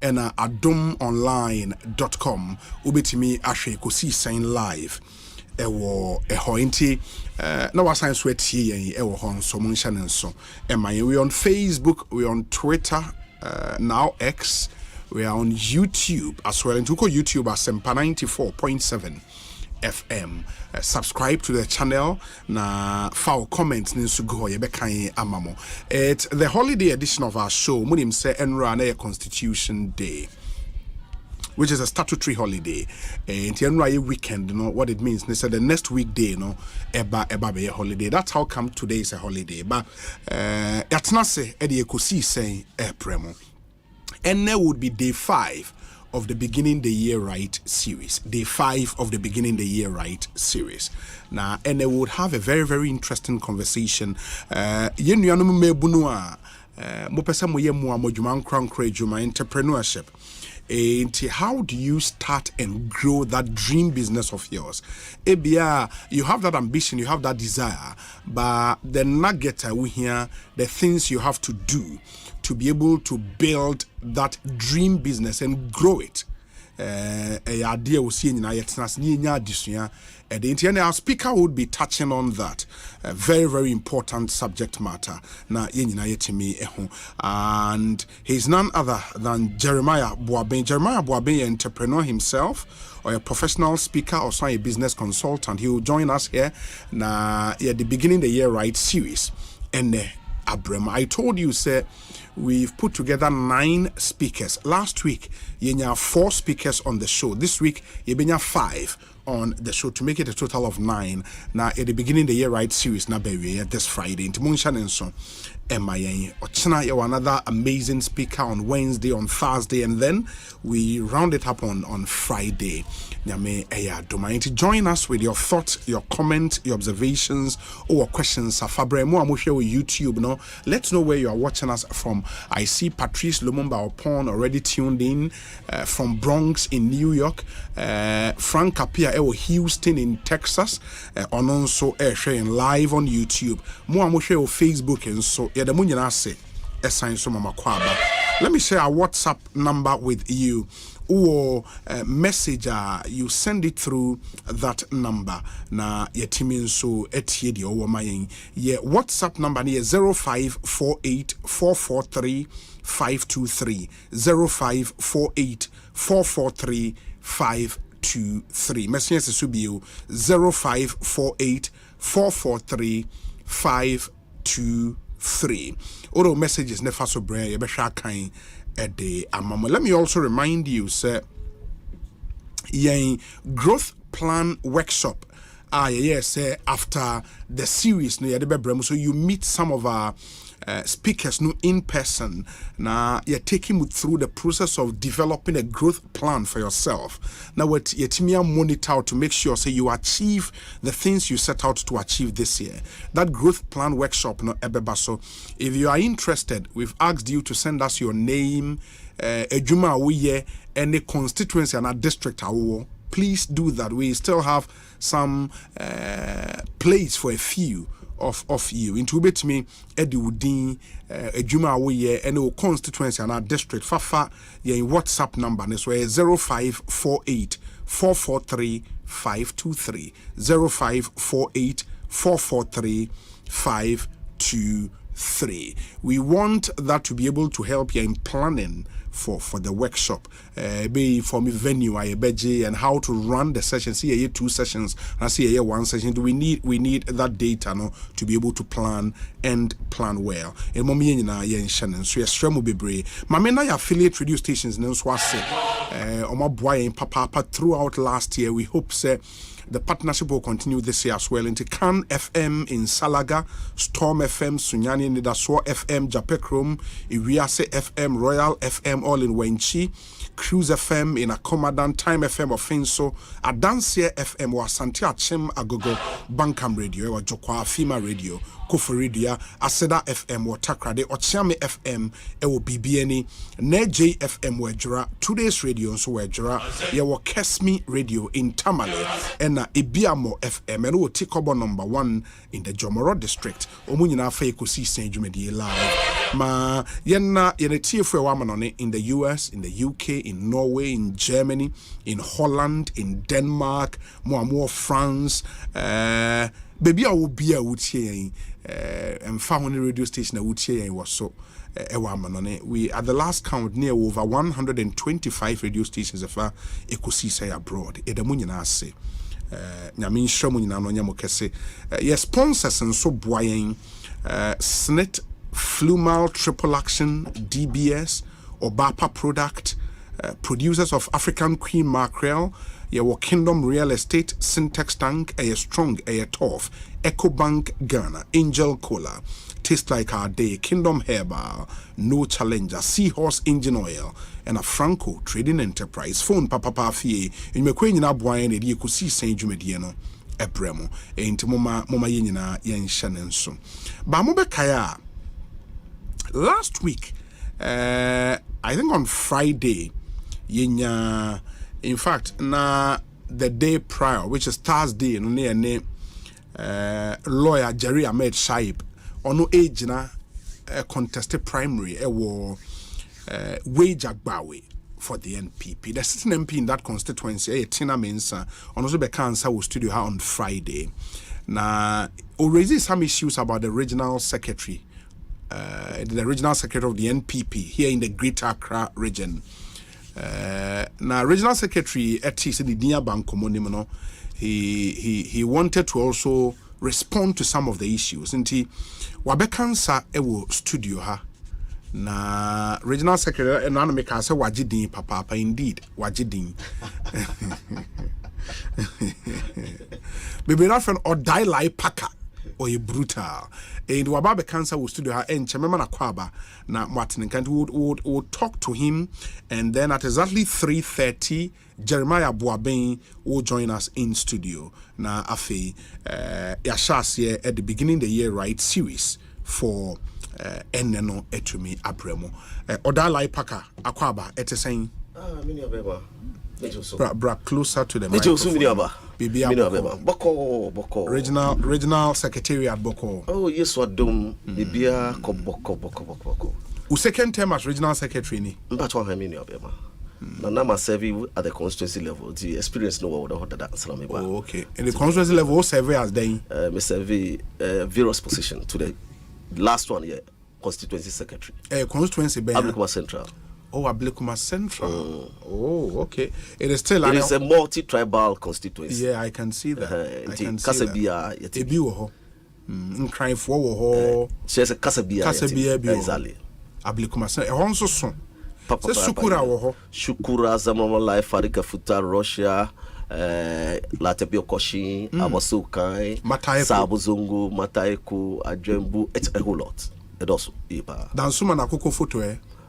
ɛna adomonline.com ubetimi ahwe Ekosiisen live ewo eho nti na wasan so atie yen ewo ho nso mo nhyɛ ne nso we on Facebook, we on Twitter, now X, we are on YouTube as well. And to go YouTube as Sempa 94.7 FM. Subscribe to the channel na foul comments ninsu go ye bekan amamo. It's the holiday edition of our show. Munim say enra na Constitution Day, which is a statutory holiday. And the weekend, you know what it means. They said the next weekday, you know, eba be a holiday. That's how come today is a holiday. But yatnase edi Ekosiisen premo. And there would be day 5 of the Beginning the Year Right series. Day 5 of the Beginning the Year Right series. Now, and they would have a very, very interesting conversation. Entrepreneurship. And how do you start and grow that dream business of yours? Ebia, you have that ambition, you have that desire, but the nugget we hear the things you have to do to be able to build that dream business and grow it. Idea we see in our speaker would be touching on that very, very important subject matter. And he's none other than Jeremiah Boaben. Jeremiah Boaben, an entrepreneur himself, or a professional speaker, or a business consultant. He will join us here at the Beginning the Year Right series. And Abram, I told you, sir, we've put together 9 speakers. Last week, you had 4 speakers on the show. This week, you had 5 on the show to make it a total of 9. Now, at the Beginning the Year Right series, now baby, this Friday, into Munshan and so. Ochina, you another amazing speaker on Wednesday, on Thursday, and then we round it up on Friday. Join us with your thoughts, your comments, your observations, or questions. With YouTube, no. Let's know where you are watching us from. I see Patrice Lumumba Opon already tuned in from Bronx in New York. Frank Kapia Houston in Texas. On also sharing live on YouTube. Facebook and so. Let me share our WhatsApp number with you, or message you send it through that number. Na yetimin so etiedi owo mayen. Ye WhatsApp number ni 0548443523 0548443523. Message subio 0548443523. Oro messages never so brave. You better kind a day. Let me also remind you, sir, growth plan workshop. Yes, after the series, so you meet some of our speakers in person. Now you're taking you through the process of developing a growth plan for yourself. Now what you monitor to make sure you achieve the things you set out to achieve this year. That growth plan workshop, so if you are interested, we've asked you to send us your name, any constituency and a district. Please do that. We still have some place for a few of you. Into bit me Eddie Woodin Ejuma Awoye and constituency and our district Fafa ye WhatsApp number this way 0548 443 523 0548 443 523. We want that to be able to help you in planning for the workshop, be for me venue, and how to run the session. See 2 sessions, and see 1 session. Do we need that data to be able to plan and plan well? And mommy na yen Shannon, so your stream will be brave. Mamena affiliate radio stations, no swase. Oma boy and papa throughout last year. We hope the partnership will continue this year as well. Into Can FM in Salaga, Storm FM, Sunyani, Nidaswa FM, Japekrom, Iriase FM, Royal FM, all in Wenchi, Cruise FM in Akomadan, Time FM of Finso, Adansia FM, or Santia Chem Agogo, Bankam Radio, or Jokwa Fima Radio, Kofu Radio, Aseda FM, or Takrade, or Chame FM, or BBNE, NJ FM, where Jura, Today's Radio, so where Jura, Yawa Kesmi Radio in Tamale, and ena Ebiamo FM and o Tikobo #1 in the Jomoro district omu nyina fa Ekosiisen dwumadi live ma yena tiefo wamanone in the US, in the UK, in Norway, in Germany, in Holland, in Denmark, more France, baby a wo bia wutie and found radio station a wutie was so we at the last count near over 125 radio stations of Ekosiisen abroad. Edamunyina ase nyame nhwemu nyina no nyamo kese yes sponsors and so boyen Snit Flumal Triple Action DBS Obapa product producers of African Queen Mackerel your Kingdom Real Estate Syntax Tank a strong a tough EcoBank Ghana Angel Cola Taste Like Our Day Kingdom Herbal No Challenger Seahorse Engine Oil and a Franco Trading Enterprise phone papa fie in me kwen nyina boan na de Ekosiisen dwumadi no ebremo enti moma yenyina yen hye nso ba mo bekaya last week I think on Friday yenya in fact na the day prior which is Thursday no ne lawyer Jerry Ahmed Shaib ono age na contested primary wage agbawe for the NPP. The sitting MP in that constituency, Tina Mensah, also be cancer will studio her on Friday. Now, already some issues about the regional secretary of the NPP here in the Greater Accra region. Now, regional secretary at the Nia Bank he wanted to also respond to some of the issues. And he wabekansa ewo studio ha na regional secretary and make us say wajidin papa indeed wajidin baby na friend Odarlai Parker or a brutal and wababe cancer will studio her and chemema na kwaba na Martin and would talk to him and then at exactly 3:30 Jeremiah Boaben will join us in studio na afi yashas here at the beginning of the year right series for eneno etumi abremo Odarlai Parker akwaba etesen mini abeba bra closer to the microphone boko regional secretariat boko oh yes wadom bibia ko boko u second term as regional secretary ni mpacho ha mini abeba na ma serve at the constituency level the experience no what that salam ba oh okay in the constituency level serve as then me serve various position to the last one here constituency secretary constituency be Ablekuma Central. Oh, Ablekuma Central. Oh, okay. It is still a multi-tribal constituency. Yeah, I can see that. I can see Kasabia that. Ebi wo ho. Crying for wo ho. She's a Kasabia bi exactly. Ablekuma Central. E nso so. Se Shukura wo ho. Shukura Zamama Life Farika Futa Russia. Latepio Koshi, Abasukai, Sabuzungu, Mataiku, Ajembu, it's a whole lot. It also Dansuma na koko photo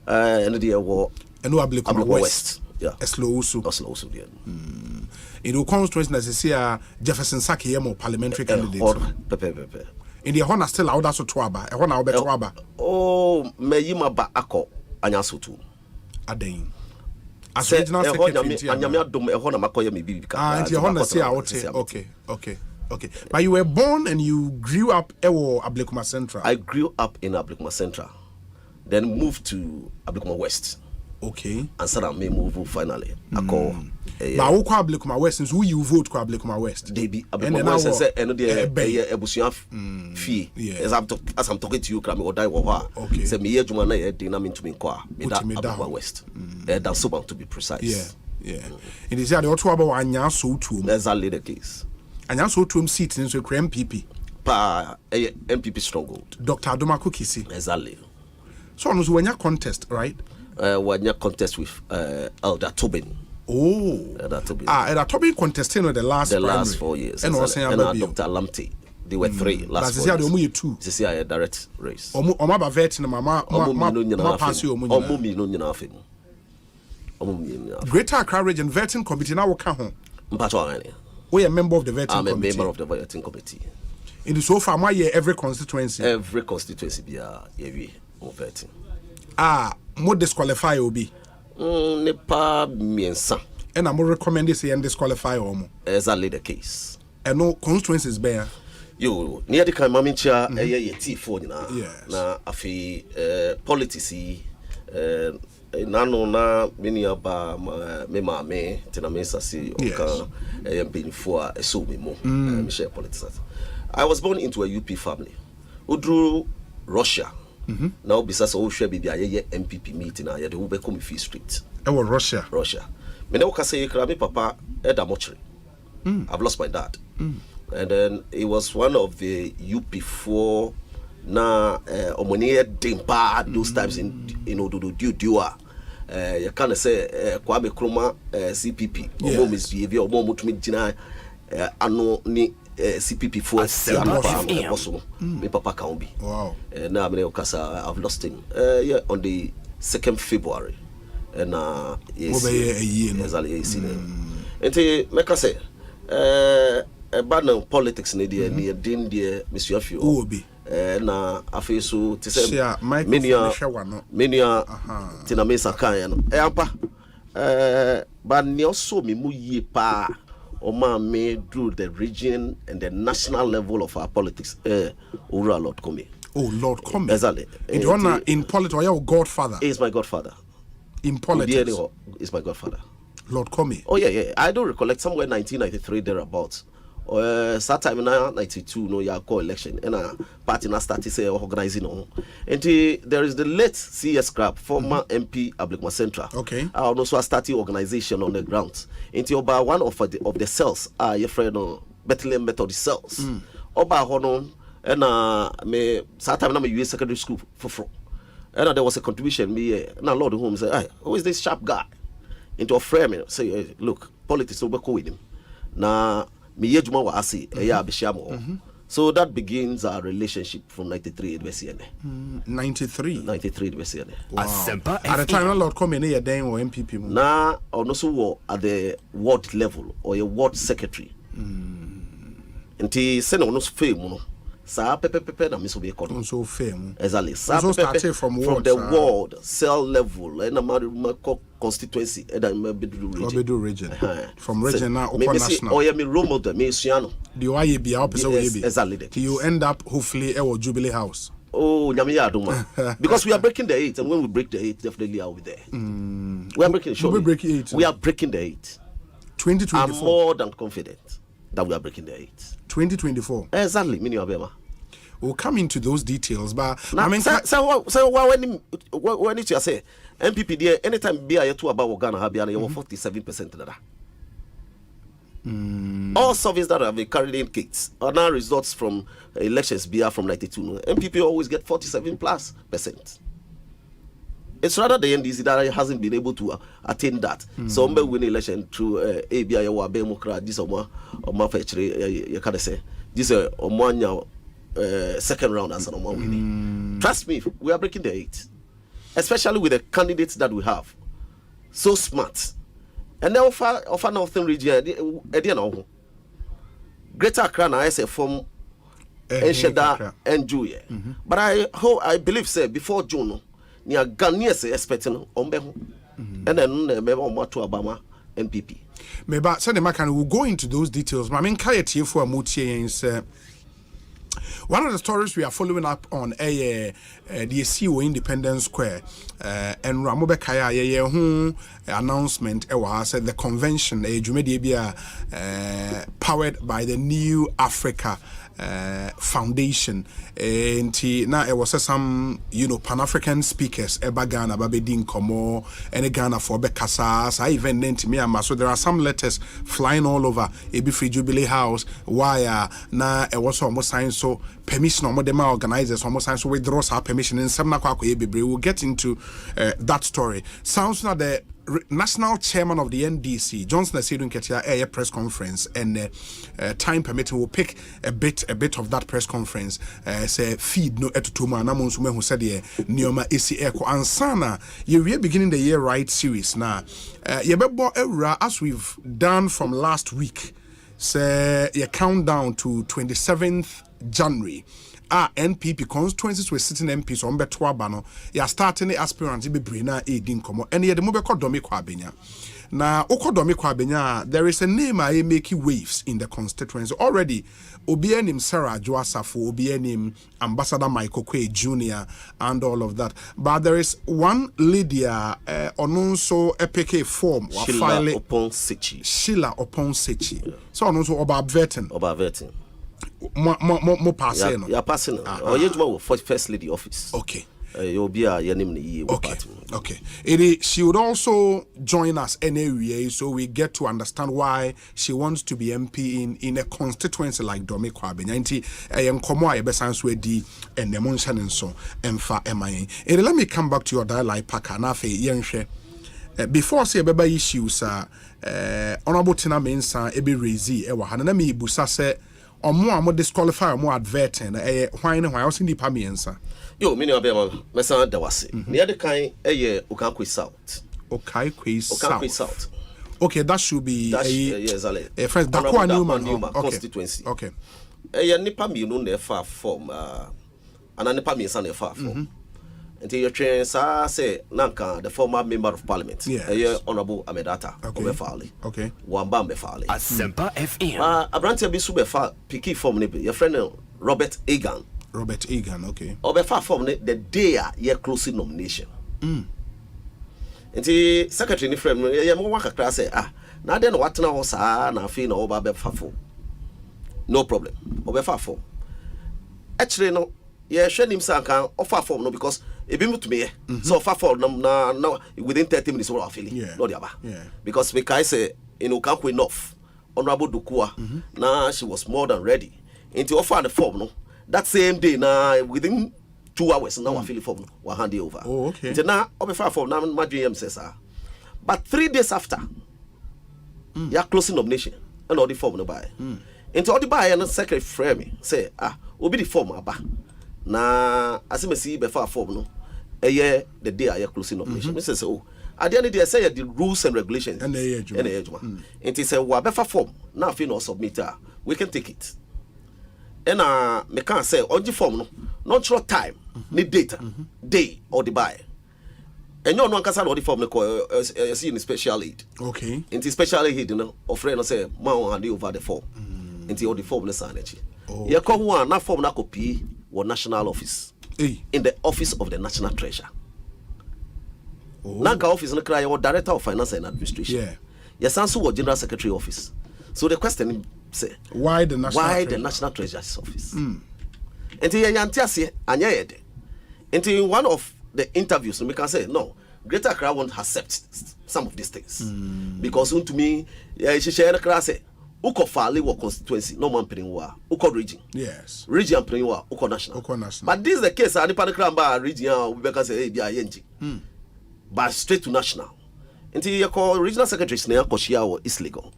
and the war and no Ablekuma West. Yeah. A slow usu. Yeah. In the constituency as see Jefferson Saki yemo parliamentary candidate. In the honor still out so twaba. E honor obetwaba. Oh, me yima ba ako anyasutu. Aden. As regional secretary, okay. But you were born and you grew up in Ablekuma Central. I grew up in Ablekuma Central, then moved to Ablekuma West. Okay. And so I may move finally. But who Ablekuma West? Who you vote for Ablekuma West? They be Ablekuma West and the ebusuan fee. As I'm talking to you, Krami or die or okay. Say me Jumana dynamic to me qua. Ablekuma West. That's so to be precise. Yeah. It is the auto about Anya so to exactly the case. Anya so to seat in so MPP. MPP stronghold. Dr. Adomako Kisi. Exactly. So on when you contest, right? When you contest with Elder Tobin. Oh. Elder Tobin. Elder Tobin contesting the last 4 years. And Dr. Lamte. They were 3 last 4 years. That's 2. This year a direct race. Oma ba vet na mama pass you Greater Accra Region Vetting Committee na woka ho. Mpacho ani. We are a member of the vetting committee. I'm a member of the vetting committee. In the so far, my year every constituency. Every constituency be a vetting. More disqualify will be. Nepa miensa. And I'm recommend this and disqualify or exactly the case. And no constituencies bear. You near the kind mamincha a T4 na afi politics nano na many aba me mame tina mesa si oka empinfo a so me mo me share politics. I was born into a UP family. Udru Russia. Now besides all share be a MPP meeting I had to be come Fee Street. Russia. Me never say me papa Eda Mochri. I've lost my dad. And then it was one of the UP4 na omoniye dimpa those times in do you kind of say Kwame Nkrumah CPP or misbehavior or mutumi jina ano ni CPP for me papa can be. Wow. Now I've lost him on the 2nd February and and make us say bad politics near din dear Monsieur Fio na afeso to say many tina mesa kan ampa but ni also me mu yi pa o ma me do the region and the national level of our politics over Lord Come. Oh Lord Come. Exactly. In politics or your godfather? He is my godfather. In politics is my godfather. Lord Come. Oh yeah. I don't recollect somewhere 1993 thereabouts. Start time in 92 no ya call election and a party na started say organizing on. And there is the late CS Crab, former MP Ablikma Central. Okay. I also started organization on the ground. Into about one of the cells your friend Bethlehem Methodist cells. Oba hono and me start time na me US secondary school for. And there was a contribution me and a lot of whom say, "Hey, who is this sharp guy?" Into a frame say, hey, "Look, politics will go with him." Now so that begins our relationship from 93 93 Wow. At the time Lord Come in or MPP now also at the ward level or a ward secretary until send on fame sa pepe na miso be called so fame exactly so started from the ward cell level and a constituency and Obedu region from region now upon national or me role model me suano the way be exactly you end up hopefully at Jubilee House. Oh, because we are breaking the 8, and when we break the 8, definitely I'll be there. We are breaking the 8. We are breaking the 8. 2024. I'm more than confident that we are breaking the 8. 2024. Exactly, Mini Abema. We'll come into those details, but now, I mean, so when you say MPP there, anytime be a two about Ghana, Habiana, you 47% of that. All surveys that have been carried in kits are now results from elections BR from 92. MPP always get 47+%. It's rather the NDC that hasn't been able to attain that. So we win election through ABI or Democrat. This or more you can say this second round as an winning. Trust me, we are breaking the 8, especially with the candidates that we have. So smart. And then offer Northern region, Greater Accra, I say from Ensheda and Juye. But I believe, say before June, near Ghanaians expecting Ombeho, and then maybe on to Obama MPP. Maybe Sunday Macan will go into those details. I mean, Kayati for Mutie is. One of the stories we are following up on the CEO Independence Square and Ramobe Kaya announcement said the convention powered by the New Africa Foundation and now it was some Pan-African speakers Ghana Babedin Komo and Ghana for Bekasa I even named Myanmar, so there are some letters flying all over Ebi Free Jubilee House why na it was almost signed so permission on them organizers almost signed so withdraw our permission in some we'll get into that story. Sounds like the national chairman of the NDC, Johnson Asidun Ketia, a press conference, and time permitting, will pick a bit of that press conference. Say feed no etutuma namunsume who said Nioma isi eko ansana. You're beginning the year right series now. Yebebo era as we've done from last week. Say you count down to 27th January. NPP constituencies were sitting MPs on Beto Abano. You are starting the aspirants be Brina Edin Komo. And yet the mobile called Domi Kwabenya. Now, Okodomi Kwabenya, there is a name I making waves in the constituency already. Obienim Sarah Joasafo, Obienim Ambassador Michael Kwe Jr. and all of that. But there is one lady, ononso EPK form. Sheila upon Sechi. Sheila upon Sechi. Yeah. So ononso Oba Vertin. Oba Vertin. Mo passing. Yeah, passing. Or you do for first lady office. Okay. You'll be a name. Okay. She would also join us anyway, so we get to understand why she wants to be MP in a constituency like Domi Kwabenya. Nti enkomo a besanso edi and the monsan and so emfa MIA. Let me come back to your Odarlai Parker na fe yenhwe. Before say beba issues Honorable Tina Mensah ebe raise e wa na me busa se omo disqualify omo adverting why ne why also nipa miensa. Yo, mini abema mesa da wase. Near the kind Okankwe South. Okankwe South. Okay, that should be a friend Dakwa Newman constituency. Okay. Nipa mi no na far from ana nipa mi san na far from. Until you train say nanka the former member of parliament. Honorable Amedata Obefali. Okay. Wamba Befali. Asempa FM. Abrantia bi su befa piki form ne your friend Robert Egan, okay. Obefa form the day ye closing nomination. Nti secretary ni frame ye mo waka kra say na den what na ho sa na afi na oba befa form. No problem. Obefa form. Actually no ye hwe nim san kan offer form no because e bi mutumi so offer form na within 30 minutes we are feeling no dia ba. Because we kai say Okankwe enough. Honorable Dukua na she was more than ready. Nti offer the form no that same day now within 2 hours now I feel form we hand it over. Oh, okay. Now over form now my says but 3 days after you are closing nomination and all the form no buy. Into all the buy and secretary frame say obi the form aba. Na as me see before form no the day I closing nomination. Me say at the end of the day say the rules and regulations and the it is a wa befa form now feel no submit we can take it. And me can say on the form no not sure time ni data day or the buy and you no kasa no the form no see in special aid. Okay. Into special aid no offer no say man hand over the form into all the form no sign echi you come one na form na copy or national office in the office of the national treasurer. Nanka office no cry or director of finance and administration. Yes, also what general secretary office. So the question say why the national treasurer's office? Until yantiase anya until one of the interviews we can say no, Greater Accra won't accept some of these things because to me she share the say uko fali wa constituency no man paying wa uko region region paying wa uko national but this is the case ani panikra mba region we can say bia yenji but straight to national until you call regional secretaries na koshia wa is legal.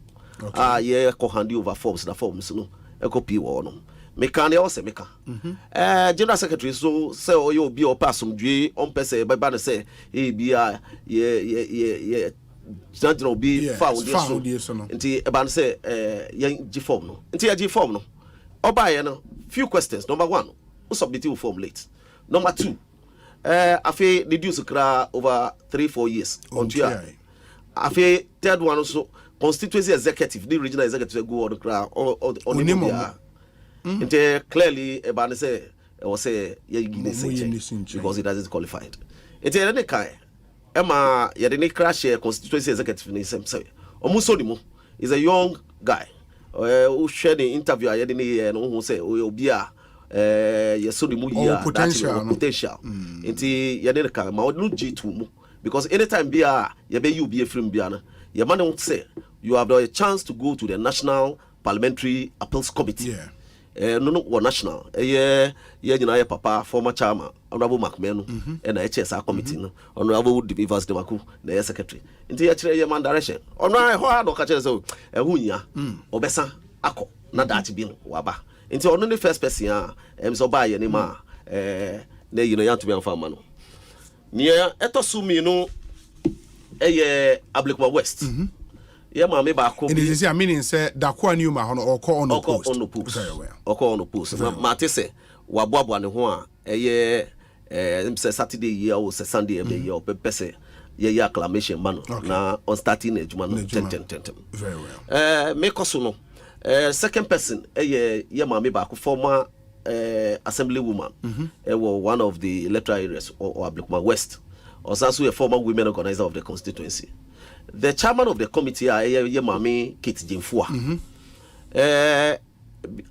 Yeah, ko hand over forms na forms no ekopi wo no meka na o se meka general secretary so say o yo bi o pasum dwe on pese ba na say e bia ye general bi found so nti e ba na say ye gi form no nti ye gi form no oba ye no few questions. Number 1 who submit your form late. Number 2 afi reduce kra over 3-4 years on tia afi third one also constituency executive, the regional executive go on the crowd or the and clearly about say was say because it doesn't qualified. It's any kind. Emma Yadini crash constituency executive in same say. Omusonimu is a young guy who shared the interview Yadini and who say will be Yasunimu potential. Inti Yadika ma no G2 because anytime be you be a film biana, your man won't say you have a chance to go to the National Parliamentary Appeals Committee. No national. Papa, former chairman, Honorable McMahon, and the HSR committee, Honorable Divivas Demaku, the secretary. In the actual man direction. On my hard or catches so a hunya, Obesa, Ako, not that being Waba. Into only first person, so by any ma, you know, to be a farmer. Near Etosumi, no, Ablikwa West. Yeah, mammy back. And this is a meaning said that Kwa Numa or call on the post. On the post. Very well. Or call on the post. Matisse, Wabuabu and Hua, a year, Saturday year or Sunday every year, or Pepese, ye acclamation man. Now on starting age man, 10. Very well. Make us no. Second person, a year, mammy back, former assemblywoman, one of the electoral areas or Ablekuma West, or also a former women organizer of the constituency. The chairman of the committee, Mami Kate Jimfua.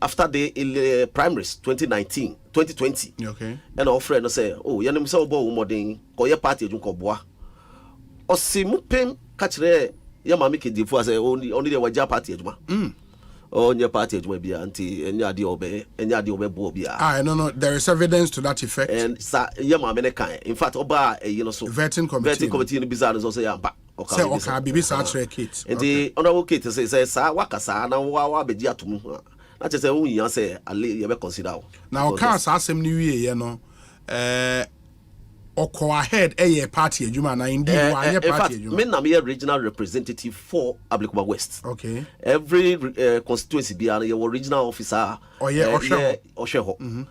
After the primaries 2020, okay, and our friend say, "Oh, you know, so bo modern, ko ye party junko boa." Osimu pen kachre Mami Kate Jimfua say only the waja party ejuma. Oh, your party ejuma bia anti enya di obe bo bia. No, there is evidence to that effect. And sa Mami ne kan. In fact, oba so vetting committee in bizarre is also yamba. Say okay, bibi sa Kate. And the honorable Kate says, "Sa wakasa na wa beji atum." Na che say unyan say ale ye be consider. Now can asem ni wie no oko ahead party adwuma na indeed wa party adwuma. Me na me regional representative for Ablekuma West. Okay. Every constituency be an regional officer or Osheho.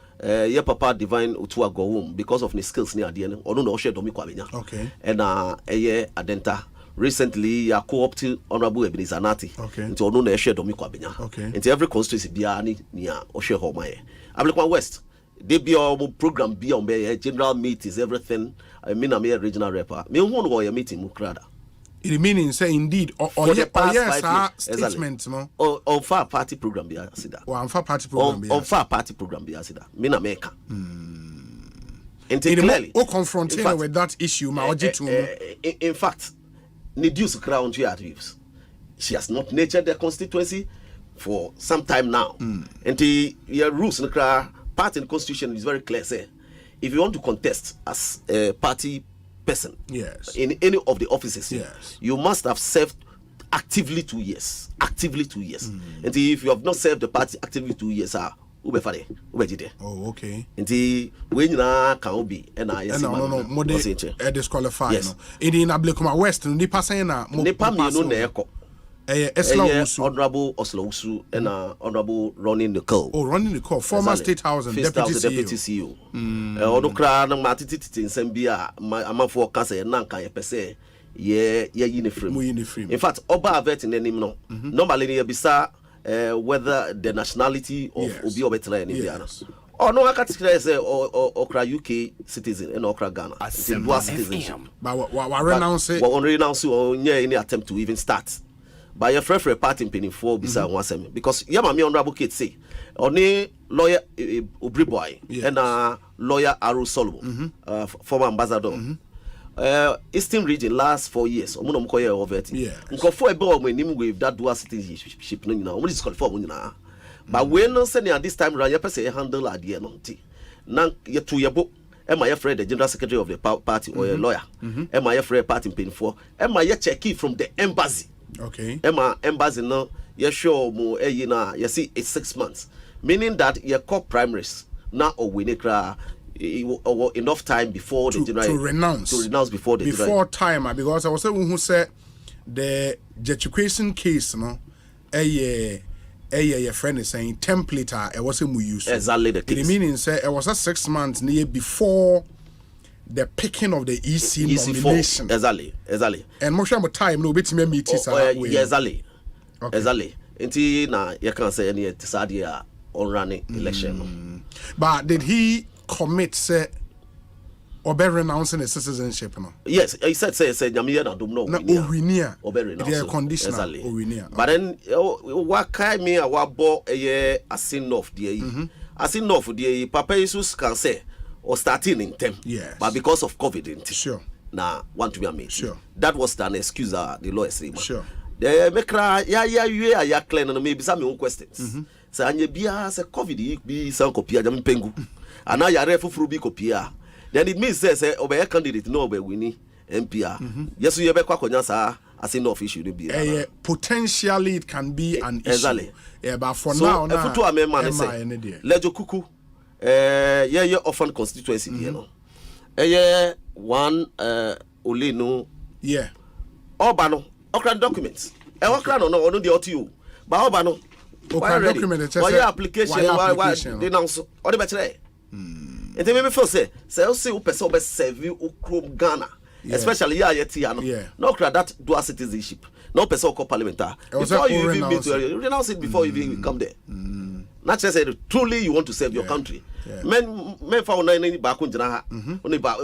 Ye papa divine utua go home because of his skills near the end. Or no Oshe domi kwa benya. Okay. And ye adenta. Recently, I co-opted Honorable Ebenezer Nati. Okay. Into Ono Eshe Domi Kwabenya. Okay. Into every constituency biani near Oshe Homaye. Ablekuma West. They be our program be on general meetings, everything. I mean, I'm a regional rapper. Me who know your meeting Mukrada. It meaning say indeed or statement no. On far party program be asida. Or on far party program be. On far party program be asida. Me na meka. Clearly. O confronting with that issue, ma in fact. Neduce crown to views. She has not nurtured the constituency for some time now. And the rules in the party in the constitution is very clear. Say, if you want to contest as a party person, yes, in any of the offices, yes, you must have served actively 2 years. And if you have not served the party actively 2 years, oh, okay. Nti when na can be and I no more disqualify no in Ablekuma West no nipa say na nipa me no na eko Honorable Oslowusu and Honorable Ronnie Nicole. Oh, Ronnie Nicole, former State House and Deputy CEO. Odo kra na matititi nsem bia amafo ka say na kan ye pese ye uniform. In fact, oba avet in enim no. Normally ye bisa whether the nationality of Obi Obetla and Indiana. Or no, I can't say Okra UK citizen and Okra Ghana. Dual citizenship. But what renounce it? What renounce any attempt to even start. By your friend for a party in Penny 4 beside one semi. Because Yamami Honorable Kate say, only lawyer Obriboy and lawyer Aru Solomon, former ambassador. Eastern region last 4 years. Omuno mkoye overt. Nkofo ebe o menim with that dual citizenship no nyina. Omo disqualify omo nyina. But when no say this time round you person handle adie no nti. Na ye to yebo e ma ye friend the general secretary of the party or a lawyer. E ma ye friend party pin for. E ma ye check it from the embassy. Okay. E ma embassy no ye show mo e na you see it's 6 months. Meaning that your core primaries na o winekra enough time before the general to renounce before the time because I was saying who said the Jechuation case no your friend is saying template I was we use exactly the case. It meaning say it was a 6 months near before the picking of the EC nomination. Exactly. And most of the time no bit me meet exactly. Until na you can say any decided on running election. But did he commit say or be renouncing his citizenship no? Yes, he said Nyamiya na dum no winia or be renouncing conditional winia. But then what kind me a bo a sin of the a sin of the Papa Jesus can say or starting in them. Yes. But because of COVID sure. Now want to be amazed. Sure. That was an excuse the law is sure. The mekra ya clear no maybe some own questions. Say anye bia say COVID be some kopia jam pengu. And now you are fufuru bi kopia. Then it means say obey candidate no obey winning MPR. Yes, you be kwa konya sa as no official be. Potentially it can be an issue. Exactly. Yeah, but for so, now futu amema say Lejo Kuku ye often constituency you know. One Olinu yeah. Obano Okra documents. Okra no no the OTU. Ba oba no. Why document the application why they now so or the better. And then me feel say you see who person be serve you Chrome Ghana. Especially here yet no credit that dual citizenship. No person call parliamentar. Before you even meet you renounce it before you even come there. Not just say truly you want to serve your country. Men for any back on jina only back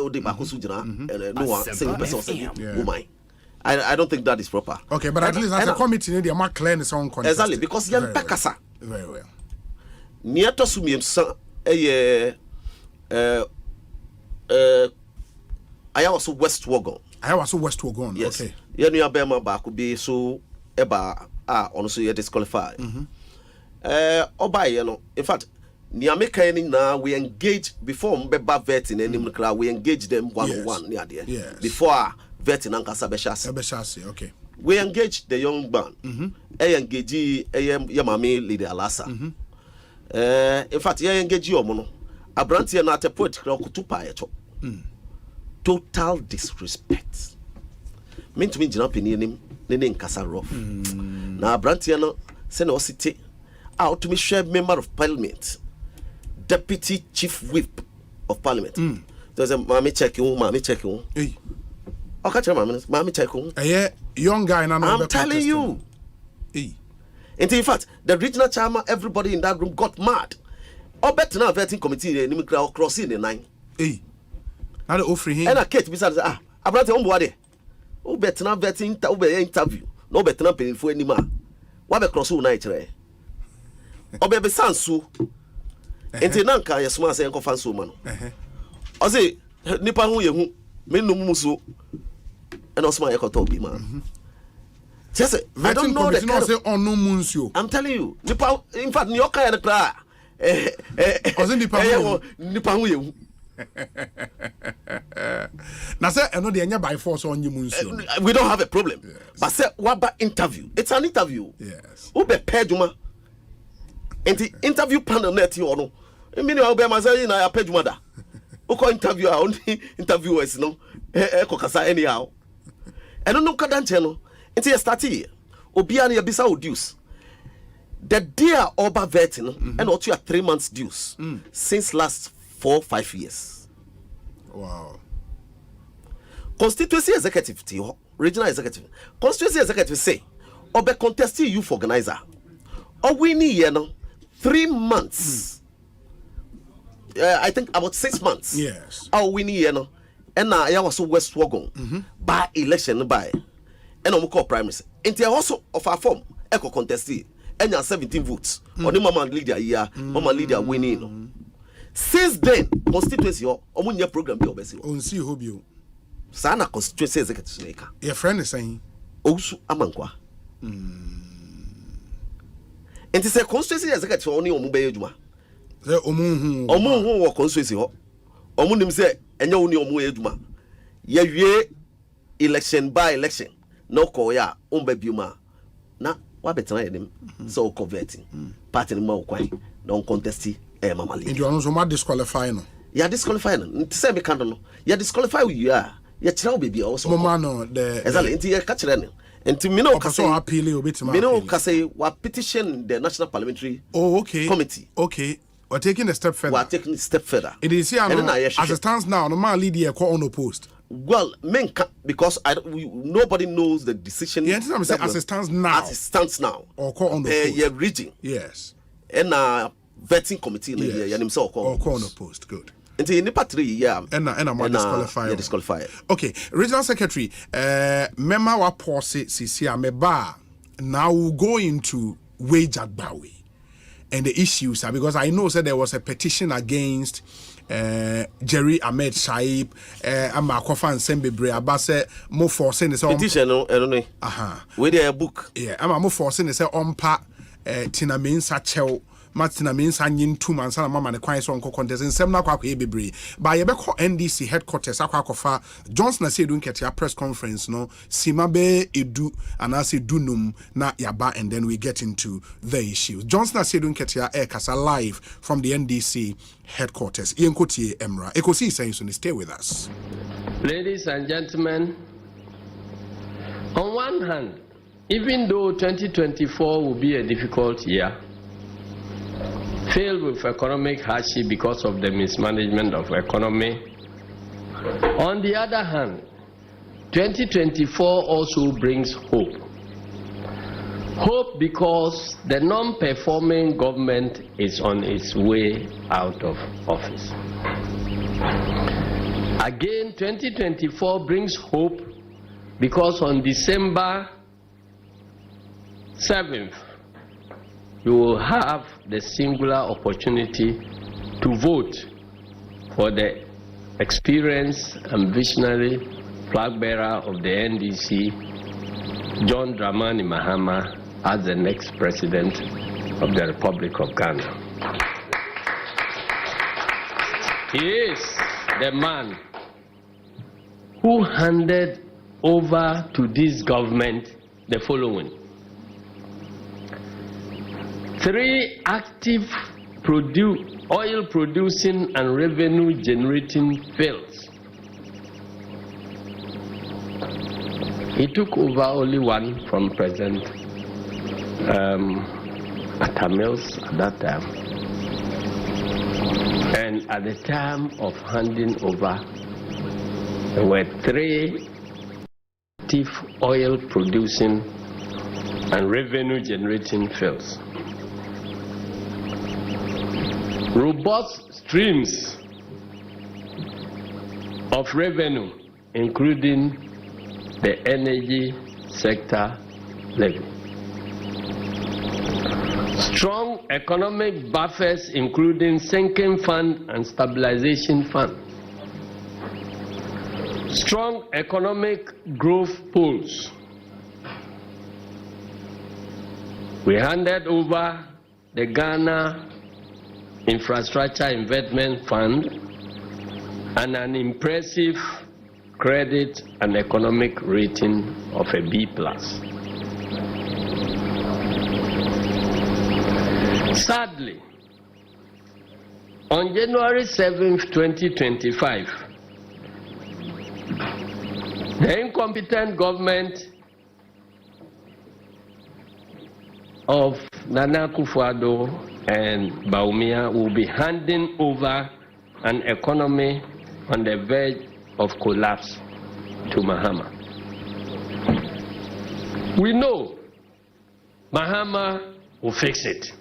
su jina and no one single person woman. I don't think that is proper. Okay, but at least as a committee they are clear in some context. Exactly, because yan pakasa. Very well. Niato sumiem san I was West Wagon. Yes. Okay. You are Bema back could be so eba also you disqualified. Oba, in fact, Niameka now we engage before Mbeba vetting and we engage them one near there. Yes. Before vetting and Kasabeshasi. Okay. We engage the young man. Engage Yamami Lady Alasa. In fact, you engage your mono. A branch and not a poet kutupa eto. Total disrespect. Mean to me, jump in him, Nene Kasa rough. Now, Brantiano, Seno City, out to me, share member of parliament, deputy chief whip of parliament. There's a mammy checking. Okay, mammy checking. A young guy, I'm telling you. And in fact, the regional chairman, everybody in that room got mad. Or better now, vetting committee, and crossing the 9. Now the offering him. And I can't be said, I brought him body. Oh, better not vetting interview. No better not paying for any man. What be cross all night, eh? Or be Sansu. And Tenanka, yes, man, say, Uncle Fansu man. I say, Nipa who you mean no musu. And also my echo told man. Just I don't know the kind of on no munsu. I'm telling you, Nipa, in fact, New York and cry. Nipa who you. Now, sir, I know they are by force on you. We don't have a problem. Yes. But, sir, what about interview? It's an interview. Yes. Who be paid, Juma? And the interview panel net, you know. I mean, I'll be my saying, I paid mother. Who call interview only interviewers, no? Ekosiisen anyhow. I don't know, Kadan channel. Until you start here. Obiani Abisa dues. The dear Oba vetting and also 3 months dues since last 4-5 years. Wow. Constituency executive, regional executive. Constituency executive say, Obe contesting youth organizer. Or we need 3 months. I think about 6 months. Yes. Or we need and now I was West Wagon by election by and I'm call primaries. And they also of our form eco contestee and 17 votes. Or the mama leader here, mama leader winning. Since then, constituency or omunya program be obesi. On see hobio. Sana constituency executive maker. Your friend is saying Osu amankwa. And say constituency executive only omu be adwuma. Say omu wo constituency ho. Omu nim say enya oni omu adwuma. Ye wie election by election. No call ya omba biuma. Na wa betena yenim so converting. Party ma okwan don contesti mama league. And you are disqualifying. You are disqualifying. Say me can no. You disqualify you are. You tell baby also. Mama no the exactly. Until you catch them. Until me no so appeal obitima. Me no can say we petition the National Parliamentary Committee. Okay. We're taking a step further. We're taking a step further. It is here as it stands now. No man lead here call unopposed. Well, men because nobody knows the decision. Yeah, as it stands now. As it stands now. Or call unopposed. Yeah, region. Yes. And vetting committee in here, and himself call unopposed. Good. Until in the 3 yeah. And I'm disqualified. Disqualified. Okay, regional secretary. Mema wa pause sisia meba. Now we'll go into wage agbawe and the issues because I know that there was a petition against Jerry Ahmed Shaib ama kofa nsembebre abase mo forcing the petition no know. We there a book. Yeah, ama mo forcing the say ompa Tina Mensah chew Martina Mensah nyin 2 months na mama ne kwan so onko contest nsem na akwa ebebre ba ye be call NDC headquarters akwa kofa Johnson say do nkete press conference no sima be edu anase dunum na yaba and then we get into the issues. Johnson say do nkete kasa live from the NDC headquarters. Yenkotie Emra Ekosiisen so stay with us. Ladies and gentlemen, on one hand even though 2024 will be a difficult year, filled with economic hardship because of the mismanagement of economy, on the other hand, 2024 also brings hope. Hope because the non-performing government is on its way out of office. Again, 2024 brings hope because on December 7th, you will have the singular opportunity to vote for the experienced and visionary flag bearer of the NDC, John Dramani Mahama, as the next president of the Republic of Ghana. He is the man who handed over to this government the following: 3 active oil producing and revenue generating fields. He took over only one from President Atamils at that time. And at the time of handing over, there were 3 active oil producing and revenue generating fields. Robust streams of revenue, including the energy sector levy. Strong economic buffers, including sinking fund and stabilization fund. Strong economic growth pools. We handed over the Ghana Infrastructure Investment Fund and an impressive credit and economic rating of a B+. Sadly, on January 7th, 2025, the incompetent government of Nana Akufo-Addo and Bawumia will be handing over an economy on the verge of collapse to Mahama. We know Mahama will fix it.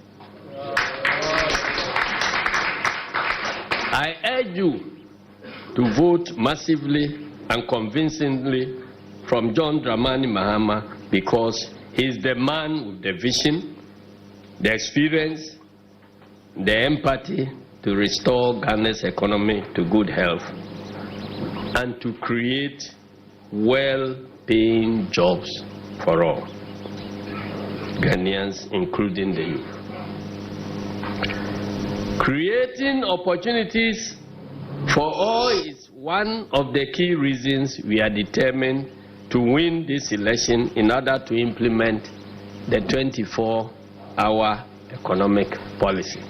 I urge you to vote massively and convincingly from John Dramani Mahama because he's the man with the vision, the experience, the empathy to restore Ghana's economy to good health and to create well-paying jobs for all Ghanaians, including the youth. Creating opportunities for all is one of the key reasons we are determined to win this election in order to implement the 24-hour economic policy.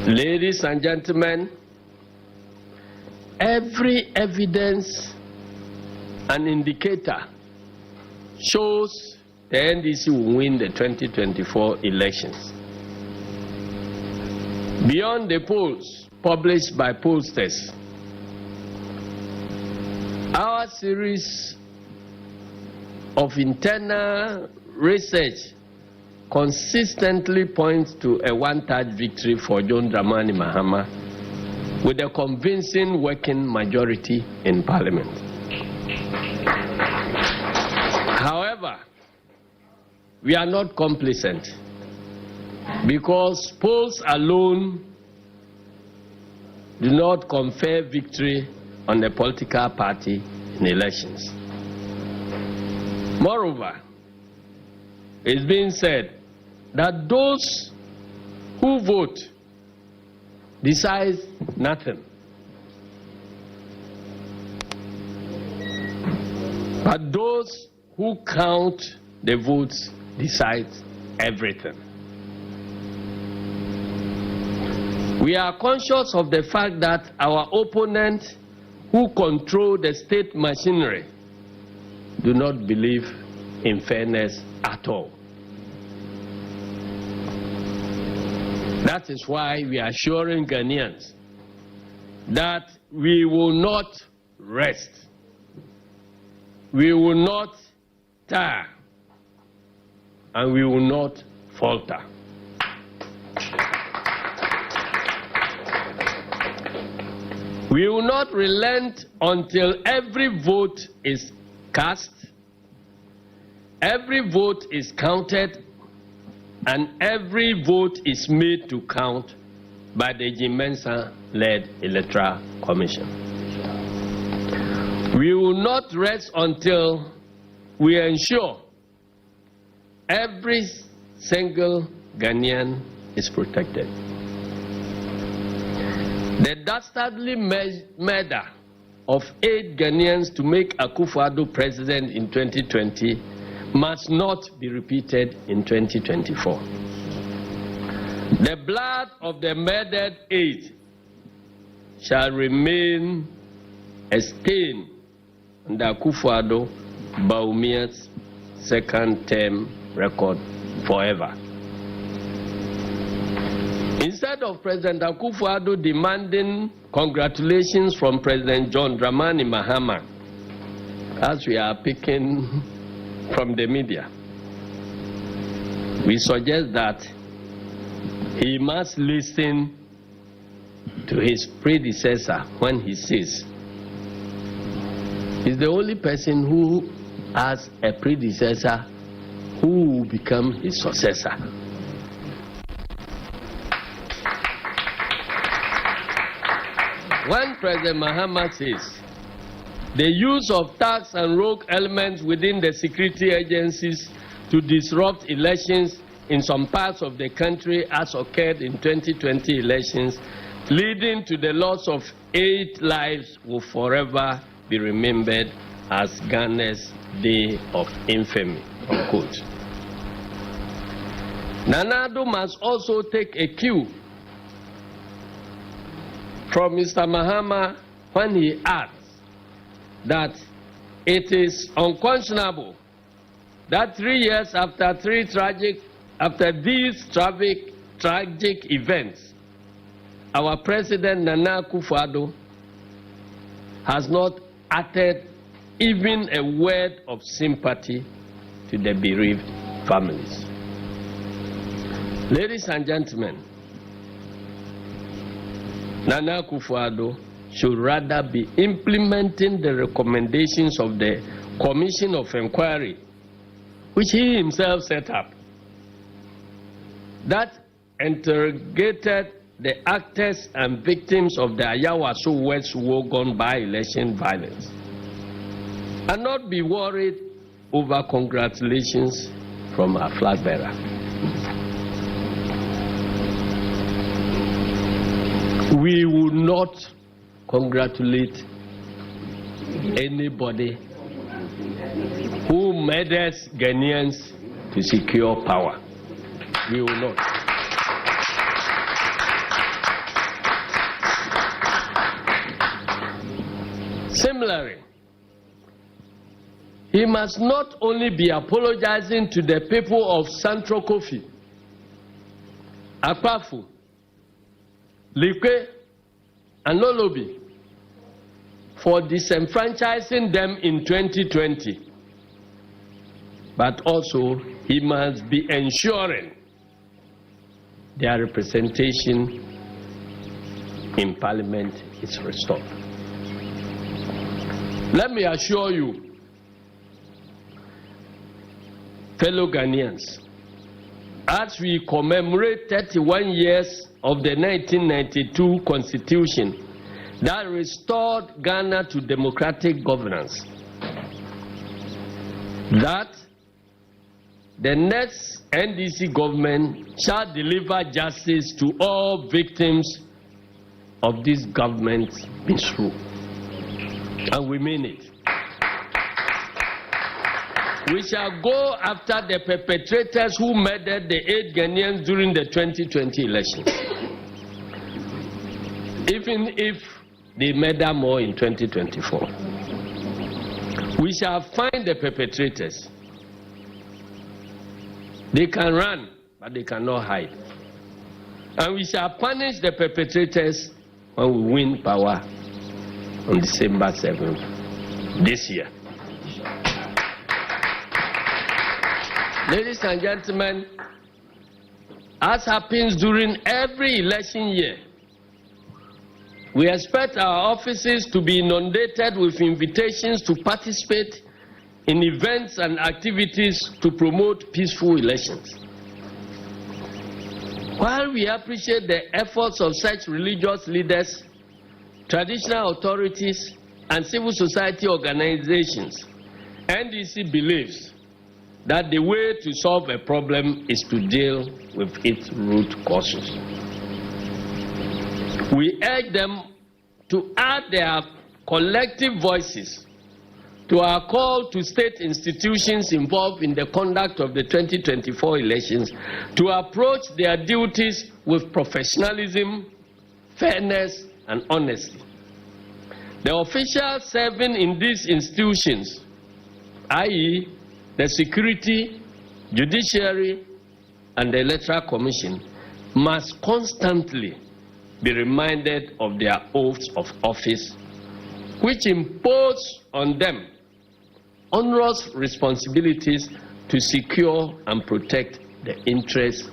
Ladies and gentlemen, every evidence and indicator shows the NDC will win the 2024 elections. Beyond the polls published by pollsters, our series of internal research consistently points to a one-third victory for John Dramani Mahama with a convincing working majority in Parliament. However, we are not complacent because polls alone do not confer victory on a political party in elections. Moreover, it's been said that those who vote decide nothing, but those who count the votes decide everything. We are conscious of the fact that our opponents who control the state machinery do not believe in fairness at all. That is why we are assuring Ghanaians that we will not rest. We will not tire, and we will not falter. We will not relent until every vote is cast, every vote is counted, and every vote is made to count by the Gifty Mensah-led Electoral Commission. We will not rest until we ensure every single Ghanaian is protected. The dastardly murder of 8 Ghanaians to make Akufo-Addo president in 2020 must not be repeated in 2024. The blood of the murdered 8 shall remain a stain on the Akufo-Addo Bawumia's second term record forever. Instead of President Akufo-Addo demanding congratulations from President John Dramani Mahama, as we are picking from the media, we suggest that he must listen to his predecessor when he says he's the only person who has a predecessor who will become his successor. When President Mahama says the use of thugs and rogue elements within the security agencies to disrupt elections in some parts of the country, as occurred in 2020 elections, leading to the loss of 8 lives, will forever be remembered as Ghana's day of infamy, unquote. Nana Addo must also take a cue from Mr. Mahama when he adds that it is unconscionable that 3 years after these tragic events, our President Nana Akufo-Addo has not uttered even a word of sympathy to the bereaved families. Ladies and gentlemen, Nana Akufo-Addo should rather be implementing the recommendations of the Commission of Inquiry, which he himself set up, that interrogated the actors and victims of the Ayawaso West Wogon by-election violence, and not be worried over congratulations from a flag bearer. We will not congratulate anybody who murders Ghanaians to secure power. We will not. Similarly, he must not only be apologizing to the people of Central Kofi, Akpafu, Likwe, and Lolobi for disenfranchising them in 2020, but also he must be ensuring their representation in Parliament is restored. Let me assure you, fellow Ghanaians, as we commemorate 31 years of the 1992 Constitution that restored Ghana to democratic governance, that the next NDC government shall deliver justice to all victims of this government's misrule. And we mean it. We shall go after the perpetrators who murdered the 8 Ghanaians during the 2020 elections, even if they murder more in 2024. We shall find the perpetrators. They can run, but they cannot hide. And we shall punish the perpetrators when we win power on December 7th this year. Ladies and gentlemen, as happens during every election year, we expect our offices to be inundated with invitations to participate in events and activities to promote peaceful elections. While we appreciate the efforts of such religious leaders, traditional authorities, and civil society organizations, NDC believes that the way to solve a problem is to deal with its root causes. We urge them to add their collective voices to our call to state institutions involved in the conduct of the 2024 elections to approach their duties with professionalism, fairness, and honesty. The officials serving in these institutions, i.e., the security, judiciary, and the Electoral Commission, must constantly be reminded of their oaths of office, which impose on them onerous responsibilities to secure and protect the interests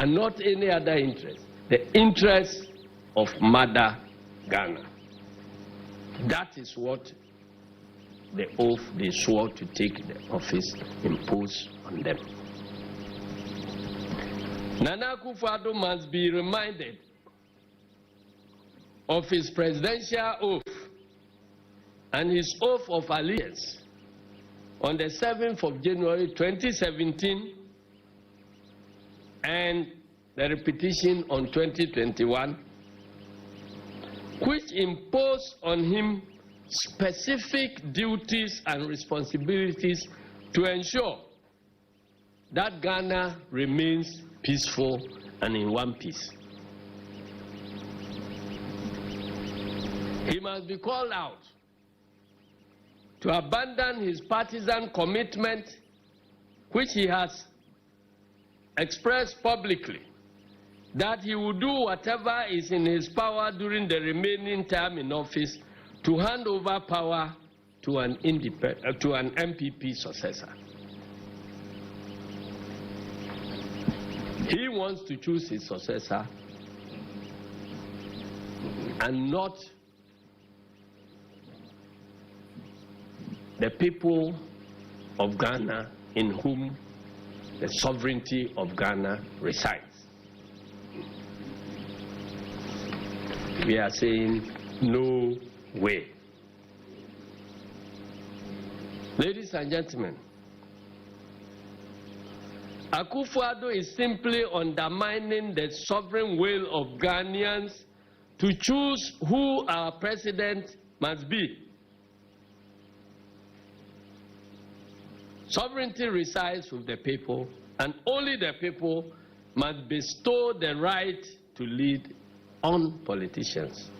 and not any other interest, the interests of Mother Ghana. That is what the oath they swore to take the office imposed on them. Nana Akufo-Addo must be reminded of his presidential oath and his oath of allegiance on the 7th of January 2017 and the repetition on 2021, which imposed on him specific duties and responsibilities to ensure that Ghana remains peaceful and in one piece. He must be called out to abandon his partisan commitment, which he has expressed publicly, that he will do whatever is in his power during the remaining term in office to hand over power to an MPP successor. He wants to choose his successor and not the people of Ghana in whom the sovereignty of Ghana resides. We are saying no way. Ladies and gentlemen, Akufo-Addo is simply undermining the sovereign will of Ghanaians to choose who our president must be. Sovereignty resides with the people, and only the people must bestow the right to lead on politicians,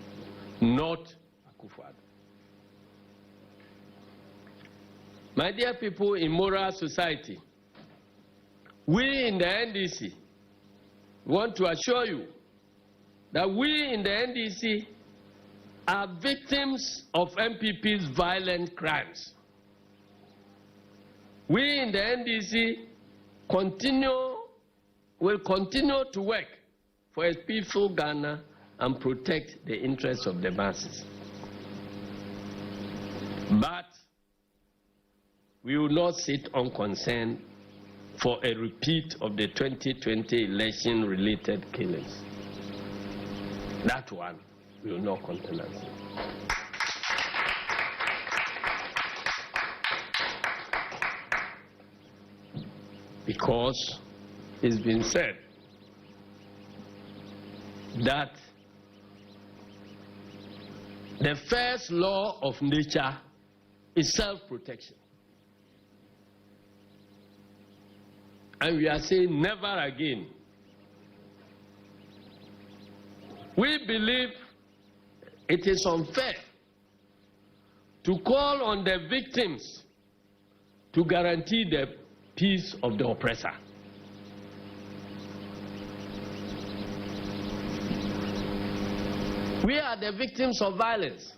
not Akufo-Addo. My dear people in moral society, we in the NDC want to assure you that we in the NDC are victims of MPP's violent crimes. We in the NDC will continue to work for a peaceful Ghana and protect the interests of the masses. But we will not sit unconcerned for a repeat of the 2020 election-related killings. That one will not countenance. Because it's been said that the first law of nature is self-protection. And we are saying never again. We believe it is unfair to call on the victims to guarantee the peace of the oppressor. We are the victims of violence.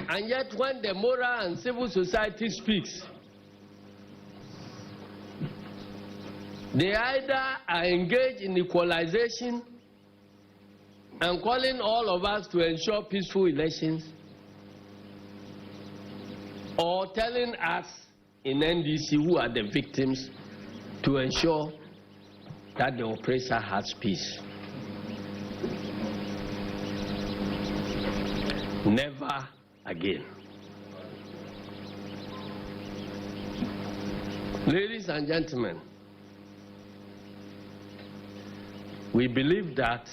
And yet when the moral and civil society speaks, they either are engaged in equalization and calling all of us to ensure peaceful elections, or telling us in NDC, who are the victims, to ensure that the oppressor has peace. Never again. Ladies and gentlemen, we believe that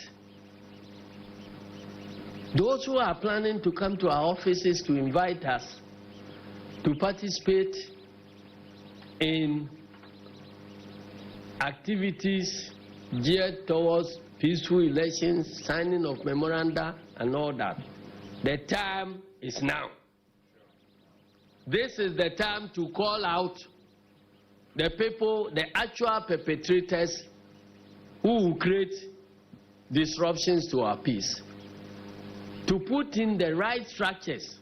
those who are planning to come to our offices to invite us to participate in activities geared towards peaceful elections, signing of memoranda, and all that, the time is now. This is the time to call out the people, the actual perpetrators who will create disruptions to our peace, to put in the right structures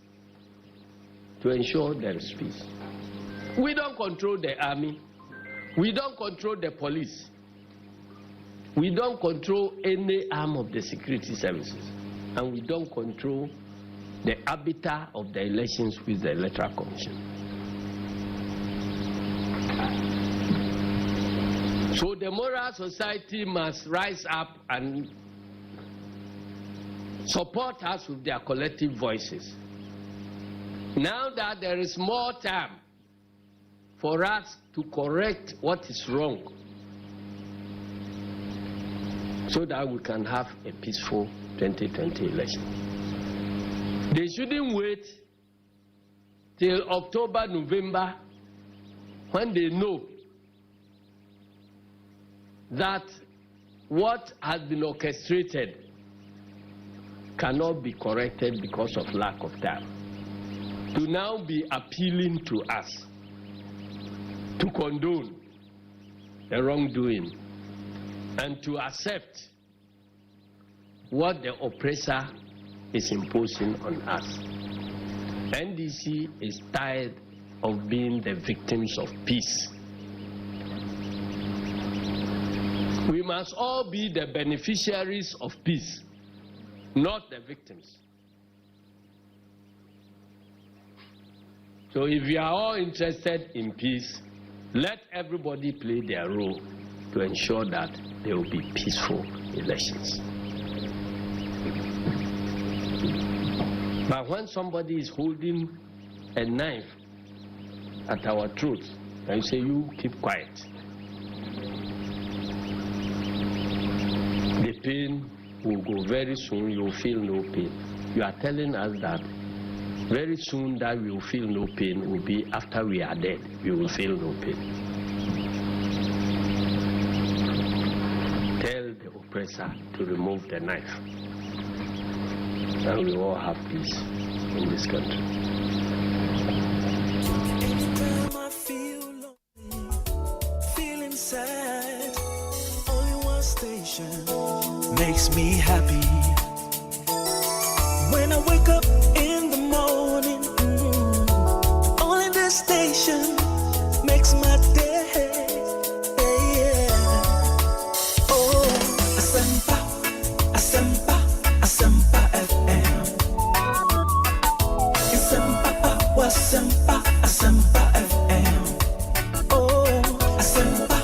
to ensure there is peace. We don't control the army. We don't control the police. We don't control any arm of the security services. And we don't control the arbiter of the elections with the Electoral Commission. So the moral society must rise up and support us with their collective voices. Now that there is more time for us to correct what is wrong, so that we can have a peaceful 2020 election. They shouldn't wait till October, November, when they know that what has been orchestrated cannot be corrected because of lack of time, to now be appealing to us to condone the wrongdoing and to accept what the oppressor is imposing on us. NDC is tired of being the victims of peace. We must all be the beneficiaries of peace, not the victims. So if we are all interested in peace, let everybody play their role to ensure that there will be peaceful elections. But when somebody is holding a knife at our throats, and you say, you keep quiet, the pain will go very soon, you will feel no pain. You are telling us that very soon that we will feel no pain will be after we are dead, we will feel no pain. Tell the oppressor to remove the knife, and we all have peace in this country. Anytime I feel lonely, feeling sad, only one station makes me happy. When I wake up in the morning, only this station makes my day. Oh, Asempa, Asempa, Asempa FM. Asempa, Asempa, Asempa FM. Oh, Asempa,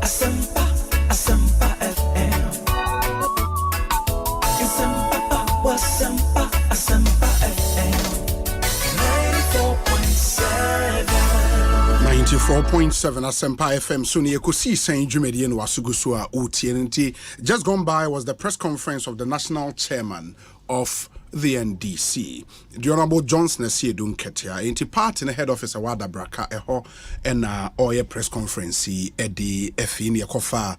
Asempa, Asempa FM. Asempa, Asempa, Asempa FM. 94.7 Asempa FM. So ni Ekosiisen dwumedie no wasugusu a utie nti. Just gone by was the press conference of the national chairman of the NDC. The Honorable Johnson Asiedu Nketia, inti party in the head office Awada Braka eho ena oye press conference edi efini yakofa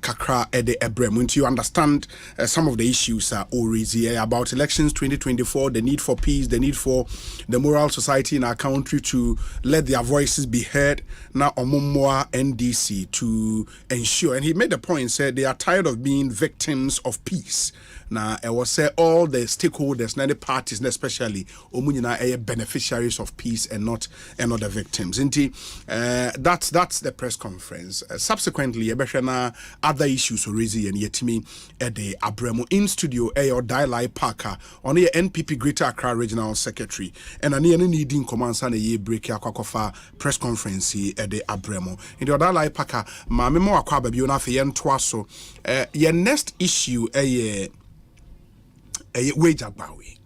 kakra edi ebrem. Until you understand some of the issues are already about elections 2024, the need for peace, the need for the moral society in our country to let their voices be heard. Now omumwa NDC to ensure, and he made the point, said they are tired of being victims of peace. Now I will say all the stakeholders, not the parties, especially omunyina beneficiaries of peace and not the victims. That's the press conference. Subsequently, other issues raising and yetimi at the Abremo in studio. Odarlai Parker on the NPP Greater Accra Regional Secretary and any needing commands and a break yakwakofa press conference at the Abremo. In the Odarlai Parker, my memo akwa baby una fe twaso. Your next issue a wage agbawe.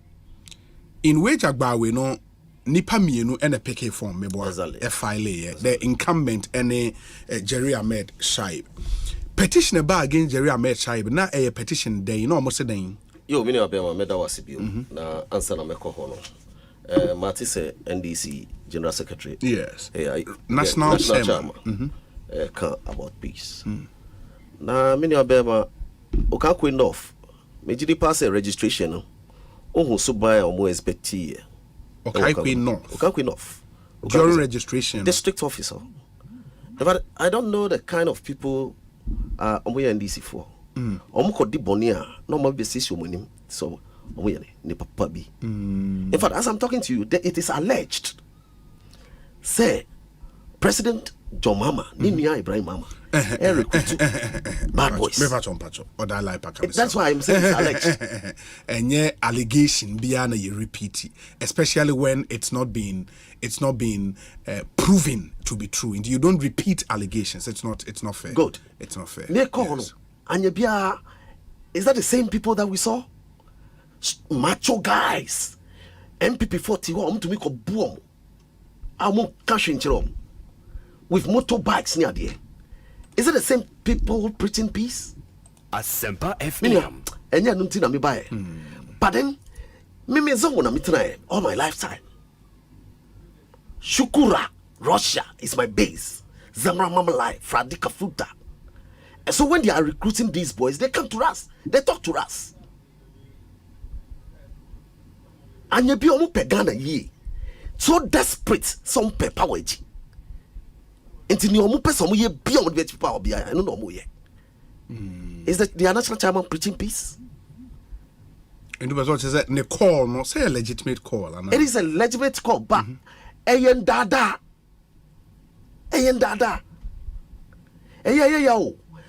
In wage agbawe no nipa mienu and a PK form mebo a file the incumbent and Jerry Ahmed Shaib. Petition about against Jerry Ahmed Shaib na a petition day no almost a day. Yo mini abema meda wasibio na answer na meko hono. Marty say NDC General Secretary. Yes. National Chairman. About peace. Na mini abema okanku enough. Mejidi pass a registration. Ohun so buy or more expect ye. Okanku enough. During registration. District officer. But I don't know the kind of people omo NDC for. Omo ko di bonia no mo be sisi omonim. So omo ye ne papa bi. In fact, as I'm talking to you, it is alleged. Say President John Mama, Ninia Ibrahim Mama, bad boys. That's why I'm saying it's alleged. And yeah, allegation beyond you repeat it, especially when it's not been proven to be true. And you don't repeat allegations. It's not fair. Good. It's not fair. Yes. And is that the same people that we saw? Macho guys. MPP 41 to make a boom. I won't cash in Jerome. With motorbikes near there. Is it the same people preaching peace? Asempa FM. And yeah, nothing I buy. But then, me zone me try all my lifetime. Shukura, Russia is my base. Zamra Mamalai, Fradika Futa. And so when they are recruiting these boys, they come to us. They talk to us. And you be almost pegana ye. So desperate, some power. Is that the national chairman preaching peace? And what is that? Call, no, say a legitimate call. It is a legitimate call, but Ayen Dada.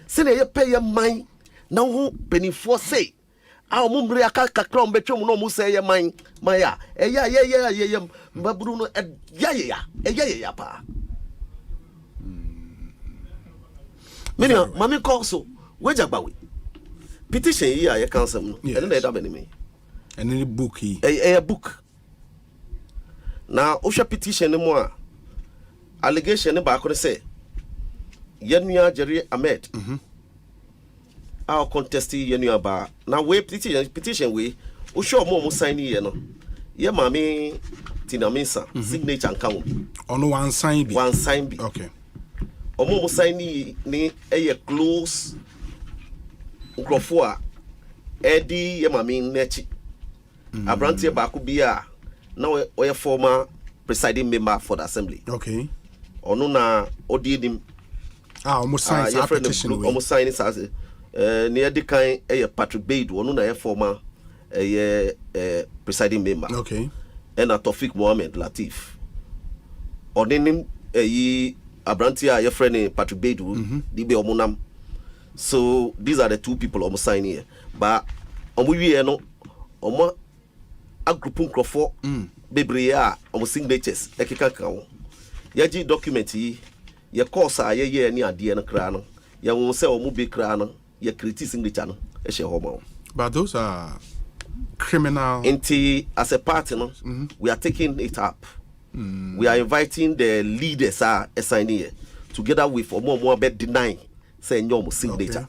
Send a pay your mind. Now who penny for say? Our Mumbria Kakrom Betrum no Musay mine, Maya. Bruno, pa. Mami call so wage agbawe petition here I council no and they have me and any book a book now osha petition no more allegation ne ba ko say yenua Jerry Ahmed our contest yenua ba now we petition we osha mo sign here no ye mami Tina Mensah signature and count on one sign be okay. Omo sign ni a close Grofua Eddie Yamami Nechi. Abrantia Bakubia now a former presiding member for the assembly. Okay. Onuna Odidim. Almost signs a petition. Almost sign it as near the kind a Patrick Bade, Onuna a former a presiding member. Okay. And a Tofik Mohammed Latif. Odenim a Abrantia, your friend Patrick Bedu, Dibe Omunam. So these are the two people almost sign here. But no a grouping crofo Bebrea almost signatures, Ekika. Yaji document ye course ye near Diana Crano. Ya won't say Omubi Crano, ye criticising the channel, a share homo. But those are criminal. As a partner, we are taking it up. We are inviting the leaders assigning together with more bed denying saying your signature.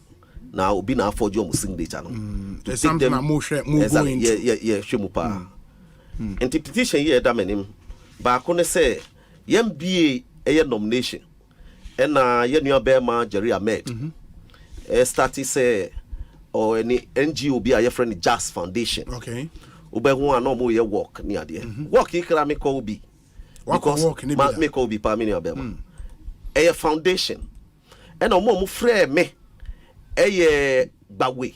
Now obi na afford you signature no. To take them move going. Yeah, shemu and the petition here da menim ba ko ne say MBA a nomination and ye nua Bema Jerry Ahmed started say or any NGO be a friend Jazz Foundation. Okay. Ube hu ano mo ye work ni ade. Work ikra me ko bi. Because me ko bi pa me ni Bema. A foundation. And mo frɛ me eye Gbawe.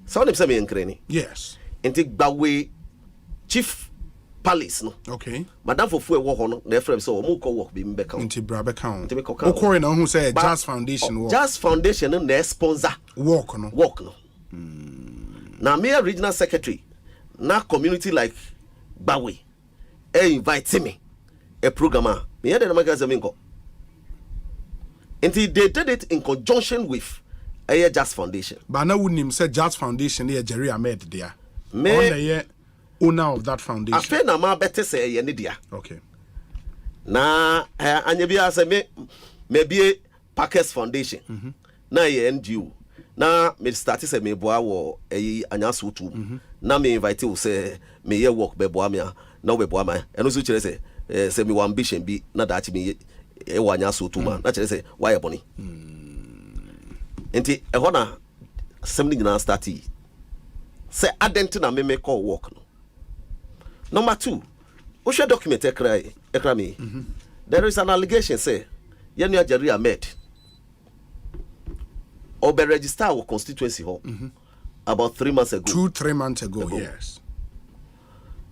So them say me enkreni. Yes. Enti Gbawe Chief Palace no. Okay. Madam for fu e wo ho no na frɛ so mo ko work bi mbe ka. Enti bra be count. Okori na hu say Jazz Foundation work. Jazz Foundation na sponsor work no. Now me regional secretary na community like Gbawe invite me a programmer. Me hear the magazine me go. Until they did it in conjunction with a Jazz Foundation. But now wouldn't him say Jazz Foundation here Jerry Ahmed there. Me owner of that foundation. I feel na ma better say ye nidia. Okay. Na anya bia say me maybe Parker's Foundation. Na ye NGO. Na me start say me boa wo anya so tu. Na me invite you say me ye work be boa me na we boa ma. Eno so kire say me ambition bi na that me e wanya so tu man na kire say why e boni enti e hona assembly nyina start say adent na me call work no. Number 2 we share document ekra me there is an allegation say Yenu Jerry Ahmed obe register our constituency hall about 3 months ago. 2-3 months ago, yes.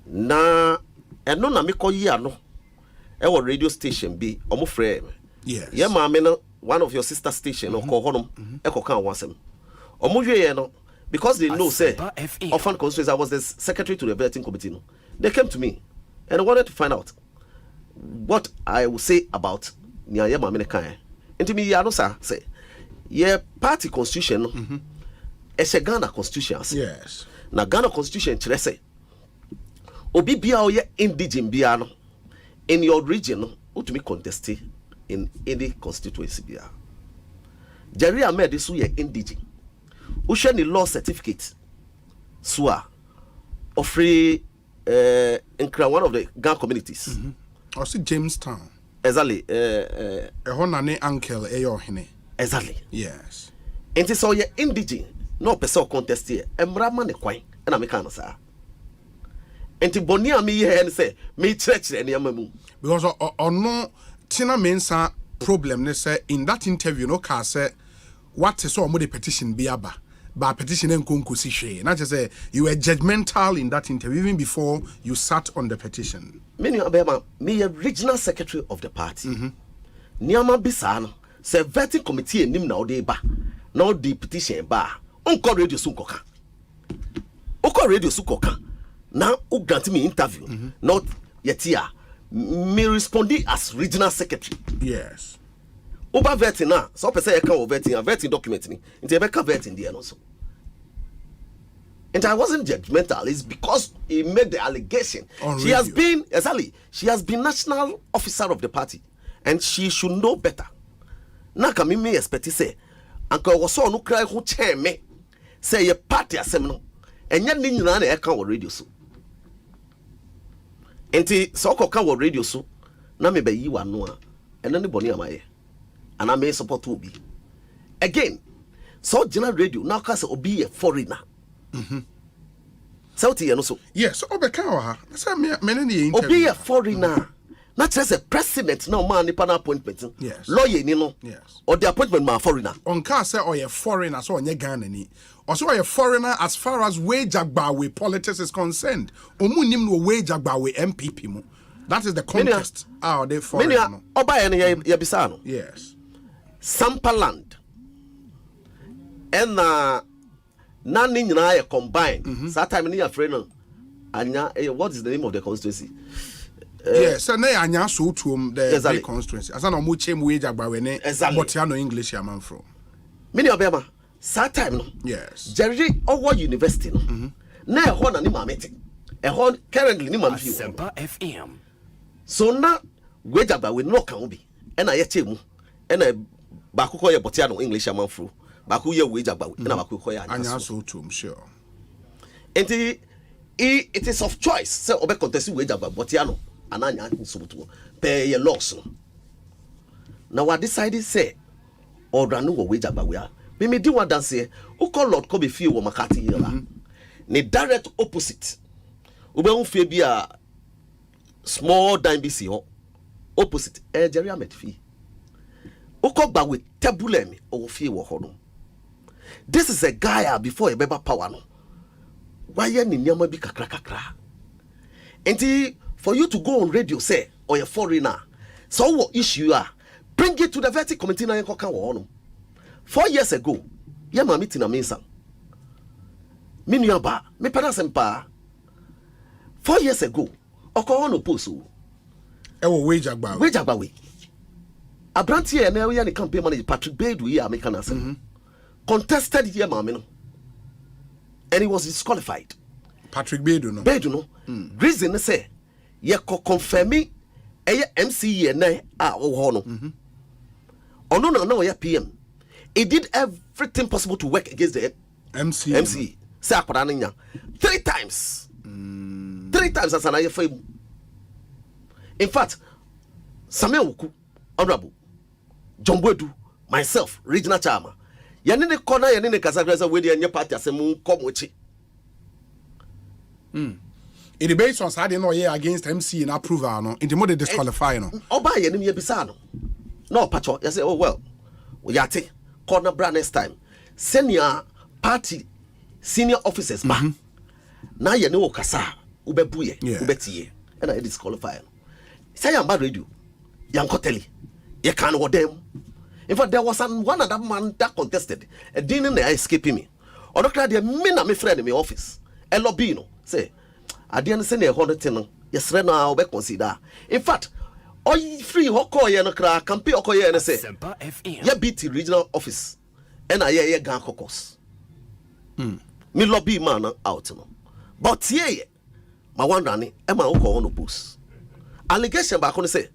Na eno na me call yi ano our radio station be omo frɛ me. Yes. Yeah, mama, no, one of your sister station or call honum eko kan wasem. Omo hwe no because they know say often constituency I was the secretary to the vetting committee no. They came to me and I wanted to find out what I will say about nya ye mama ne kan. Enti me ya no sir say yeah party constitution no. It's a Ghana constitution. Yes. Na Ghana constitution kire say obi bia o ye indigene bia no in your region, what to me contest in any constituency bia. Jerry Ahmed is who ye indigene. Who share the law certificate. Sua of free in one of the Ghana communities. Also Jamestown. Exactly. Honane uncle hine. Exactly. Yes. And so ye indigene. No person contest here. Emrama ne kwai. And I can say. Enti boni ami here and say me church any amamu because no Tina Mensah problem ne say in that interview no ka say what is so the petition be aba ba petition enko si hwe na just say you were judgmental in that interview even before you sat on the petition. Me abema me regional secretary of the party niama bisa no say vetting committee enim na ode ba na ode petition ba onko radio su nkoka onko radio su koka. Now, who grant me interview? Not yet here. Me responding as regional secretary. Yes. Oba vetting now. So person I can vetting document me. Into Rebecca vetting there also. And I wasn't judgmental. It's because he made the allegation. She has been She has been national officer of the party, and she should know better. Now, can me expect to say, Uncle was so no cry who chair me. Say a party assembly, and yet ni na na can radio so. Enti so ko ka wo radio so na me ba yi wa no a eno ne boni amaye ana me support obi again so general radio na ka say obi a foreigner so ti no so yes obeka wa ha say me ne interview obi a foreigner na tell say president na man nipa na appointment yes. Lawyer ni no yes. Or the appointment man foreigner on ka say or foreigner so onye Ghana ni. Also, a foreigner as far as wage agbawe politics is concerned. Omunim no wage agbawe MPP mo. That is the contest. They foreigner. Many oba ene ye bisa no. Yes. Sampaland. And na ni nyina ye combine. That time ni ya friend no. Anya what is the name of the constituency? Yes, na anya so tuom the constituency. Asa na mo chem wage agbawe ne Botiano English yaman from. Many obema that time no. Yes. Jerry Owo University no. Na e ho na ni mamete. E ho currently ni mamfi. Semper FM. So na wage agbawe no kan obi. E na ye chemu. E na ba akoko ye Botiano English yaman from. baku ye wage agba na baku koya anya so to sure. Enti it is of choice say obe contest wage agba but ya no ananya so to pay your loss. Now we decided say order no wage agba we are me di one dance here who call Lord come fie wo makati here la ne direct opposite ube un fie bi a small dime BC ho opposite Jerry Ahmed fie who call gba with table me o fie wo ho no. This is a guy before a beba power no why ye ni nyama bi kakra enti for you to go on radio say or a foreigner so what issue bring it to the vetting committee na yenko kan wo no. 4 years ago, yeah, my meeting a Mensah. Minuaba, me parasempa. 4 years ago, Oko no poso. Wage agba we. A brand here na we the campaign manager Patrick Bedu here make an answer. Contested here mama no. And he was disqualified. Patrick Bedu no. Reason say ye confirm me MCE na ho no. Ono na we PM. He did everything possible to work against the MC. Say akwadaninya 3 times. 3 times as an IFA. In fact, Samuel Wuku, Honorable, John Bodu, myself, regional chairman. Yanine corner yanine kasagrasa we dey party asemu come wechi. It is based on side no year against MC in approval no. In the mode disqualify no. Oba yanim ye bisa no. No pacho, you say oh well. We yate corner brand next time. Senior party senior officers ba. Na ye ne okasa ubebuye, ubetiye. And I disqualify. Say am bad radio. Yankoteli. Ye can wo dem. In fact, there was one other man that contested. A didn't escape me. Or doctor, they mean me friend in my office. A lobino say, I didn't send a 100 tenant. Yes, right now I'll be consider. In fact, all free Hokoya and a campaign Okoya and say, yeah, beat the regional office. And I hear gang caucus. Me lobby man out. But yeah, my one running, and my Oko on the boost. Allegation back on say,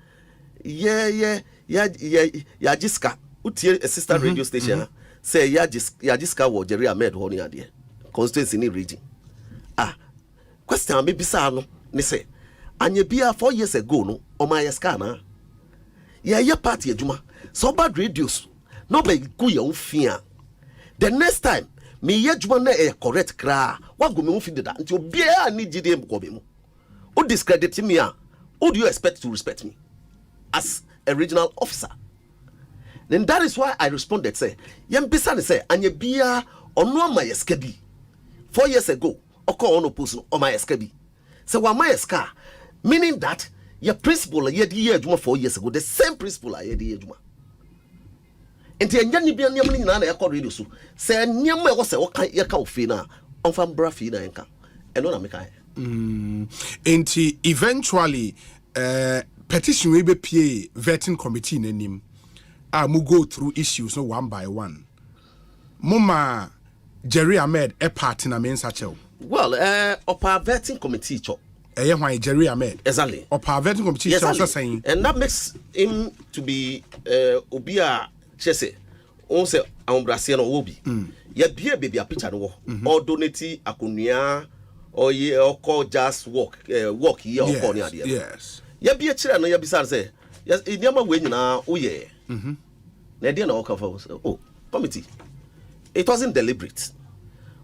yeah, Jiska, utie a sister radio station, say Jiska was Jerry Ahmed Honey idea. Constituency in the region. Question me bisano, ne say, and ye be 4 years ago, no, on my scanner. Yeah, party, Juma, so bad radios, no by good fear. The next time, me yet one a correct cry, what go me feed that until beer need GDM Kobimo. Who discredit me? Who do you expect to respect me? As a regional officer. Then that is why I responded, say, Yambisa say, and ye beer or no my escape. 4 years ago, Oko on person on my escape. So what my esca, meaning that your principle ye the year 4 years ago, the same principle I had the year. And the Yanni be a Yaman and I call radio so. Say, Nyama was a okay, ya cow fina, on from Brafina and can. And on a mekai. Eventually, petition will be PA vetting committee in him. Mu go through issues no one by one. Mama Jerry Ahmed a part in a Mensah. Well, opa vetting committee chop. Why Jerry Ahmed? Exactly. Opa vetting committee also saying, and that makes him to be Obia Chese. On say Ambrasiano Obi. Ya be a baby a picture no or donate akunia or ye or call just walk here or corner. Yes. Ya be a chair no ya bisa say. Yes, in Yama way now, oh yeah. Oh, committee. It wasn't deliberate.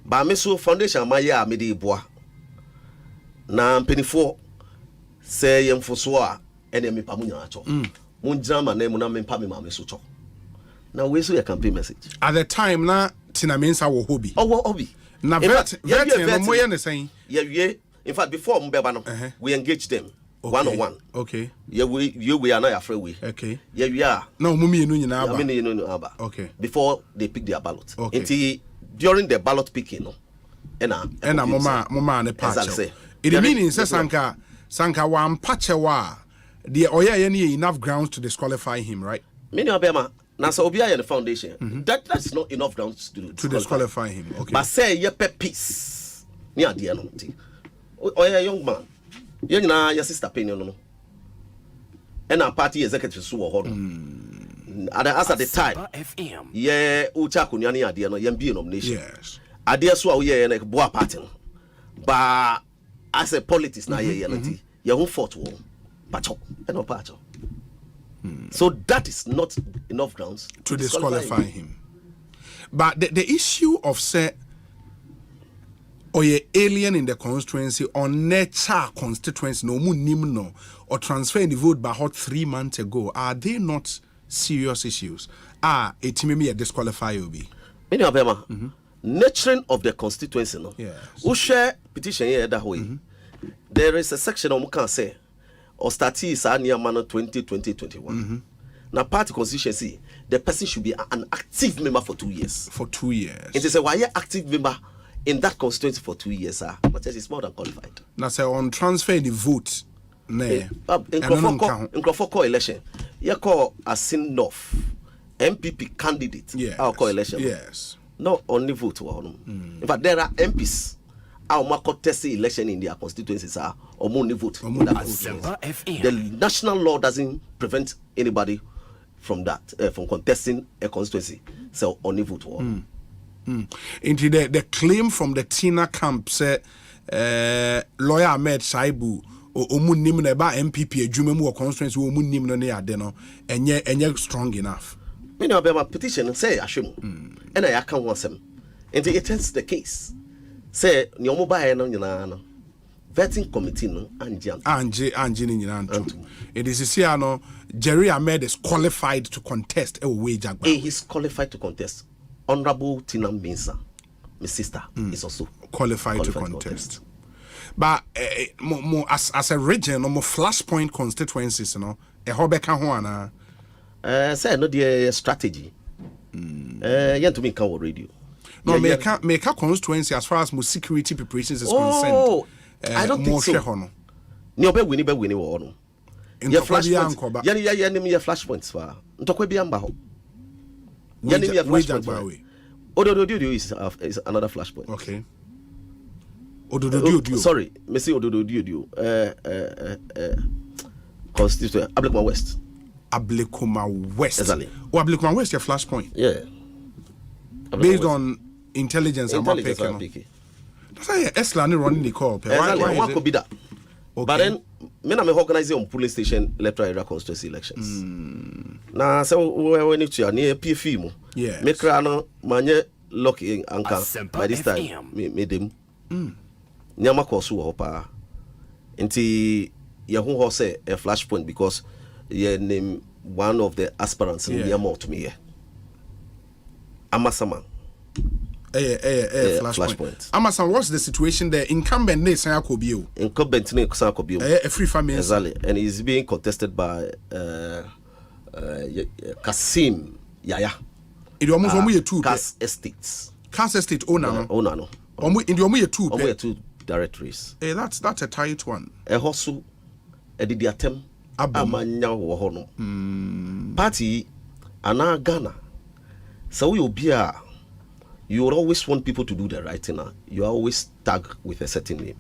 But me so foundation my year me di boa. Na penifo say yem fosoa ene me pamunya acho. Mun drama na mu na me pa me ma me so cho. Na we so your campaign message. At the time na Tina Mensah wo hobby. Oh, wo hobby. Na vet no mo ye ne saying. Yeah. In fact before mbeba no, we engage them. Okay. 1-on-1. Okay. Yeah, we are not afraid we. Okay. Yeah, we are. No, mumi no nyina aba. Yeah, no aba. Okay. Before they pick their ballot. Okay. Until during the ballot picking, no. Ena mama ne patch. It means say sanka wan patch wa. The oya ye need enough grounds to disqualify him, right? Many obema na so obi aye the foundation. That's not enough grounds to disqualify him. Okay. But say ye pe peace. Ni ade no nti. Oya young man. You na your sister opinion no. And our party executive so ho no. as at the time, yeah, Ucha Kunyani idea no yam be nomination. Yes. Idea so we are like boa pattern. But as a politics na ye yanati, you won't fought war. Pacho, and no pacho. So that is not enough grounds to disqualify him. But the issue of say or ye alien in the constituency or nature constituency no nim no or transfer in the vote by hot 3 months ago, are they not serious issues? It may be a disqualify you be. Many of them nurturing of the constituency no. Yes. Who share petition here that way. There is a section of can say or start is near man 2021. Now party constituency, the person should be an active member for 2 years. For 2 years. It is a why active member in that constituency for 2 years, but it's more than qualified. Now say on transfer the vote. In Crawford call election, you call a sin off MPP candidate. Yes. Our call election. Yes. Not only vote. In fact, there are MPs. Our contested election in their constituencies are only vote. The national law doesn't prevent anybody from that, from contesting a constituency. So only vote. Into the claim from the Tina camp say lawyer Ahmed Shaibu omunim na ba MPP adwuma mu constituency omunim no ne ade no enye strong enough. Me no be my petition say ahwem. And I can want some. And it is the case. Say ni omo ba no nyina no vetting committee no anje ni nyina nto. It is here no Jerry Ahmed is qualified to contest a wage agba. He's qualified to contest. Honorable Tina Mensah, my sister, is also qualified to contest. But as a region, more flashpoint constituencies, you know, a hobeka hoana. Say no the strategy. Yeah, to me can radio. No, make a constituency as far as more security preparations is concerned. I don't think so. Ni obe winnie wo. Yeah, flashpoints. Yeah, name your flashpoints for. Ntokwe bi amba ho. Odododio is another flashpoint. Okay. Odododio. Sorry, me say Odododio. Constituent Ablekuma West. Ablekuma West. Exactly. Oh, Ablekuma West your flashpoint. Yeah. Based on intelligence and mapping. That's why Esla running the call. Why could be that? Okay. But then me organizing on police station electoral area constituency elections. Na so when you are near PFI mo. Yeah. Me kra no manye lucky anka by this time me dem. Nyama koso ho pa. Nti ye ho say a flashpoint because ye name one of the aspirants in Yamo to me here. Amasama. Flashpoint. Amasan, what's the situation there? Incumbent ne san akobio. Incumbent ne san akobio. A free family. Exactly. And he's being contested by Kasim Yaya. It almost omu two. Cas Estates. Cas Estate owner. Owner no. Omu in the omu two. Omu two directories. That's a tight one. A hosu edidi atem amanya wo ho no. Party ana Ghana. So we be you would always want people to do the right thing. You always tag with a certain name.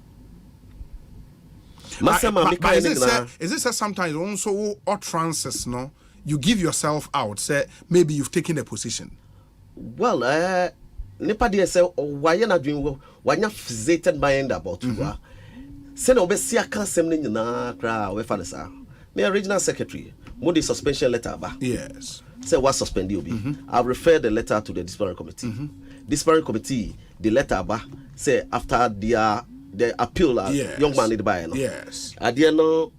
Is this sometimes also utterances, no? You give yourself out, say maybe you've taken a position. Well, Nipa de say why you not doing why you fixated mind about you. Say no be see aka sem ni nyina kra we fa nesa. Me regional secretary, mo the suspension letter ba. Yes. Say what suspend you be. I've referred the letter to the disciplinary committee. Disciplinary committee, the letter ba say after the appeal, young man need buy no. Yes. Adia no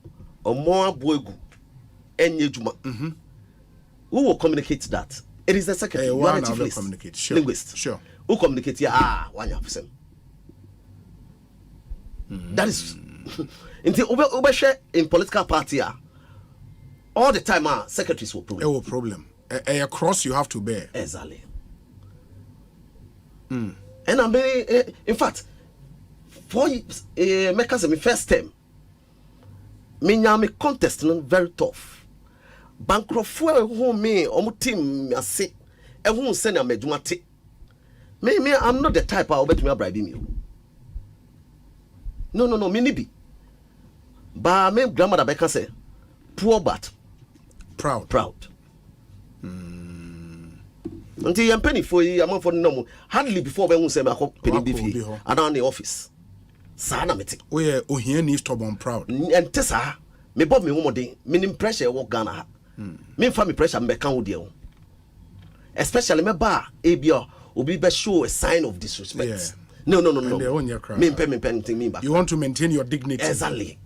omo aboegu enye juma. Who will communicate that? It is the secretary. You are a chief linguist. Sure. Who communicate here? 100%. That is in political party. All the time, secretaries will problem. Will problem. A cross you have to bear. Exactly. And I mean, in fact, for make us my first term, me contest very tough. Bankrofu who me omu team me say, who send a medjuma te. Me I'm not the type I bet me bribe me. No, me nibi. Ba me grandmother beka say, poor but proud. Until you penny for you, I'm for no hardly before when we say, I penny beefy, and on the office. Sana meti. Where Ohia needs to be proud. And Tessa, me bought me one more day, meaning pressure walk Ghana. Me family pressure me can with you. Especially me bar, ABR, will be best show a sign of disrespect. Yeah. No. Me pen me back. You want to maintain your dignity. Exactly.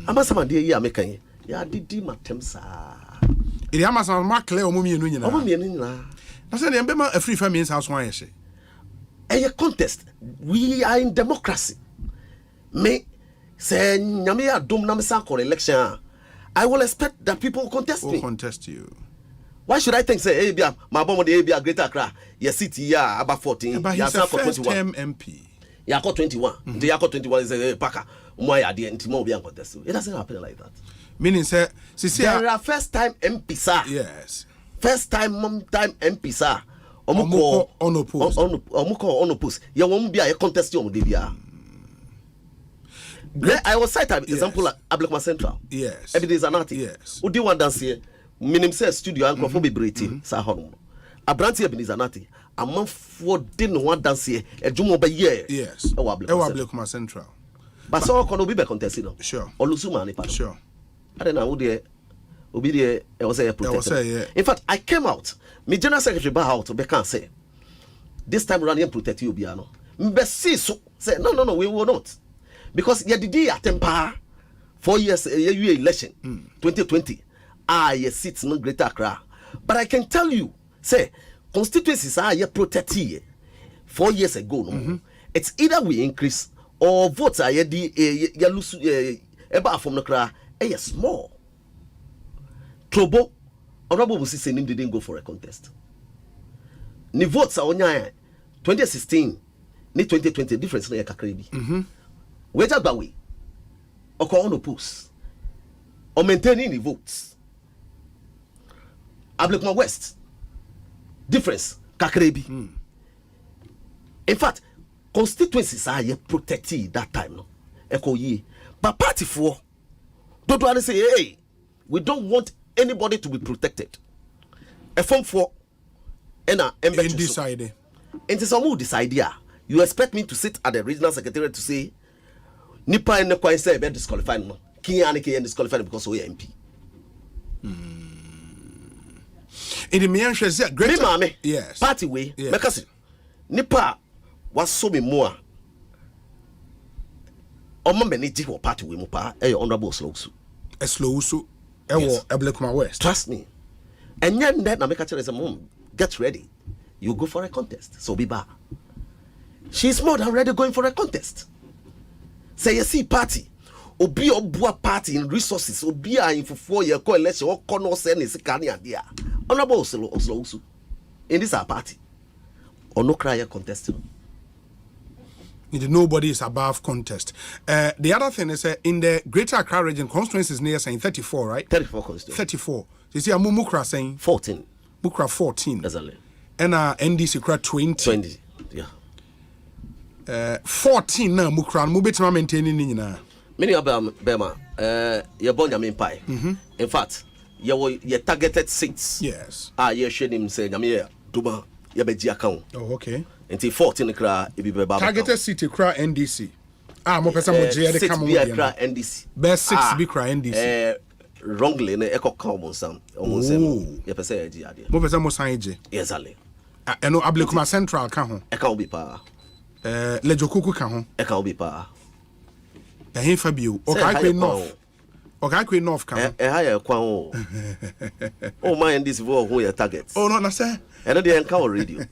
Ama sama de ya mekan ya didi matem sa. It ama sama ma clear omumi enu nyina. Omumi enu nyina. Na say dem be ma free family house wan ye. A contest. We are in democracy. Me say nyame ya dom na me san for election. I will expect that people contest me. Contest you. Why should I think say hey bia my bomb dey bia Greater Accra your city ya about 14 ya san for 21 MP. Ya got 21. The ya got 21 is hey Parker. Contest. It doesn't happen like that. Meaning say there are first time MP sir. Yes. First time MP sir. Unopposed. Ya won't be a contest you Divia. I was cite an example like Ablekuma Central. Yes. Every day is an artist. Yes. Who do one dance here? Minim say studio and crofo be breti. Sa hono. Abranti Ebenizanati. A month for din one dance here. A jumo by year. Yes. Ablekuma Central. But so can be contested. Sure. Or Lusuma. Sure. I don't know who there. Obedient. I was a protector. In fact, I came out. My general secretary bar out. Be can say. This time around, you protect you, Biano. Mbesi so say no, we will not, because you did temper 4 years election 2020. Your seats no Greater Accra. But I can tell you, say constituencies are you protect here 4 years ago. No, it's either we increase or votes are you lose about from the Accra. Small. Trobo, Honorable Musisi didn't go for a contest. Ni votes are on 2016, ni 2020 difference na yakakrebi. Weja gbawe. Oko on oppose. Or maintaining the votes. Ablekuma West. Difference kakrebi. In fact, constituencies are protected that time no. Eko ye. But party for don't want to say hey, we don't want anybody to be protected. A form for undecided. And some who decide here. You expect me to sit at the regional secretariat to say Nipa and Nekwa say be disqualified no. Kiyanike and disqualified because we MP. In the main say great. Yes. Party way. Yes. Because Nipa was so me more. Omo manage for party way mo pa e honorable Slowsu. Slowsu. Ewo Ablekuma West. Trust me. And then na make a mom get ready. You go for a contest. So be bar. She's more than ready going for a contest. Say you see party. Obi obua party in resources. Obi in for 4 year call election. What corner send is a idea. Honorable Oslo. In this our party. Or no cry contest. Nobody is above contest. The other thing is in the Greater Accra region, constituencies near saying 34, right? 34 constituencies. 34. You see, Mukra saying 14. Mukra 14. Exactly. And NDC Kra 20. 20. Yeah. 14 na Mukra mubetima maintaining nina. Many of them Bema you born your pie. In fact, you targeted seats. Yes. You should him say Yamia Duba Yabeji account. Oh, okay. Until 14 Kra it targeted seat Kra NDC. Mo person mo je de come Kra NDC. Best 6 be Kra NDC. Wrongly na eko come on some. You person e ji ade. Mo person mo san je. Exactly. Eno Ablekuma Central ka ho. E ka obi pa. Lejokuku ka ho. E ka obi pa. Ehin Fabio. Okay North. Okay North ka ho. Ha ya kwa ho. Oh my NDC vo ho your targets. Oh no na say. And they encounter radio.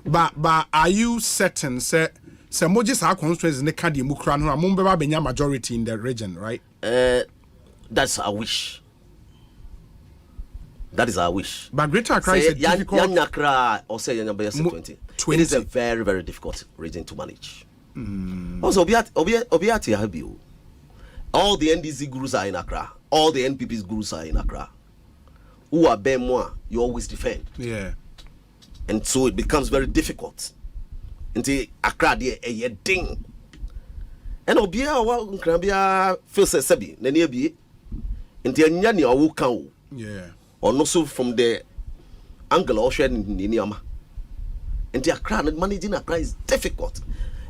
But are you certain say Mojis are constituencies in the Kadi Mukran who are Mumbeba Benya majority in the region, right? That's our wish. That is our wish. But Greater Accra is difficult. Accra or say 20. It is a very, very difficult region to manage. Also, Obiati Habiu. All the NDC gurus are in Accra. All the NPP's gurus are in Accra. Who are bear more, you always defend. Yeah. And so it becomes very difficult. Until Accra de a ding. And Obia wa Krabia feels a sabi, Nania be until Nyani or Wukau. Yeah. or also from the angle or share in Yama. And the Accra managing Accra is difficult.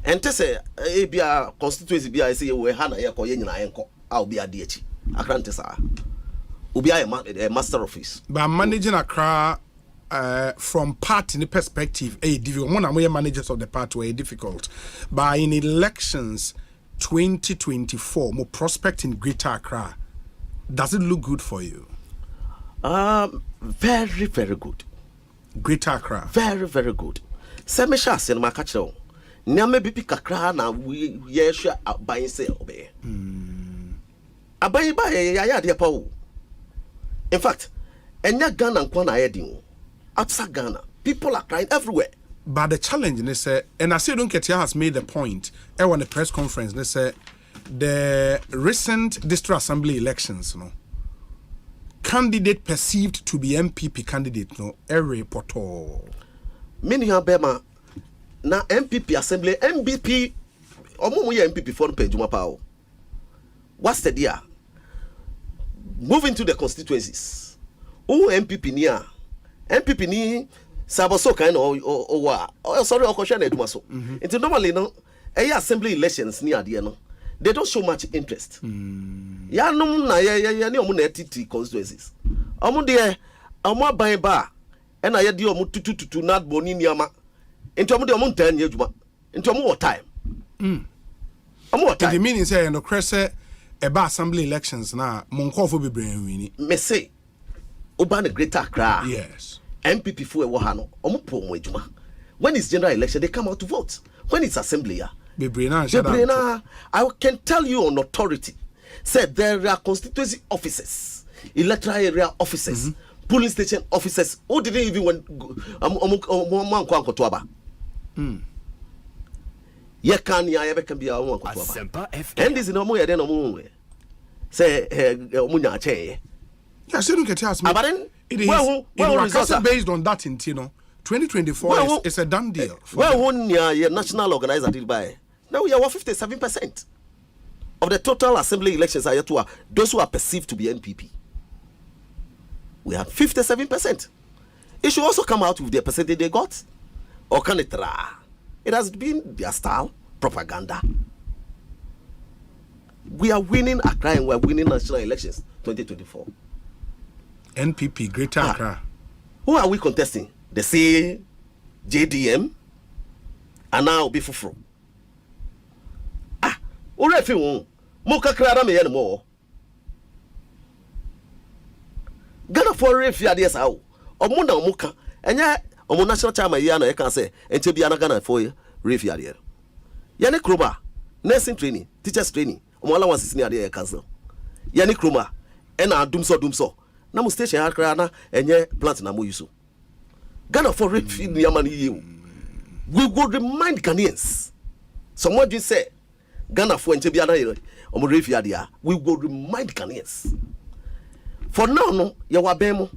And to say, a constituency be I say, we Hana Yakoyen Enko, I'll be a DH. Accra Tessa. Will be a master office. But managing Accra from party perspective, one of the managers of the party were difficult. But in elections 2024, more prospect in Greater Accra, does it look good for you? Very, very good. Greater Accra. Very, very good. Semisha sen makacho. Nyame bipi kakra na we yesha abayin se obey. Abayin ba ya de pa wo. In fact, enya Ghana nkwa na ayedin. Outside Ghana, people are crying everywhere. But the challenge, they say, and I say, Ketia has made the point. On the press conference, they say the recent district assembly elections, candidate perceived to be MPP candidate, every portal. Many Bema na MPP assembly, MPP, MPP for Pejuma Pao. What's the deal? Moving to the constituencies. Who MPP near? MPP ni saboso kind or sorry or question edumaso. It's normally no assembly elections near the no. They don't show much interest. Ya no na ya ni omu na TT constituencies. Omu de omu aban ba e na ya di omu tutu na boni niama. Into omu de omu ntan ye adwuma. Into omu what time. Omu what time. The meaning say no crese eba assembly elections na monkofo bebre wini. Me say Oba the Greater Accra. Yes. MPP for Wahano. When it's general election, they come out to vote. When it's assembly, I can tell you on authority. Said there are constituency officers, electoral area officers, polling station officers who didn't even want ye can ya can be our and this is no more than a moon. Say Munya Che. Yes, you don't get us. But then it is based on that in 2024 is a done deal. Well, one year national organizer did by now we are 57% of the total assembly elections are to those who are perceived to be NPP. We have 57%. It should also come out with the percentage they got, or can it? It has been their style propaganda. We are winning Accra and we are winning national elections 2024. NPP, Greater Accra. Who are we contesting? They say JDM and now be Fufro. Urefi Moka Krada me anymore. Ghana for refi adias how. Omuna Moka. And ya omo national chairman yana can say and to be an Ghana for refi adia. Yani Kruma, nursing training, teachers training, Omola was near the council. Yani Kruma, and our dumso. Namu station Accra and ye plant na muisu. Ghana for refi yamani you. We will remind Ghanaians. Someone just say Ghana for Ntebiana omo refi adia. We will remind Ghanaians. For now no ya wabemo.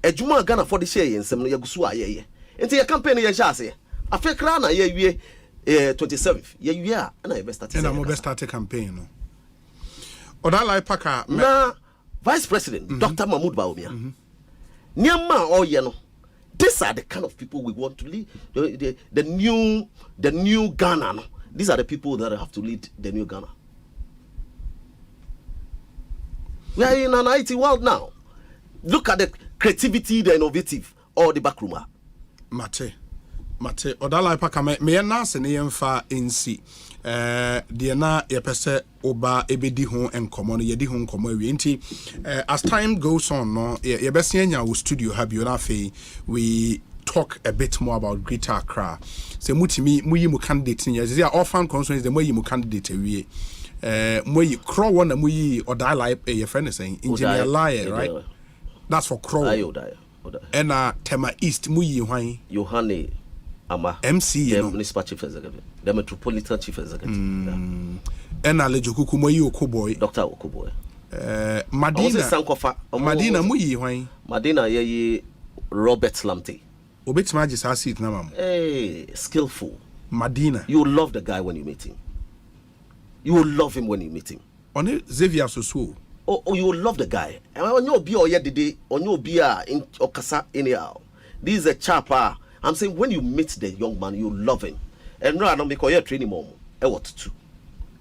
Ejuma Ghana for the share ensem no yagusu ayeye. Enti ya campaign ya sha say. Afekra na ye wie 27th. Ye wie a na ye best start. Na mo best start campaign no. Odarlai Parker na Vice President Dr. Mahmoud Bawumia. Nyama oyeno. These are the kind of people we want to lead the new Ghana. No? These are the people that have to lead the new Ghana. We are in an IT world now. Look at the creativity, the innovative, or the backroomer. Mate, Odarlai Parker me na se ne yemfa nsi. The na yepese oba ebedi ho enkomo no yedi ho enkomo awie nti as time goes on no yebese anya wo studio have you na fe we talk a bit more about Greater Accra say mutimi muyi mu candidate nya say orphan constituency the muyi mu candidate awie muyi Crow one na muyi Odarlai your friend is saying engineer Liar right that's for Crow and Tema East muyi hwan Yohane Ama MC the municipal chief executive, the metropolitan chief executive. And Alejo Kukumoyi Okoboy, Dr. Okoboy. Madina Muyi Wine. Madina ye Robert Lamte. Obit Magis has it now. Hey, skillful. Madina. You will love the guy when you meet him. You will love him when you meet him. On it, Xavier Soso. Oh, you will love the guy. And on your be or yet on your beer in Okasa anyhow. This is a chap. I'm saying when you meet the young man, you love him. And no, I don't because you're training mom. I want to.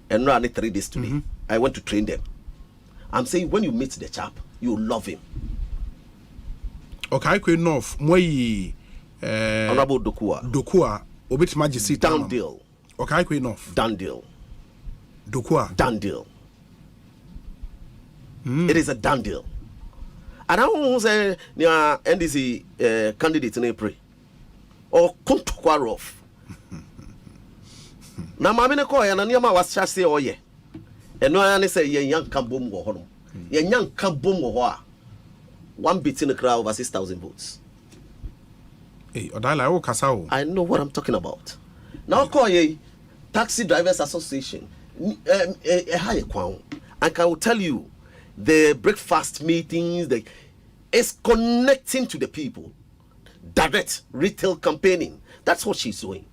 And no, I need 3 days today. I went to train them. I'm saying when you meet the chap, you love him. Okay, enough. Moi Honorable Dokua, obit majesty done deal. Okay, enough. Done deal. Dokua. Done deal. It is a done deal. And I won't say near NDC candidate in April or come to Quaroff. Now, Mamma Coy and Anima was just say, oh, yeah. And no one say, young Kabum go home. Young Kabum go one bit in the crowd over 6,000 votes. Hey, Odarlai Parker. I know what I'm talking about. Now, call a Taxi Drivers Association. A higher crown. I can tell you. The breakfast meetings, is connecting to the people. Direct retail campaigning. That's what she's doing.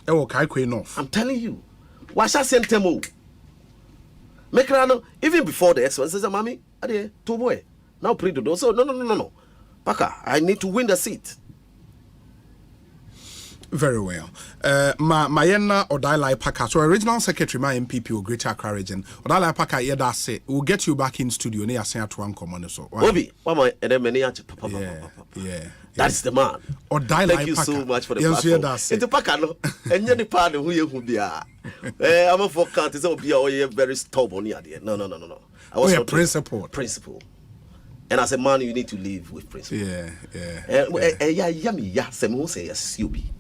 Enough. I'm telling you. Washa Sentemo. Make even before the X1 says, Mommy, are two boy. Now pray to do so. No. Parker, I need to win the seat. Very well. Mayena Odarlai Parker, so original secretary, my MPP of Greater Accra region. Odarlai Parker, yeah, that's it. We'll get you back in studio. Near Saint Juan Common. So, Obi, yeah. That's the man. Odarlai Thank you Parker. so much for the platform. platform. That's it. It's Parker, no, and you're the part who you be. I'm a for count. It's a very stubborn. No. I was a principle. And as a man, you need to live with principle. Yeah. Some who say yes, you be.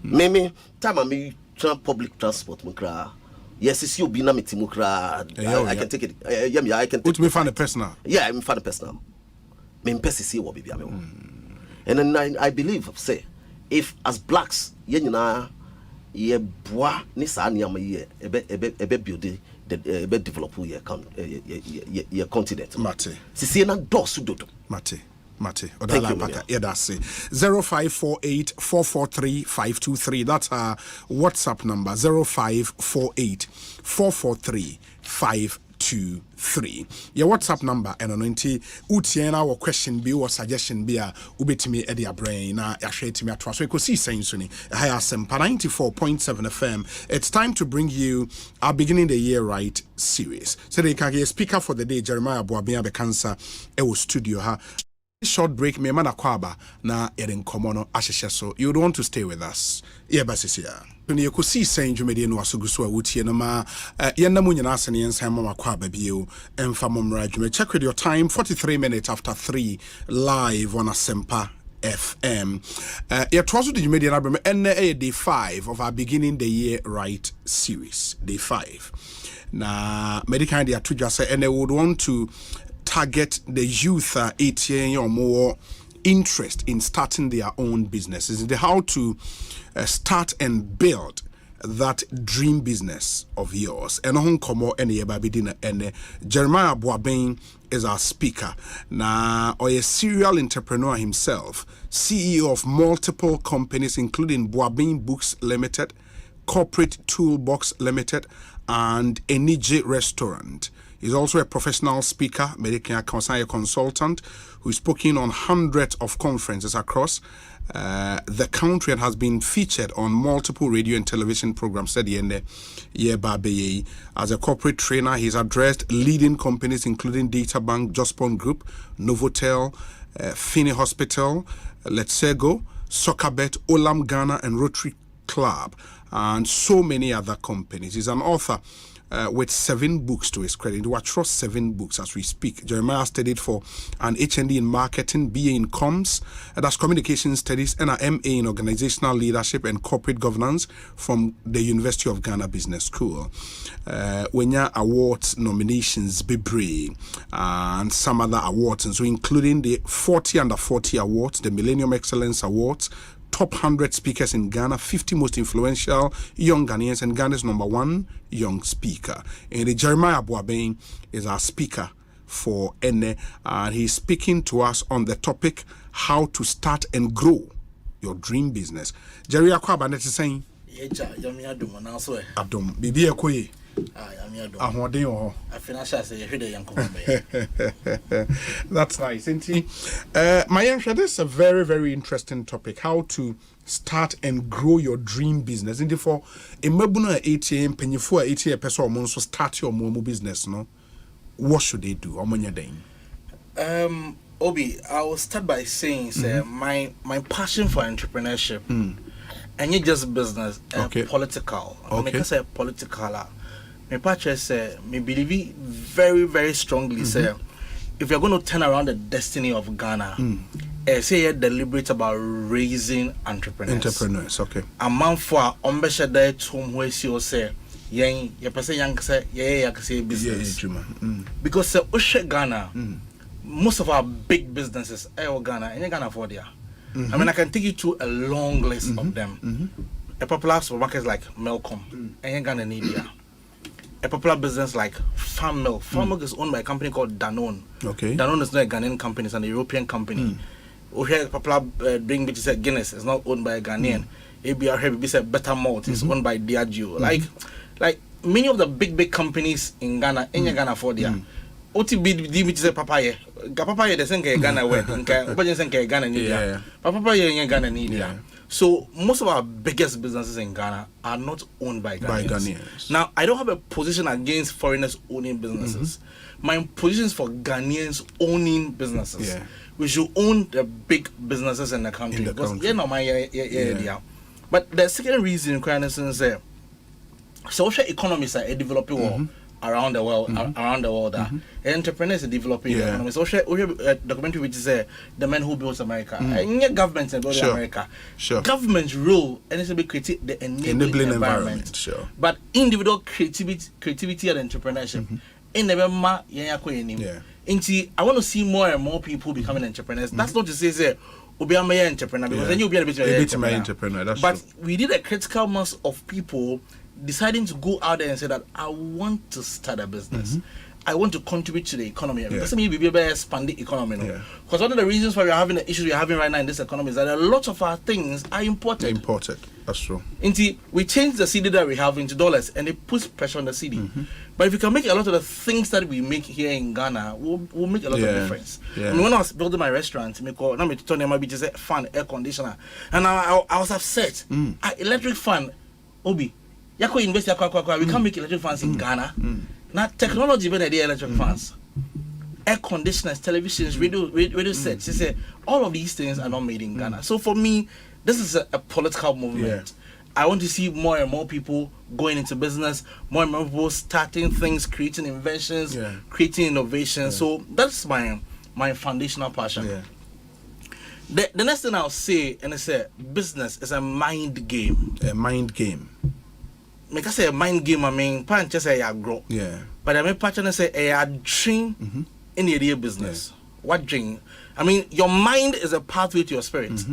Mimi, time I public transport, mukra. Yes, it's you be na mukra. I can take it. I can. Put me find personal. Yeah, I'm find personal. Me pesi see what be. And then I believe, say, if as blacks, ye bois ni sa niam ye ebe build ebe develop ye continent. Mate. Sisi na dosu dodo. Mate. Odarlai Parker. Yeah, that's it. 0548 443 523. That's our WhatsApp number. 0548 443 523. Your WhatsApp number and on utiena or question be or suggestion be a ubetimi edia brain na yahwe me atwa so Ekosiisen suni high Asempa 94.7 FM. It's time to bring you our beginning the year right series. So they can get speaker for the day Jeremiah Boabia be cancer e studio ha. Short break, me mana kwaba na eren komono asheshe so you don't want to stay with us. Yeah, basisia. When you could see saying Jumedi no asugusu awutie no ma yenda mu nyina ase ne yensan mama kwaba bio emfa momra dwume. Check with your time 43 minutes after 3 live on Asempa FM. Yeah, twaso the Jumedi na brem enne day 5 of our beginning the year right series. Day 5. Na medical dia tudwa say enne would want to target the youth 18 or more interest in starting their own businesses. The how to start and build that dream business of yours. And on komo any babidina and Jeremiah Boabin is our speaker. Now, or a serial entrepreneur himself, CEO of multiple companies, including Boabin Books Limited, Corporate Toolbox Limited, and Enije Restaurant. He's also a professional speaker, medical consultant, who's spoken on hundreds of conferences across the country and has been featured on multiple radio and television programs. As a corporate trainer, he's addressed leading companies including Databank, Jospon Group, Novotel, Finney Hospital, Letsego, Soccerbet, Olam Ghana, and Rotary Club, and so many other companies. He's an author with 7 books to his credit. We trust 7 books as we speak. Jeremiah studied for an HND in marketing, BA in comms, that's communication studies, and an MA in organizational leadership and corporate governance from the University of Ghana Business School. Wenya awards nominations, Bibre, and some other awards, and so including the 40 under 40 awards, the Millennium Excellence Awards, top 100 speakers in Ghana, 50 most influential young Ghanaians, and Ghana's #1 young speaker. And the Jeremiah Boabin is our speaker for Ene, and he's speaking to us on the topic how to start and grow your dream business. Jerry Akwaba net is saying, Adom, Bibi Ekoye. ahoden o. Financial say hwede yanko. That's nice. My young this is a very, very interesting topic. How to start and grow your dream business. And therefore, in Mabuna ATM, Penifua ATM, person or so start your momo business, no? What should they do? Obi, I will start by saying, say, my passion for entrepreneurship, and you just business, political. Okay. Because I political, my passion say, me believe very, very strongly, say, if you're going to turn around the destiny of Ghana, say you're deliberate about raising entrepreneurs. Okay. A man for ambassador there to whom we say, young business. Because Ghana, most of our big businesses are Ghana, and you can afford it. I mean, I can take you to a long list of them. A popular supermarket like Melcom, and you Ghana need it. A popular business like Farm Milk. Farm Milk is owned by a company called Danone. Okay. Danone is not a Ghanaian company; it's an European company. We hear popular drink which is a Guinness. It's not owned by a Ghanaian. ABR is a Better Malt. It's owned by Diageo. Like many of the big companies in Ghana, in Ghana for their OTB which is a papaya. Papaya the same Ghana way. Ghana need papaya in Ghana need. So most of our biggest businesses in Ghana are not owned by Ghanaians. Now, I don't have a position against foreigners owning businesses. My position is for Ghanaians owning businesses. Yeah. We should own the big businesses in the country. Because But the second reason, social economies are developing world. Around the world, entrepreneurs are developing the economy. So, we have a documentary which is The Man Who Built America. And governments build America. Government's role and it's to create the enabling environment. But individual creativity and entrepreneurship. I want to see more and more people becoming entrepreneurs. That's not to say be a major entrepreneur, because then you'll be a bit entrepreneur. But we need a critical mass of people deciding to go out there and say that I want to start a business. I want to contribute to the economy. Because we be able to expand the economy. Because one of the reasons why we're having the issues we're having right now in this economy is that a lot of our things are imported. That's true. We change the cedi that we have into dollars and it puts pressure on the cedi. But if we can make a lot of the things that we make here in Ghana, we'll make a lot of difference. I mean, when I was building my restaurant, fan, air conditioner, and I was upset. Electric fan, Obi, we can't make electric fans in Ghana. Now technology better the electric fans, air conditioners, televisions, radio sets. They say all of these things are not made in Ghana. So for me, this is a political movement. I want to see more and more people going into business, more and more people starting things, creating inventions, creating innovations. So that's my foundational passion. The next thing I'll say, and I say, business is a mind game. A mind game. Make I say a mind game, I mean, can't just say I grow. But I mean, partner say a dream in the area business. What dream? I mean, your mind is a pathway to your spirit.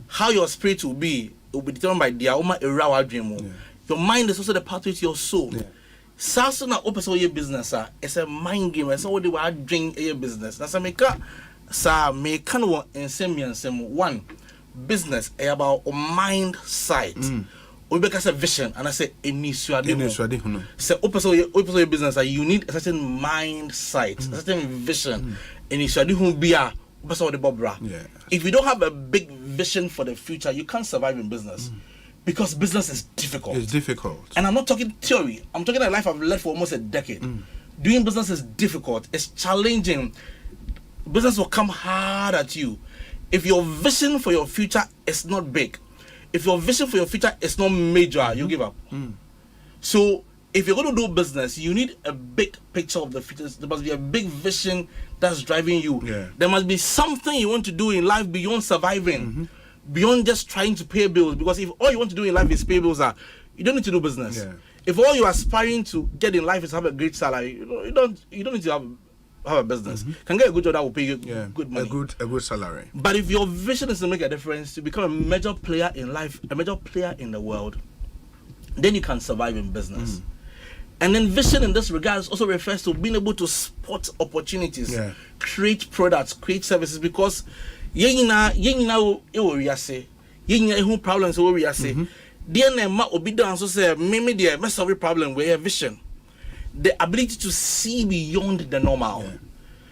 How your spirit will be determined by the Aoma dream. Your mind is also the pathway to your soul. Sasa na open so your business, it's a mind game. It's all the way dream a business. That's a maker. Sa me can want in same one business about a mind sight. We make a vision, and I say, so open your business, you need a certain mind sight, a certain vision. And you should be a if you don't have a big vision for the future, you can't survive in business. Because business is difficult. It's difficult. And I'm not talking theory. I'm talking a life I've led for almost a decade. Doing business is difficult. It's challenging. Business will come hard at you. If your vision for your future is not big, if your vision for your future is not major, you give up. So if you're going to do business, you need a big picture of the future. There must be a big vision that's driving you. There must be something you want to do in life beyond surviving, beyond just trying to pay bills. Because if all you want to do in life is pay bills, you don't need to do business. If all you're aspiring to get in life is have a great salary, you don't need to have a business. Can get a good job that will pay you good money. A good salary. But if your vision is to make a difference, to become a major player in life, a major player in the world, then you can survive in business. And then vision in this regard also refers to being able to spot opportunities, create products, create services, because problems dear ma obi dan so say me solve problem with a vision. the ability to see beyond the normal.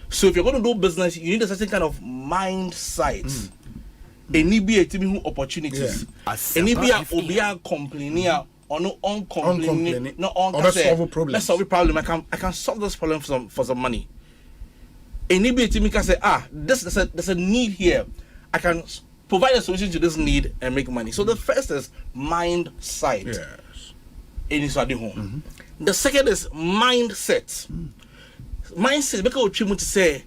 So if you're going to do business, you need a certain kind of mindset. Any be a team opportunities. Any be a complaining or no uncomplaining, no solve a problem. Let's solve a problem. I can solve this problem for some money. Any be a team can say, there's a need here. I can provide a solution to this need and make money. So the first is mindset. Yes. In his home. The second is mindset. Mindset because you want to say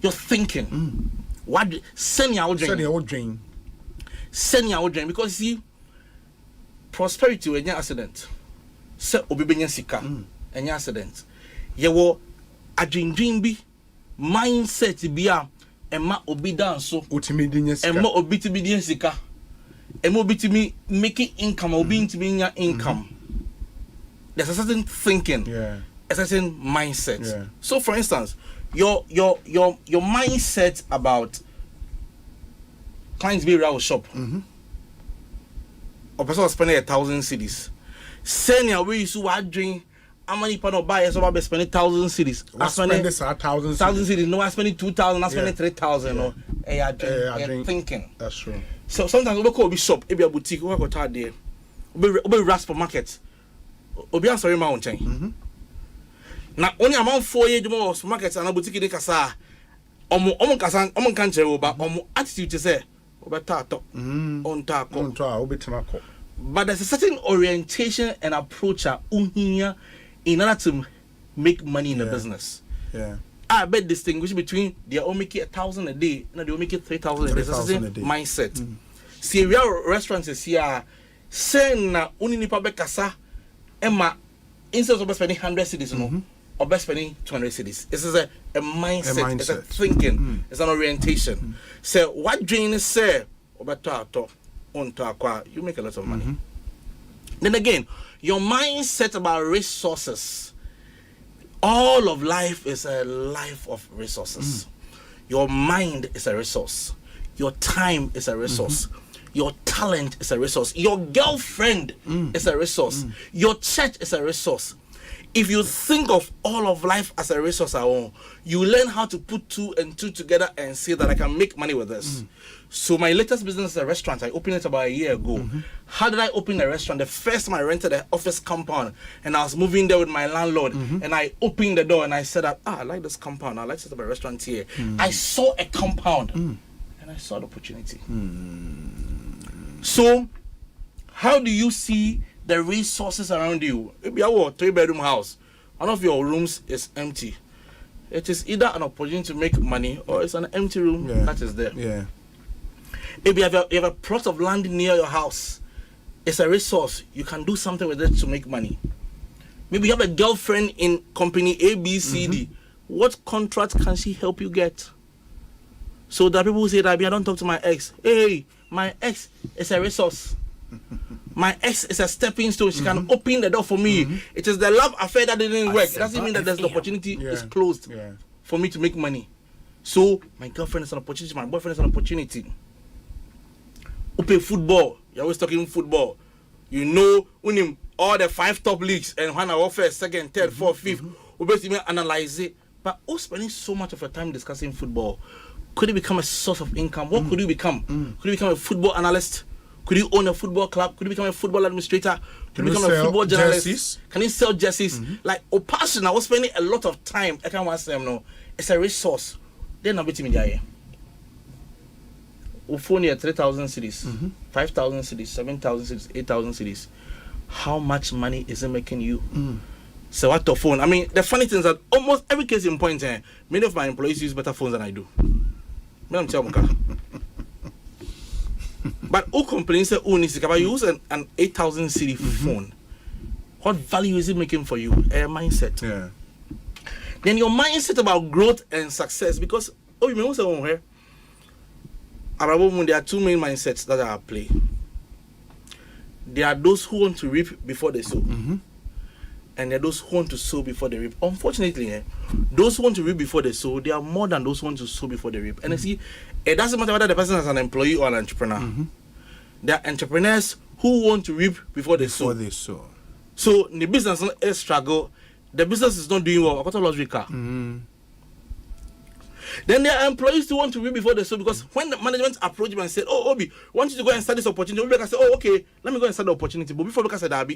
you're thinking. What send your dream. Send your dream because see prosperity when you accident. Se obibenya sika any accident. Ye wo dream be mindset bia ema obi dan so ultimate sika. Ema obi ti bi sika. Ema obi ti mi making income obi ti bi nya income. There's a certain thinking, a certain mindset. Yeah. So, for instance, your mindset about clients be around shop, or person spending 1,000 cedis. Send your way to what drink. How many people buy? So I spending 1,000 cedis. I spend this 1,000 cedis. No, I spending 2,000. I spending 3,000. No, I drink. Thinking. That's true. So sometimes we go to shop, maybe a boutique, we go to there, we rasp market. Obi answer ma on chain. Na only amount 4 years more markets and boutique de kasa. Omo kasa omo kan chere oba omo attitude to say obeta to on ta ko. But there's a certain orientation and approach in order to make money in the business. Yeah. I bet distinguish between they all make it 1,000 a day and they all make it 3,000 a day. There's a certain mindset. See, real restaurants is here. Say na uni nipa be kasa. Emma, instead of spending 100 cedis, or spending 200 cedis. This is a mindset. It's a thinking. It's an orientation. So what drain is say you make a lot of money. Then again, your mindset about resources. All of life is a life of resources. Your mind is a resource. Your time is a resource. Your talent is a resource. Your girlfriend is a resource. Your church is a resource. If you think of all of life as a resource, you learn how to put 2 and 2 together and say that I can make money with this. So my latest business is a restaurant. I opened it about a year ago. How did I open a restaurant? The first time I rented an office compound and I was moving there with my landlord and I opened the door and I said that, I like this compound. I like to set up a restaurant here. I saw a compound and I saw the opportunity. So, how do you see the resources around you? Maybe a 3-bedroom house. One of your rooms is empty. It is either an opportunity to make money or it's an empty room that is there. Yeah. Maybe you have a plot of land near your house. It's a resource. You can do something with it to make money. Maybe you have a girlfriend in company A, B, C, D. What contract can she help you get? So that people say that I don't talk to my ex. Hey, my ex is a resource. My ex is a stepping stone. She can open the door for me. It is the love affair that didn't work. It doesn't mean that there's the opportunity is closed for me to make money. So my girlfriend is an opportunity. My boyfriend is an opportunity. Open football. You're always talking football. You know, winning all the 5 top leagues and when I offer second, third, fourth, fifth, we basically analyze it. But spending so much of your time discussing football, could it become a source of income? What could you become? Could you become a football analyst? Could you own a football club? Could you become a football administrator? Could you become a football journalist? Jerseys? Can you sell jerseys? Like, passion, I was spending a lot of time. I can't want to say, no, it's a resource. Then I'm betting me. Phone 3,000 cities, 5,000 cities, 7,000 cities, 8,000 cities. How much money is it making you? So what the phone? I mean, the funny thing is that almost every case in point, many of my employees use better phones than I do. But all companies say, you use an 8,000 city phone. What value is it making for you? A mindset. Yeah. Then your mindset about growth and success, because you may also here. There are 2 main mindsets that are at play. There are those who want to reap before they sow. And there are those who want to sow before they reap. Unfortunately, those who want to reap before they sow, they are more than those who want to sow before they reap. And you see, it doesn't matter whether the person is an employee or an entrepreneur. There are entrepreneurs who want to reap before they sow. So the business is struggle. The business is not doing well. I got a luxury car. Then there are employees who want to read before they so because when the management approached me and said, "Oh, Obi, want you to go and start this opportunity," Obi, I said, "Oh, okay, let me go and start the opportunity." But before I said, "Abi,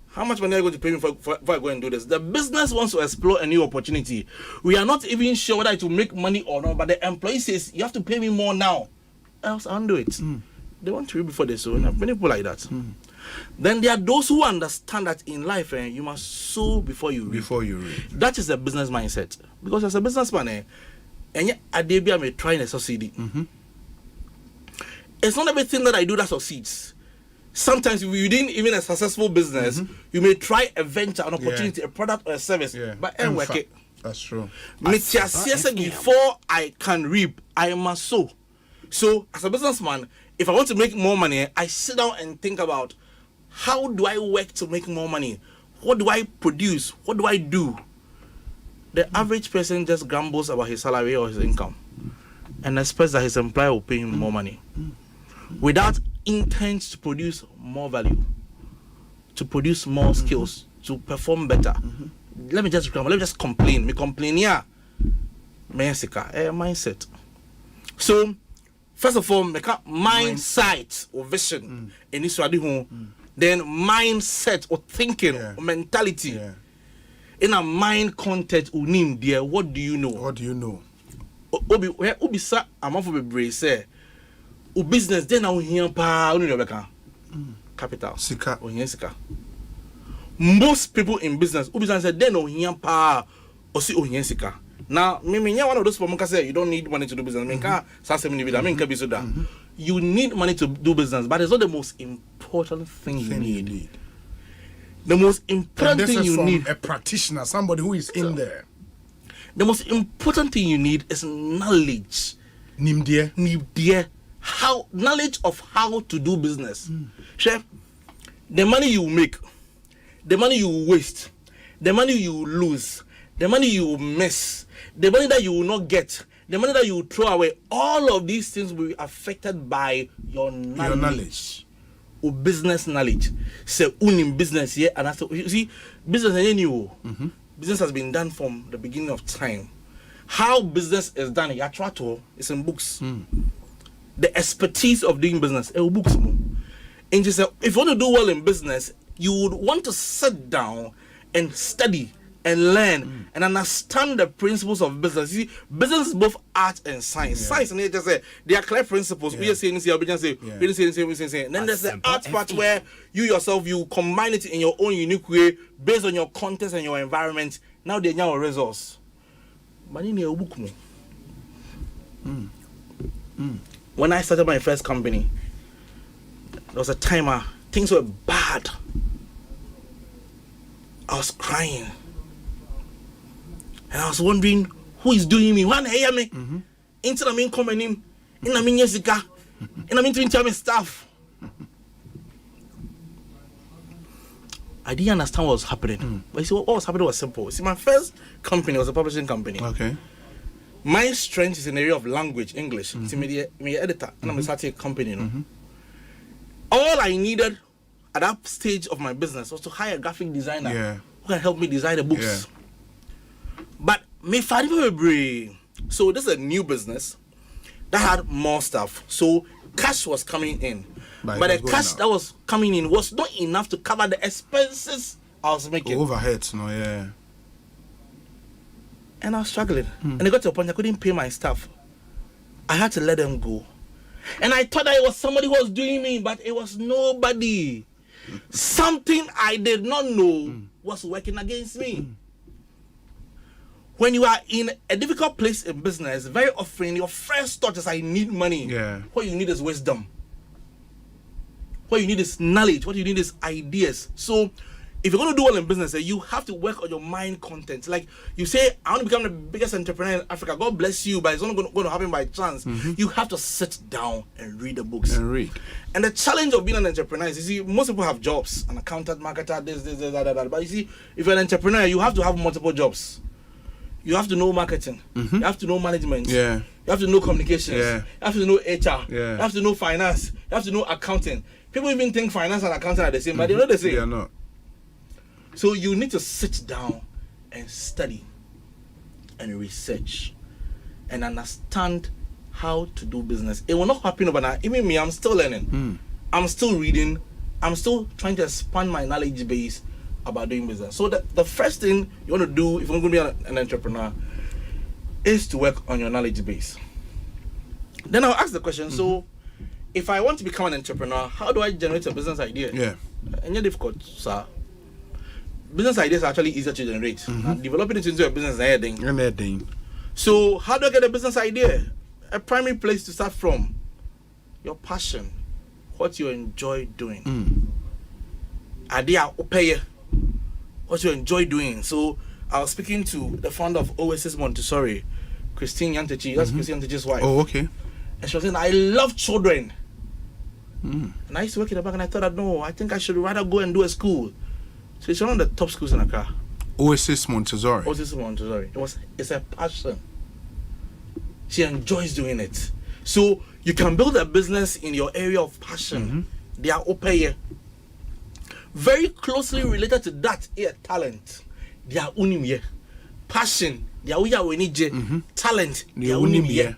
how much money are you going to pay me for I go and do this?" The business wants to explore a new opportunity. We are not even sure whether it will make money or not, but the employee says, "You have to pay me more now, else I'll do it." They want to read before they sow. Many people like that. Then there are those who understand that in life, you must sow before you reap. Before you reap. That is a business mindset. Because as a businessman, and I may try and succeed. It's not everything that I do that succeeds. Sometimes within even a successful business, you may try a venture, an opportunity, a product or a service, but it work it. That's true. Before I can reap, I must sow. So as a businessman, if I want to make more money, I sit down and think about how do I work to make more money? What do I produce? What do I do? The average person just grumbles about his salary or his income and expects that his employer will pay him more money without intent to produce more value, to produce more skills, to perform better. Let me just grumble, let me just complain. Me complain, mindset. So, first of all, make up mindset or vision in this then mindset or thinking or mentality. In a mind content unim dear, what do you know? What do you know? Obi sa amount for be say o business then now here pa capital sika o here sika. Most people in business obi say then no here pa o si o here sika. Now me one of those people can say you don't need money to do business. You need money to do business, but it's not the most important thing you need. The most important thing you need, a practitioner, somebody who is in there. The most important thing you need is knowledge. How knowledge of how to do business. Chef, the money you make, the money you waste, the money you lose, the money you miss, the money that you will not get, the money that you will throw away, all of these things will be affected by your knowledge. Or business knowledge. Say in business here, and after you see business business has been done from the beginning of time. How business is done, it's in books. The expertise of doing business, books. And just if you want to do well in business, you would want to sit down and study and learn and understand the principles of business. You see, business is both art and science. Science and nature say there are clear principles. We just say, then there's the art part where you yourself you combine it in your own unique way based on your context and your environment. Now they know results. But in your book, when I started my first company, there was a time things were bad. I was crying. And I was wondering who is doing me. One hear me. Into the main comment in the main Jessica. In the mean tell me stuff. I didn't understand what was happening. But you see, what was happening was simple. You see, my first company was a publishing company. Okay. My strength is in the area of language, English. See, me editor. And I'm starting a company. All I needed at that stage of my business was to hire a graphic designer who can help me design the books. But me so this is a new business that had more stuff. So cash was coming in. But the cash that was coming in was not enough to cover the expenses I was making. Overheads, And I was struggling. And it got to a point I couldn't pay my staff. I had to let them go. And I thought that it was somebody who was doing me, but it was nobody. Something I did not know was working against me. When you are in a difficult place in business, very often your first thought is, I need money. What you need is wisdom. What you need is knowledge. What you need is ideas. So if you're going to do well in business, you have to work on your mind content. Like you say, I want to become the biggest entrepreneur in Africa. God bless you, but it's not going to happen by chance. You have to sit down and read the books. And the challenge of being an entrepreneur is, you see, most people have jobs, an accountant, marketer, this, that. But you see, if you're an entrepreneur, you have to have multiple jobs. You have to know marketing. You have to know management. You have to know communications. You have to know HR. You have to know finance. You have to know accounting. People even think finance and accounting are the same, but they're not the same. They are not. So you need to sit down and study and research and understand how to do business. It will not happen overnight. Even me, I'm still learning. I'm still reading. I'm still trying to expand my knowledge base about doing business. So the first thing you want to do if you're going to be an entrepreneur is to work on your knowledge base. Then I'll ask the question, so if I want to become an entrepreneur, how do I generate a business idea? Yeah. And you're difficult, sir. Business ideas are actually easier to generate. Developing it into a business idea. So how do I get a business idea? A primary place to start from, your passion, what you enjoy doing. Idea what you enjoy doing. So I was speaking to the founder of Oasis Montessori, Christine Yantechi. That's Christine Yantechi's wife. Oh, okay. And she was saying, I love children. And I used to work in the bank, and I thought, no, I think I should rather go and do a school. So it's one of the top schools in Accra. Oasis Montessori. Oasis Montessori. It's a passion. She enjoys doing it. So you can build a business in your area of passion. They are open. Very closely related to that is talent. They are unimye. Passion. They are talent. They are unimye.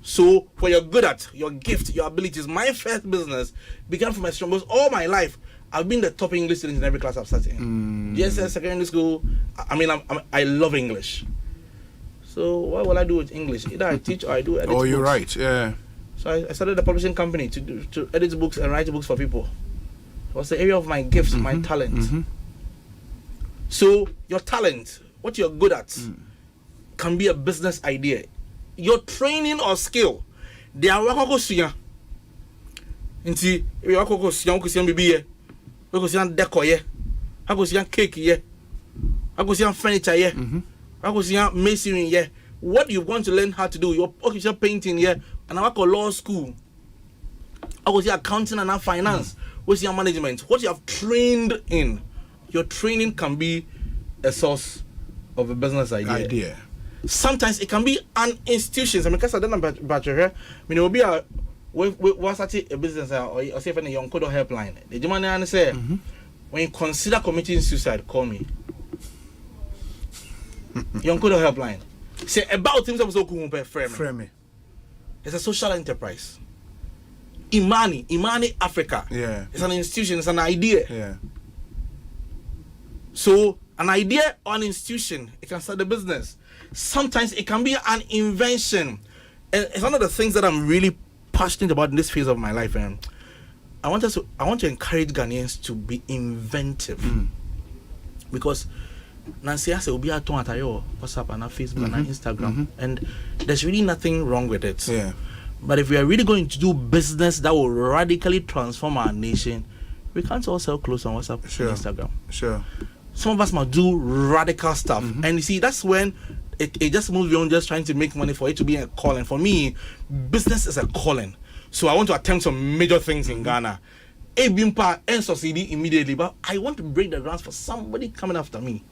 So what you're good at, your gift, your abilities. My first business began from my strong because all my life I've been the top English student in every class I've sat in. GSS, secondary school. I mean, I love English. So what will I do with English? Either I teach or I do edit books. You're right. Yeah. So I started a publishing company to edit books and write books for people. It was the area of my gifts, my talent. So your talent, what you're good at, can be a business idea. Your training or skill, they are wakokosuya. Inti wakokosuya kusiya bibiye, wakokusiya decor ye, wakokusiya cake ye, wakokusiya furniture ye, wakokusiya masonry ye. What you want to learn how to do, your wakokusiya painting ye, and wako law school, wakokusiya accounting and finance, wakokusiya management. What you have trained in, your training can be a source of a business idea. Sometimes it can be an institution. So because I don't know about your hair, I mean, it will be a what's a business or say for a young code helpline. The German say when you consider committing suicide, call me. Young code helpline. Say about things I'm so cool frame. It's a social enterprise. Imani Africa. Yeah. It's an institution, it's an idea. Yeah. So an idea or an institution, it can start a business. Sometimes it can be an invention. And it's one of the things that I'm really passionate about in this phase of my life. And I want to encourage Ghanaians to be inventive. Because Nancy has will be at WhatsApp and Facebook and Instagram. And there's really nothing wrong with it. Yeah. But if we are really going to do business that will radically transform our nation, we can't all sell clothes on WhatsApp and Instagram. Sure. Some of us must do radical stuff. And you see, that's when it just moves beyond just trying to make money for it to be a calling. For me, business is a calling. So I want to attempt some major things in Ghana. Bimpa and succeed immediately, but I want to break the grounds for somebody coming after me.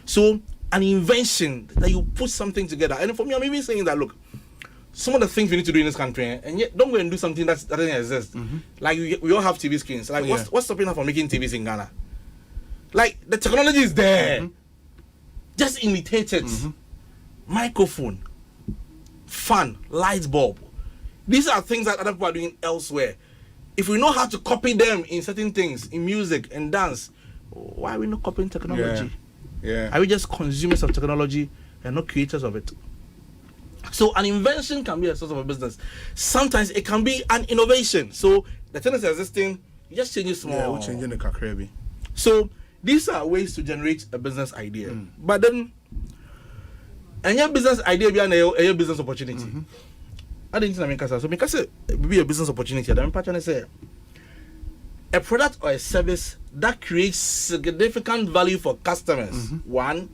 So an invention that you put something together. And for me, I'm even saying that, look, some of the things we need to do in this country, and yet don't go and do something that doesn't exist. Like we all have TV screens. Like what's stopping us from making TVs in Ghana? Like the technology is there. Just imitate it. Microphone, fan, light bulb. These are things that other people are doing elsewhere. If we know how to copy them in certain things, in music and dance, why are we not copying technology? Yeah. Are we just consumers of technology and not creators of it? So an invention can be a source of a business. Sometimes it can be an innovation. So the thing is existing, you just change it small. Yeah, we're changing the kakrebi. So these are ways to generate a business idea. But then, any business idea be a business opportunity. I didn't think so because it be a business opportunity. I'm trying to say a product or a service that creates significant value for customers. One,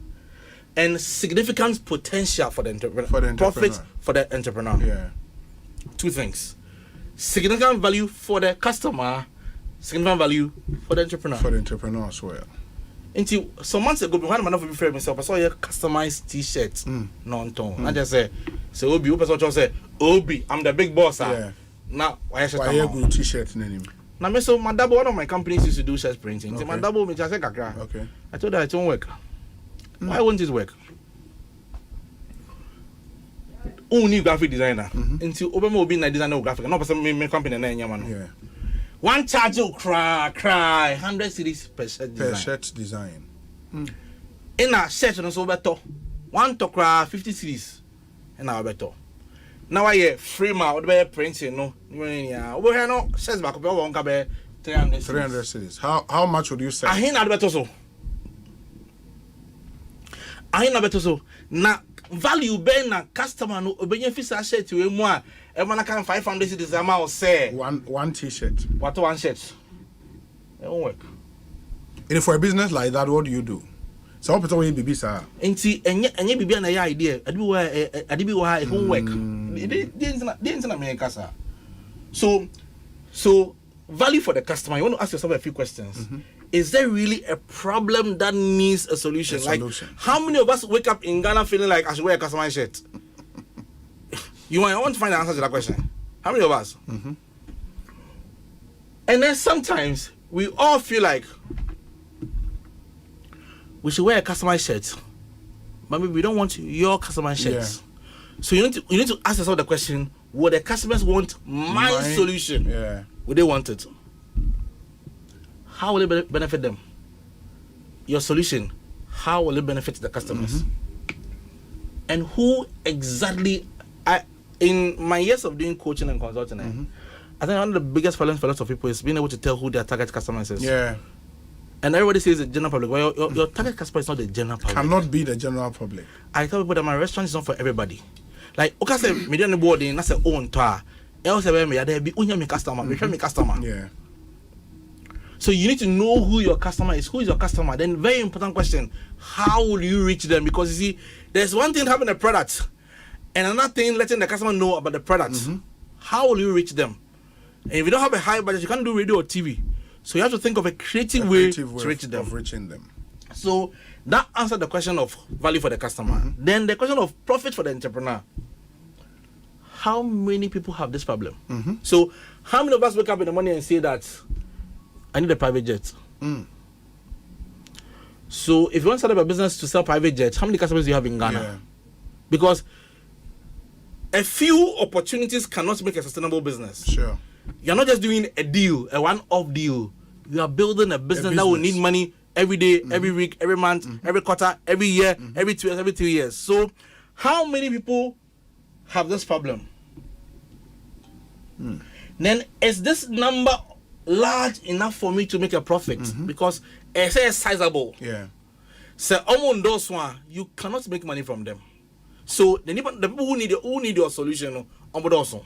and significant potential for the entrepreneur. Profit for the entrepreneur. Yeah. Two things: significant value for the customer, significant value for the entrepreneur. For the entrepreneur as well. Until some months ago, behind my novel before myself, I saw a customized T-shirt. Non-tone. I just say, so Obi, person say, Obi, I'm the big boss. Yeah. Now, why should I have good T-shirt name? Now, me so my double, one of my companies used to do shirt printing. Okay. So my double, me just say Accra. Okay. I told her it won't work. Why won't it work? Only graphic designer. Until Obama will be a designer graphic. No person me company na nyama. Yeah. One charge you cry 100 cities per shirt design. Per shirt design. In a shirt no so better. One to cry 50 cities. And now better. Now I free ma be printing no. Yeah. We have no shirts back up one ka be 300 cities. How much would you sell? I ain't better so. Na value be na customer no obenye fisa shirt we mu a e man kan 500 cities ama o say one t-shirt. What one shirt? It won't work. And for a business like that, what do you do? Some people will be sir. Enti enye bibia na ya idea. Adibi wa it won't work. Didn't na me kasa. So value for the customer. You want to ask yourself a few questions. Is there really a problem that needs a solution? Like, how many of us wake up in Ghana feeling like I should wear a customized shirt? I want to find the answer to that question. How many of us? And then sometimes we all feel like we should wear a customized shirt, but maybe we don't want your customized shirts. Yeah. So you need to ask yourself the question: would the customers want my solution? Yeah. Would they want it? How will it benefit them? Your solution, how will it benefit the customers? And who exactly, in my years of doing coaching and consulting, I think one of the biggest problems for lots of people is being able to tell who their target customers is. Yeah. And everybody says the general public. Well, your target customer is not the general public. Cannot be the general public. I tell people that my restaurant is not for everybody. Like, okay, say, me don't board in, that's a own tour. Else, there be only customer, me customer. Yeah. So you need to know who your customer is. Who is your customer? Then very important question, how will you reach them? Because you see, there's one thing having a product and another thing letting the customer know about the product. How will you reach them? And if you don't have a high budget, you can't do radio or TV. So you have to think of a creative way to reach them. Of reaching them. So that answered the question of value for the customer. Then the question of profit for the entrepreneur. How many people have this problem? So how many of us wake up in the morning and say that I need a private jet? So if you want to start up a business to sell private jets, how many customers do you have in Ghana? Yeah. Because a few opportunities cannot make a sustainable business. Sure. You're not just doing a deal, a one-off deal. You are building a business that will need money every day, every week, every month, every quarter, every year, every 2 years, every 3 years. So how many people have this problem? Then is this number large enough for me to make a profit? Because it's sizable. Yeah. So among those one, you cannot make money from them. So the people who need your solution also.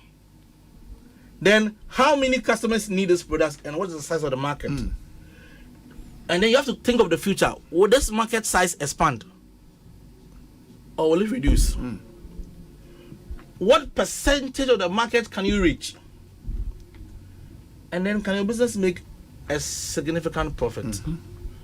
Then how many customers need this product and what is the size of the market? And then you have to think of the future. Will this market size expand? Or will it reduce? What percentage of the market can you reach? And then can your business make a significant profit?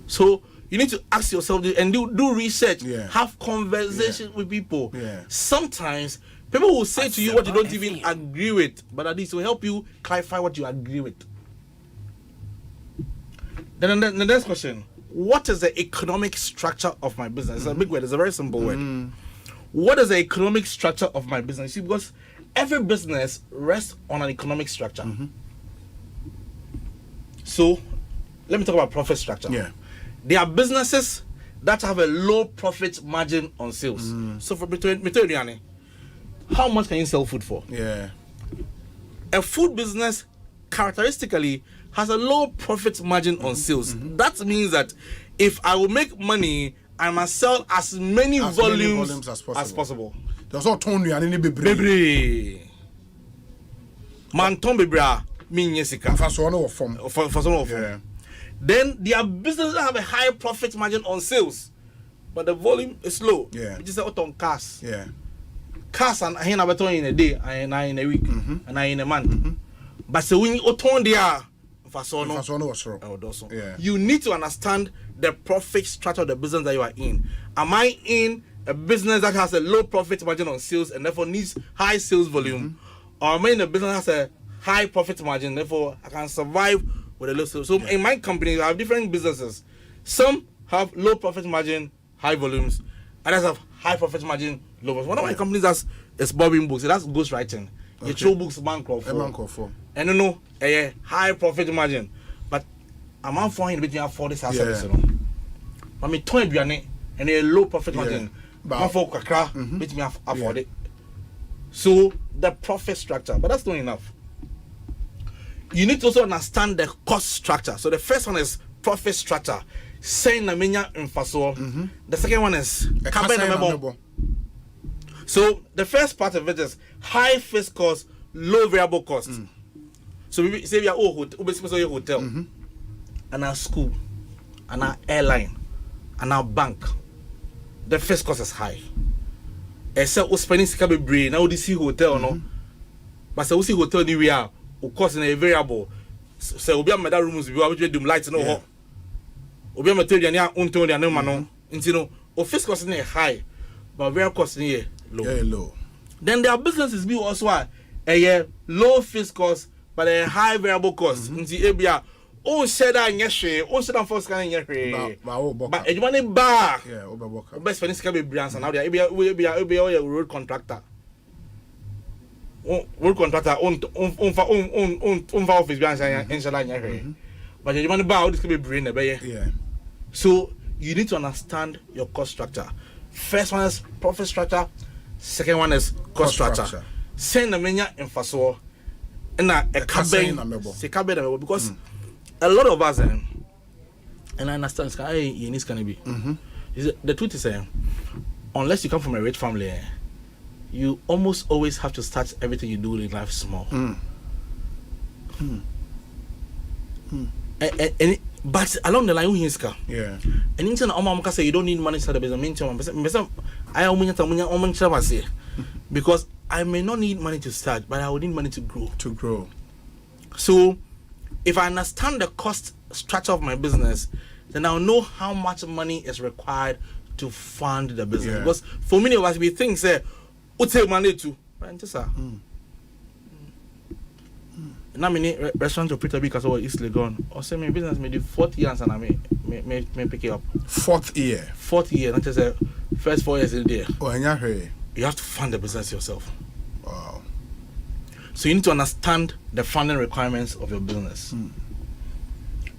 So you need to ask yourself and do research, have conversation with people. Sometimes people will say to you what you don't even agree with, but at least it will help you clarify what you agree with. Then the next question: what is the economic structure of my business? It's a big word. It's a very simple word. What is the economic structure of my business? See, because every business rests on an economic structure. So let me talk about profit structure. There are businesses that have a low profit margin on sales. So for between how much can you sell food for? A food business characteristically has a low profit margin on sales. That means that if I will make money, I must sell as many volumes as possible. There's all tone and any baby. Manton bebra mean yesika. For Then there are businesses that have a high profit margin on sales, but the volume is low. Which is on cars. Cars and I have a in a day, and I in a week, and I in a month. But so when you turn there, you need to understand the profit structure of the business that you are in. Am I in a business that has a low profit margin on sales and therefore needs high sales volume, or am I in a business that has a high profit margin, therefore I can survive with a low sales. So in my company, I have different businesses. Some have low profit margin, high volumes. Others have high profit margin, low volumes. One of my companies is bobbing books. That's ghostwriting. You throw books for. And you know, a high profit margin. But I'm on for him between afford this service. But me turn it and a low profit margin. But for Accra, between afford it. So the profit structure, but that's not enough. You need to also understand the cost structure. So the first one is profit structure. Saying the menya infaso. The second one is so the first part of it is high fixed cost, low variable cost. So we say we are hotel, and our school, and our airline, and our bank. The first cost is high. Except we spending sikabe brain now we see hotel no, but so we see hotel anywhere we cost in a variable. So we be am that rooms we have to lights no. We be material ni unto ni no mano. Inti no, o fixed cost is high, but variable cost is low. Then there are businesses be also a low fixed cost but a high variable cost. Inti ebia o share that nyehwe, o share that first kind nyehwe. But you money bar. Yeah, oberboka. Best friend sikabe brands and now there ebia road contractor. Road contractor on office brands and inshallah nyehwe. But you money bar this could be brain yeah. So you need to understand your cost structure. First one is profit structure. Second one is cost structure. Send the menya emphasis and a cabe because a lot of us and I understand it's gonna be. The truth is unless you come from a rich family, you almost always have to start everything you do in life small. But along the line, and in say you don't need money to start a business. Because I may not need money to start, but I will need money to grow. So, if I understand the cost structure of my business, then I'll know how much money is required to fund the business. Because for many of us, we think, say, "What's take money to?" Now many restaurant operator because of East Legon or say my business may do 4th year and I may pick it up. 4th year, not just the first 4 years in there. Oh, you have to fund the business yourself. Wow. So you need to understand the funding requirements of your business. Then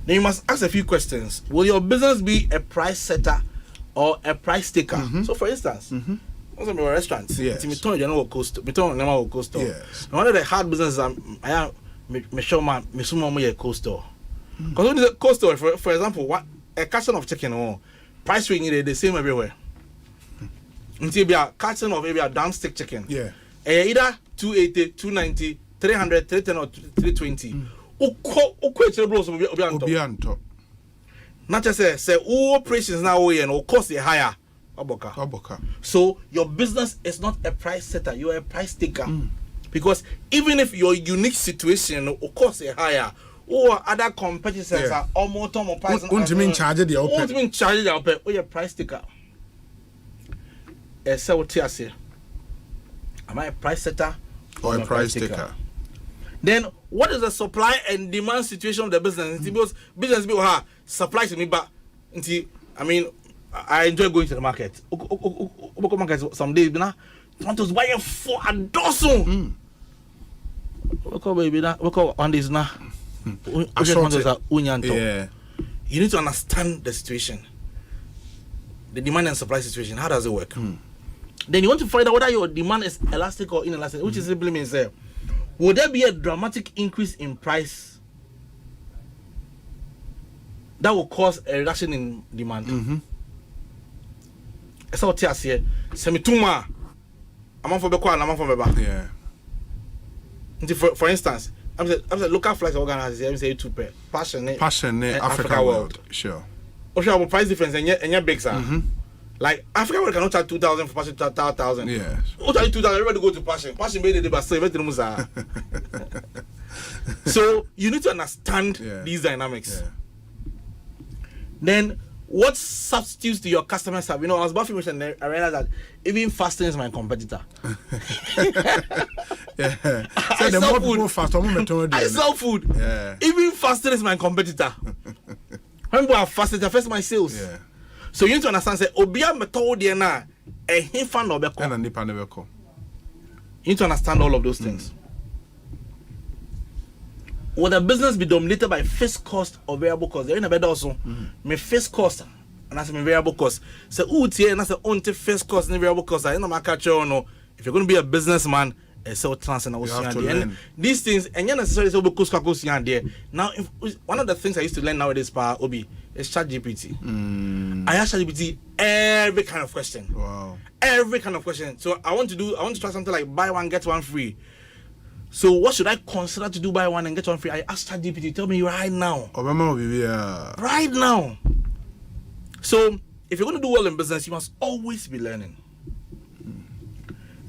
you must ask a few questions. Will your business be a price setter or a price taker? So for instance, also my restaurants. Yes. Yes. One of the hard businesses I have me show my me cold store. Because when it's a cold store, for example, what a carton of chicken price range the same everywhere. Until be a carton of maybe a drumstick chicken. Yeah. Either 280, 290, 300, 310 or 320. Not just say all operations now and cost a higher. So your business is not a price setter, you are a price taker. Because even if your unique situation will cost a higher, or other competitors are almost price. Charge the or your price taker. Am I a price setter or a price taker? Then what is the supply and demand situation of the business? Because business people supply to me, but I mean I enjoy going to the market. Some days, tomatoes buying for a dozen. Baby, one days now. Yeah. You need to understand the situation, the demand and supply situation. How does it work? Then you want to find out whether your demand is elastic or inelastic, which is simply means would there be a dramatic increase in price that will cause a reduction in demand? So what here? Semituma. I'm for Beko and I'm for Beba. Yeah. For instance, I'm the local flights organizers. I'm say 2 pair. Passionate Africa World. Sure. Okay, price difference and your big sir. Like Africa World cannot charge 2,000 for passion, 1,000. Yes. What charge 2,000? Everybody go to passion. Passion made the best. So you need to understand these dynamics. Yeah. Then what substitutes do your customers have? I was buffing and I realized that even fasting is my competitor. I sell food. I sell food. Yeah. Even fasting is my competitor. When people are fasting, I first my sales. Yeah. So you need to understand, say, Obia method na a him fan or beko. And nipa never call. You need to understand all of those things. Will the business be dominated by fixed cost or variable cost? There in a bed also. My fixed cost and that's my variable cost. So UTA and that's the only fixed cost and variable cost. I know my catcher or no. If you're going to be a businessman, so trans and these things and you're necessarily so because there. Now, one of the things I used to learn nowadays, Obi, is ChatGPT. I ask ChatGPT every kind of question. Wow. Every kind of question. So I want to try something like buy one get one free. So what should I consider to do buy one and get one free? I asked ChatGPT, tell me right now. Right now. So if you're going to do well in business, you must always be learning.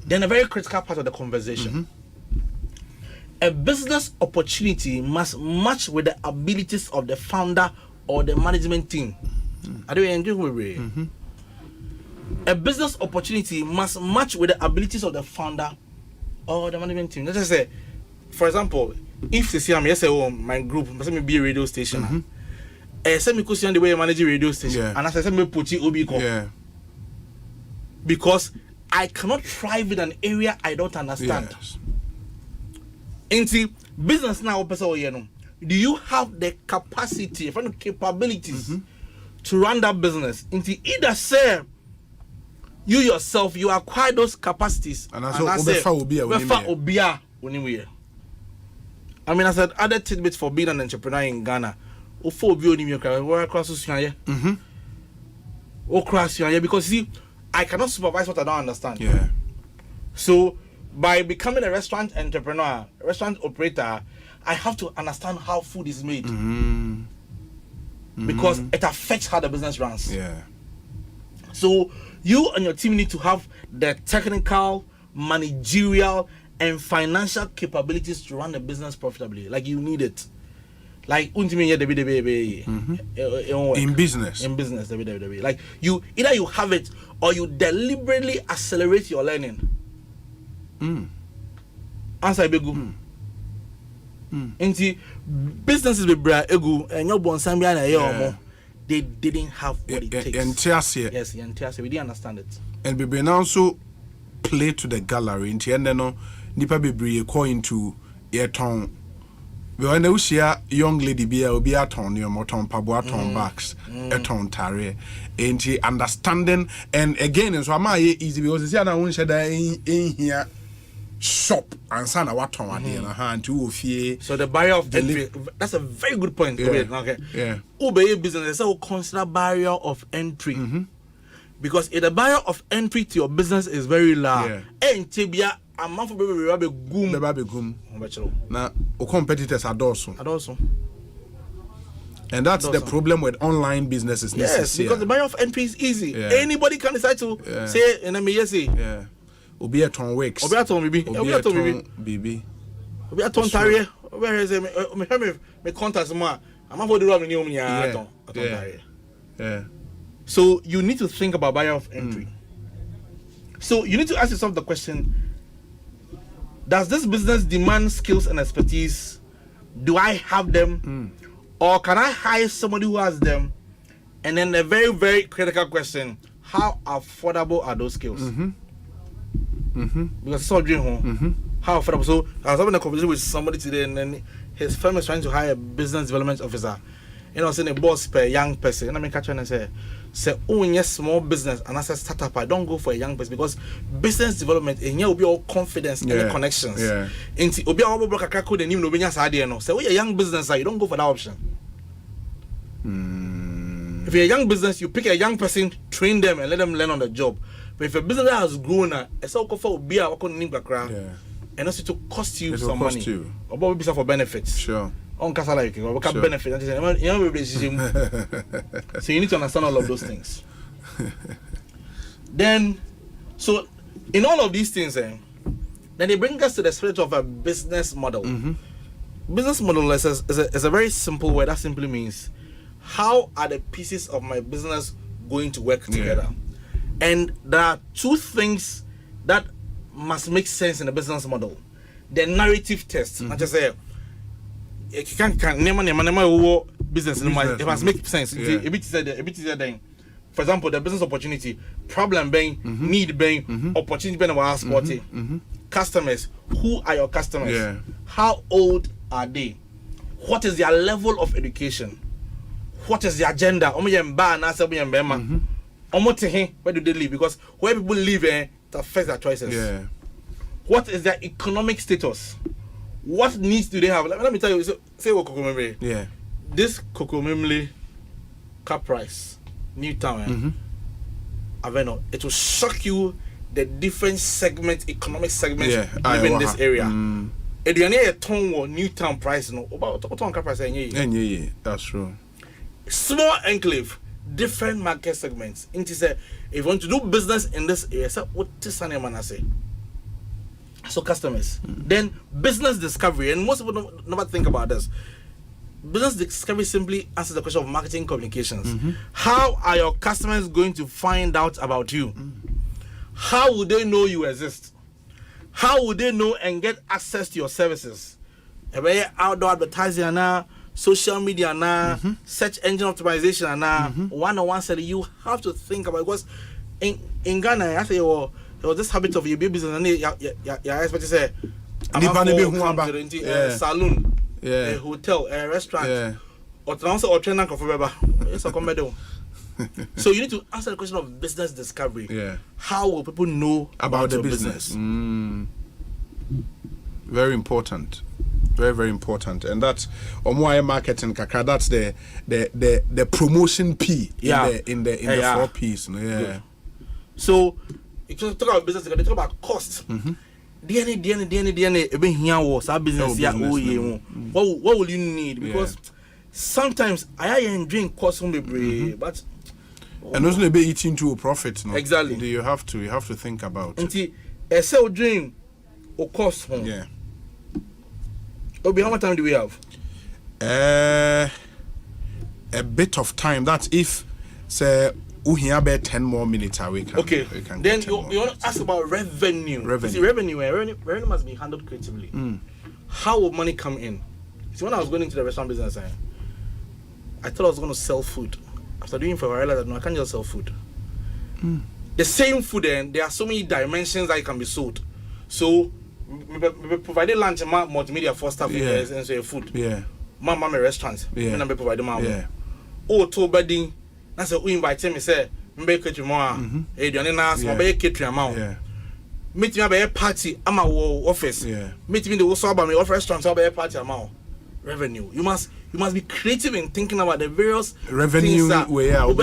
Then a very critical part of the conversation. A business opportunity must match with the abilities of the founder or the management team. I don't enjoy with A business opportunity must match with the abilities of the founder or the management team. Let's just say, for example, if they say I'm my group, let me be a radio station. Send me question the way you manage a radio station, and I say me put it obi because I cannot thrive in an area I don't understand. Into business now, do you have the capacity, capabilities to run that business? Into either say you yourself, you acquire those capacities, and I say, I mean, I said other tidbits for being an entrepreneur in Ghana. Because see, I cannot supervise what I don't understand. Yeah. So by becoming a restaurant entrepreneur, restaurant operator, I have to understand how food is made. Because it affects how the business runs. Yeah. So you and your team need to have the technical, managerial, and financial capabilities to run the business profitably. Like you need it. Like in business. In business, like you either you have it or you deliberately accelerate your learning. Answer begu. Inti businesses be bra egu and your bonsan bia na ye they didn't have what it takes. Yes, we didn't understand it. And we now also play to the gallery inti and no nipa bebre call into your tongue. When you see a young lady be a ton, your moton pabo ton bags, a ton tare, and understanding. And again, so am I easy because the other one said in here shop and sana what ton in a hand to fear. So the barrier of entry, that's a very good point. Okay. Yeah. Obey business, so consider barrier of entry. Because if the barrier of entry to your business is very low, and tibia. A month of baby gum. Now, competitors are also. And that's Adoso. the problem with online businesses. Yes, because the barrier of entry is easy. Yeah. Anybody can decide to say, and I mean, yes, yeah. Obi a ton wakes. Obi a ton baby. Obi a ton baby. Obi a ton tariye. Where is it? Me contact more. I'm not for the wrong new Yeah. So you need to think about barrier of entry. So you need to ask yourself the question. Does this business demand skills and expertise? Do I have them? Or can I hire somebody who has them? And then a very, very critical question, how affordable are those skills? Because it's all dream home. How affordable? So I was having a conversation with somebody today and then his firm is trying to hire a business development officer. You know, saying a boss per young person. And I mean, catch and say, oh, yes, small business and as a startup, I don't go for a young person because business development and will be all confidence and connections. And Obi Obo Broka code and you know, say, oh, you're a young business, you don't go for that option. If you're a young business, you pick a young person, train them, and let them learn on the job. But if a business that has grown, it's all for be a Accra, and also to cost you some money. Or maybe for benefits. Sure. On Casala, you can benefit. So you need to understand all of those things. Then, so in all of these things, then they bring us to the spirit of a business model. Business model is a very simple word. That simply means how are the pieces of my business going to work together? And there are two things that must make sense in a business model. the narrative test. I just say, you can't never business. It must make sense. A bit said, for example, the business opportunity, problem being, need being, opportunity being about sporting. Customers, who are your customers? Yeah. How old are they? What is their level of education? What is their agenda? Where do they live? Because where people live, it affects their choices. Yeah. What is their economic status? What needs do they have? Let me tell you, say what Kokomemle. Yeah. This Kokomemle car price, Newtown, Aveno, it will shock you the different segments, economic segments live in this area. If you need a ton or Newtown price, no, about car price, That's true. Small enclave, different market segments. If you want to do business in this area, what is the say? So customers, then business discovery, and most people never think about this. Business discovery simply answers the question of marketing communications. How are your customers going to find out about you? How would they know you exist? How would they know and get access to your services? Outdoor advertising now, social media now, search engine optimization now, one-on-one selling. You have to think about it, because in Ghana, I say, well, there was this habit of your business and I expect to say saloon, a hotel, a restaurant, or transfer or train so you need to answer the question of business discovery. How will people know about the business? Very important. Very, very important. And that's on marketing kaka, that's the promotion P in the 4 P's. Yeah. So if you talk about business, they talk about cost. DNA, what will you need? Because sometimes I drink cost but and also they be eating to a profit. No? Exactly. You have to think about it. A sell dream or cost. Yeah. Obi, how much time do we have? A bit of time. That's if say we have about 10 more minutes. We can then you want to ask about revenue. Revenue must be handled creatively. How will money come in? See, when I was going into the restaurant business, I thought I was going to sell food. After doing it for a while, I realized, no, I can't just sell food. The same food, and there are so many dimensions that it can be sold. So we provided lunch and multimedia for staff and so food. Mama restaurants. And I provide them. Oh, to bedding. That's what we invite me. Say, make it more. You don't know, make it amount. Meet me at a party. I'm a office. Meet me the also about me off restaurants. I'll be a party amount. Revenue. You must be creative in thinking about the various revenue way out.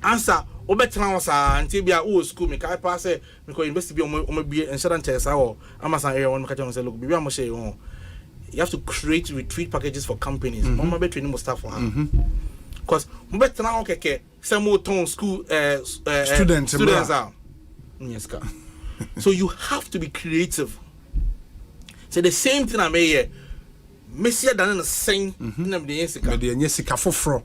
Answer. Until be a school. Me can pass it because invest be on be insurance test or Amazon area one catch say look baby I'm say you have to create retreat packages for companies. Mama be training more staff for her. Because better now okay some more town school students are yes. So you have to be creative. So the same thing I made here. Messia done the same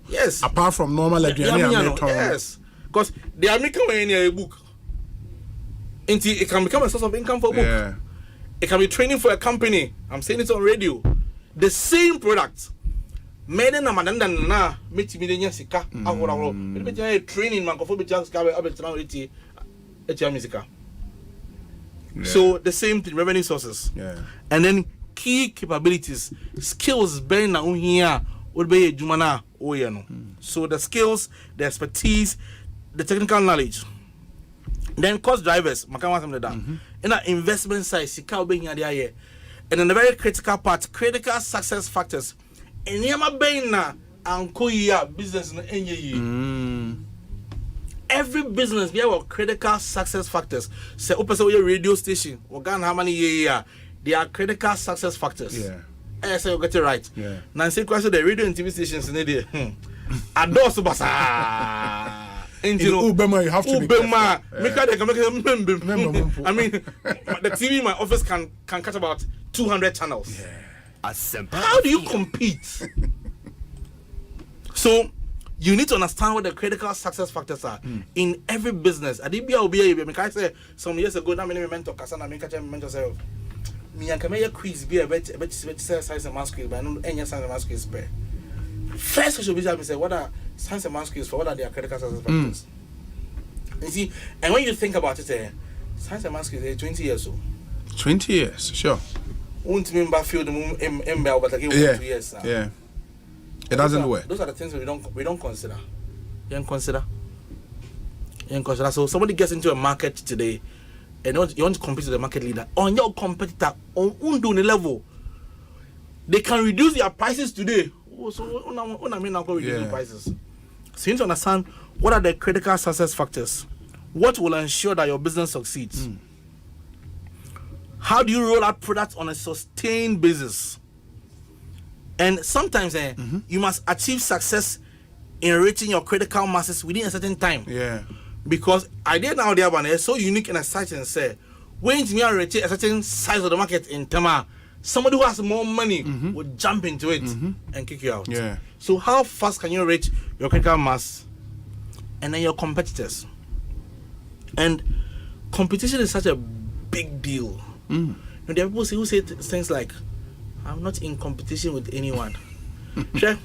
yes. Apart from normal yes. Because the American way in a book. It can become a source of income for a book. It can be training for a company. I'm saying it on radio. The same product. Made in a man than na meet me the Yasika. I will training man for so the same thing, revenue sources. And then key capabilities, skills being now here would be Jumana Oyano. So the skills, the expertise, the technical knowledge. Then cost drivers, and that investment side, Sika being here. And then the very critical part, critical success factors. And Yama Baina and Koya business in every business we have critical success factors. Say open your radio station, or Ghana how many years they are critical success factors. I say you get it right. Now say question the radio and TV stations in there. Ados basa. Ubema, you have to be I mean, the TV in my office can catch about 200 channels. How do you compete? So you need to understand what the critical success factors are in every business. I did I say some years ago, now many mentor Kasana make a mentor say, me and Kamaya quiz be a bet science and math quiz, but I know any science and math quiz spare. First, I should be say, what are science and math quiz for? What are their critical success factors? You see, and when you think about it, science and math quiz is 20 years old. 20 years, sure. Won't remember field the MBA, but again, 2 years. Yeah. It doesn't work. Those are the things we don't consider. You don't consider. So somebody gets into a market today, and you want to compete with the market leader. On your competitor, on the level, they can reduce their prices today. So I mean, now go reduce the prices. So you need to understand what are the critical success factors. What will ensure that your business succeeds? How do you roll out products on a sustained basis? And sometimes you must achieve success in reaching your critical masses within a certain time. Yeah. Because idea now there one is so unique and exciting. Say when you reach a certain size of the market in Tama, somebody who has more money will jump into it and kick you out. Yeah. So how fast can you reach your critical mass? And then your competitors. And competition is such a big deal. You know, there are people who say things like, I'm not in competition with anyone. Sure.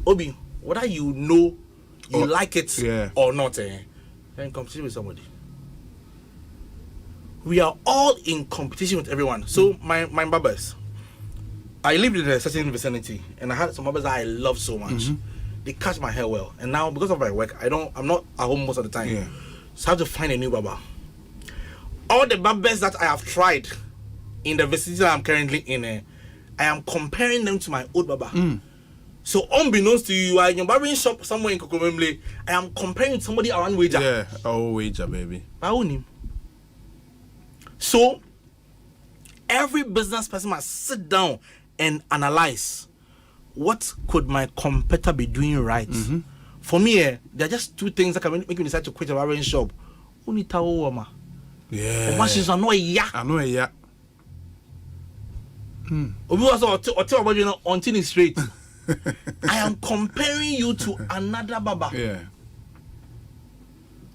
Obi, whether you know you like it or not, you're in competition with somebody. We are all in competition with everyone. So my barbers, I lived in a certain vicinity and I had some barbers that I love so much. They cut my hair well. And now because of my work, I'm not at home most of the time. Yeah. So I have to find a new barber. All the barbers that I have tried in the vicinity that I'm currently in, I am comparing them to my old barber. So unbeknownst to you, you are in your barbering shop somewhere in Kokomemle, I am comparing with somebody around Wager. Yeah, oh Wager, baby. So every business person must sit down and analyze what could my competitor be doing right. For me, there are just two things that can make me decide to quit a barbering shop. Yeah. I know a ya. Until it's straight. I am comparing you to another barber. Yeah.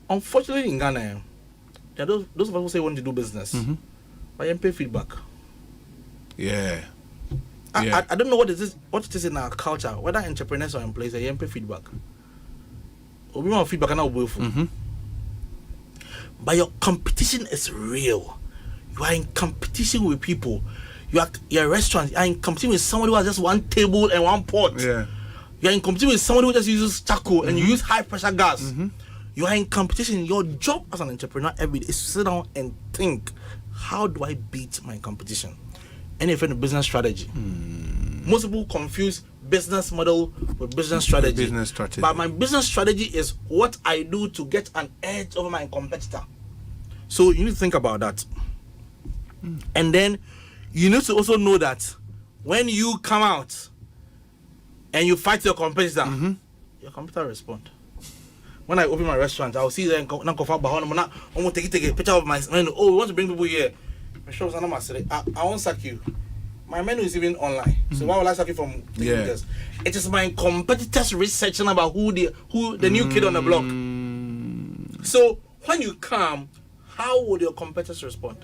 Unfortunately, in Ghana, there are those of us who say want to do business, but you pay feedback. Yeah. I don't know what it is in our culture, whether entrepreneurs or employees, you pay feedback. We want feedback and not but your competition is real. You are in competition with people. You're a restaurant. You are in competition with somebody who has just one table and one pot. Yeah. You are in competition with somebody who just uses charcoal and you use high pressure gas. You are in competition. Your job as an entrepreneur every day is to sit down and think, how do I beat my competition? And if in a business strategy. Most people confuse business model with business strategy. But my business strategy is what I do to get an edge over my competitor. So you need to think about that. And then you need to also know that when you come out and you fight your competitor, your competitor will respond. When I open my restaurant, I'll see them I'm gonna take a picture of my menu. Oh, we want to bring people here. I won't sack you. My menu is even online. So why will I sack you from taking pictures? It is my competitors researching about who the new kid on the block. So when you come, how would your competitors respond?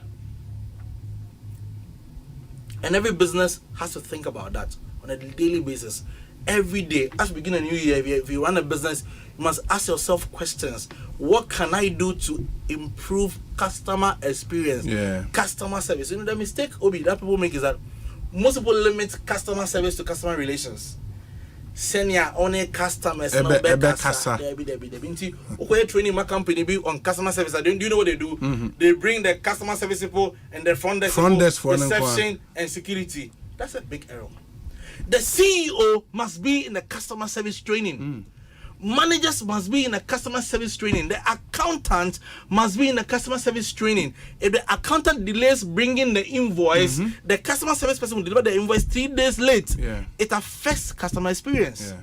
And every business has to think about that on a daily basis. Every day, as we begin a new year, if you run a business, you must ask yourself questions. What can I do to improve customer experience? Customer service. You know, the mistake, Obi, that people make is that most people limit customer service to customer relations. Send your own customers. Training my company be on customer service. Do you know what they do? They bring the customer service people and the front desk people, reception and security. That's a big error. The CEO must be in the customer service training. Managers must be in the customer service training. The accountant must be in the customer service training. If the accountant delays bringing the invoice, the customer service person will deliver the invoice 3 days late. It affects customer experience.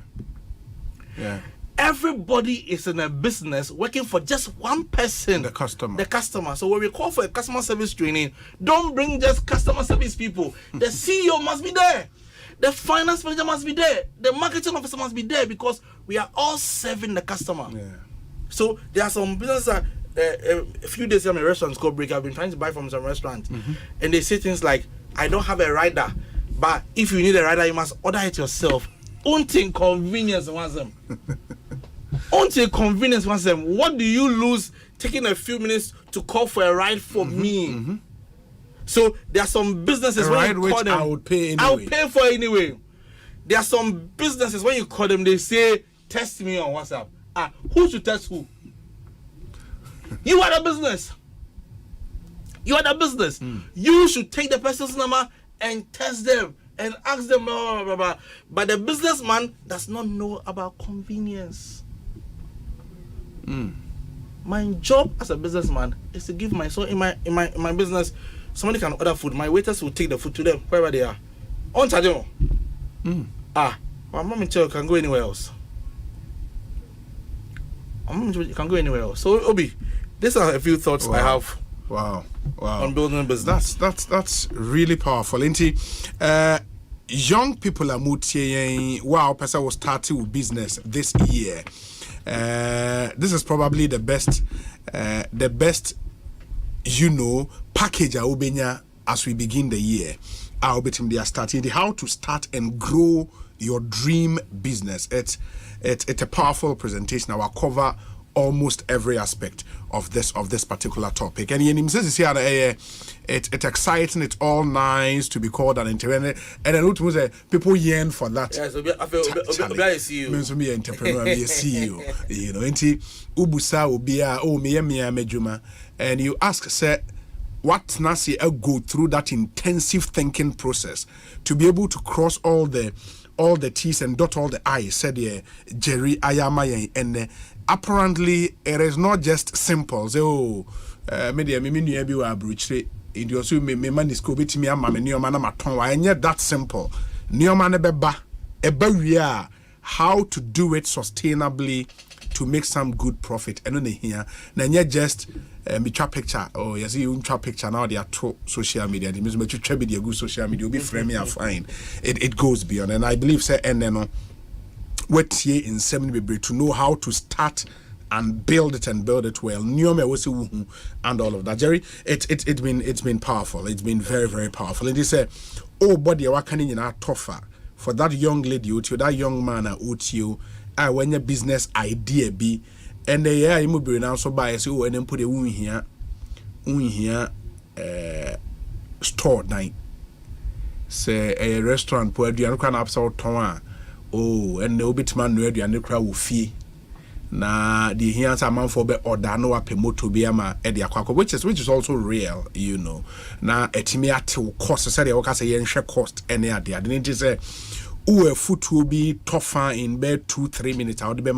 Everybody is in a business working for just one person. The customer. So when we call for a customer service training, don't bring just customer service people. The CEO must be there. The finance manager must be there. The marketing officer must be there because we are all serving the customer. Yeah. So there are some businesses that a few days ago, my restaurant's called Break. I've been trying to buy from some restaurants, and they say things like, "I don't have a rider, but if you need a rider, you must order it yourself." Until convenience wants them. Until convenience wants them. What do you lose taking a few minutes to call for a ride for me? So there are some businesses when you call them, I would pay anyway. I'll pay for anyway. There are some businesses when you call them, they say, "Test me on WhatsApp." Who should test who? You are the business. You are the business. You should take the person's number and test them and ask them blah, blah, blah. But the businessman does not know about convenience. My job as a businessman is to give in my business. Somebody can order food. My waiters will take the food to them wherever they are. On charge. My mom and child can go anywhere else. You can go anywhere else. So Obi, these are a few thoughts I have. Wow. On building a business. That's really powerful. Young people are moving. Wow, person was starting with business this year. This is probably the best package I will be as we begin the year. I'll be they are starting how to start and grow your dream business. It's a powerful presentation. I will cover almost every aspect of this particular topic. And in says here it's exciting, it's all nice to be called an entrepreneur. And then people yearn for that. Yes, I see you. Means me entrepreneur, me CEO. You know, ubusa ubia me juma. And you ask, say, what Nasi go through that intensive thinking process to be able to cross all the T's and dot all the I's, said Jerry Ayama, and apparently it is not just simple. So media me be wa bruche in so me man is bit me ama me nioma na maton wa enye that simple. Nioma ne beba wi how to do it sustainably to make some good profit. And only here na nye just me twa picture you see you twa picture now they are to social media the me twa media good social media will be frame and fine. It goes beyond, and I believe say and what here in 7 be to know how to start and build it well. And all of that. Jerry, it's been powerful. It's been very, very powerful. And they say, oh body wakani na tougher for that young lady with you, that young man out you, when your business idea be, and the year you be now so by so and then put a wound here store night. Say a restaurant where you can upside town. Oh, and no bit man ready and the crowd will fee. Na the here's a man for be order no apemoto be ama edia kwako, which is also real, you know. Na etimiate cost say the worker say yen share cost any ade. Didn't it say a foot will be tougher in bed 2-3 minutes. I would be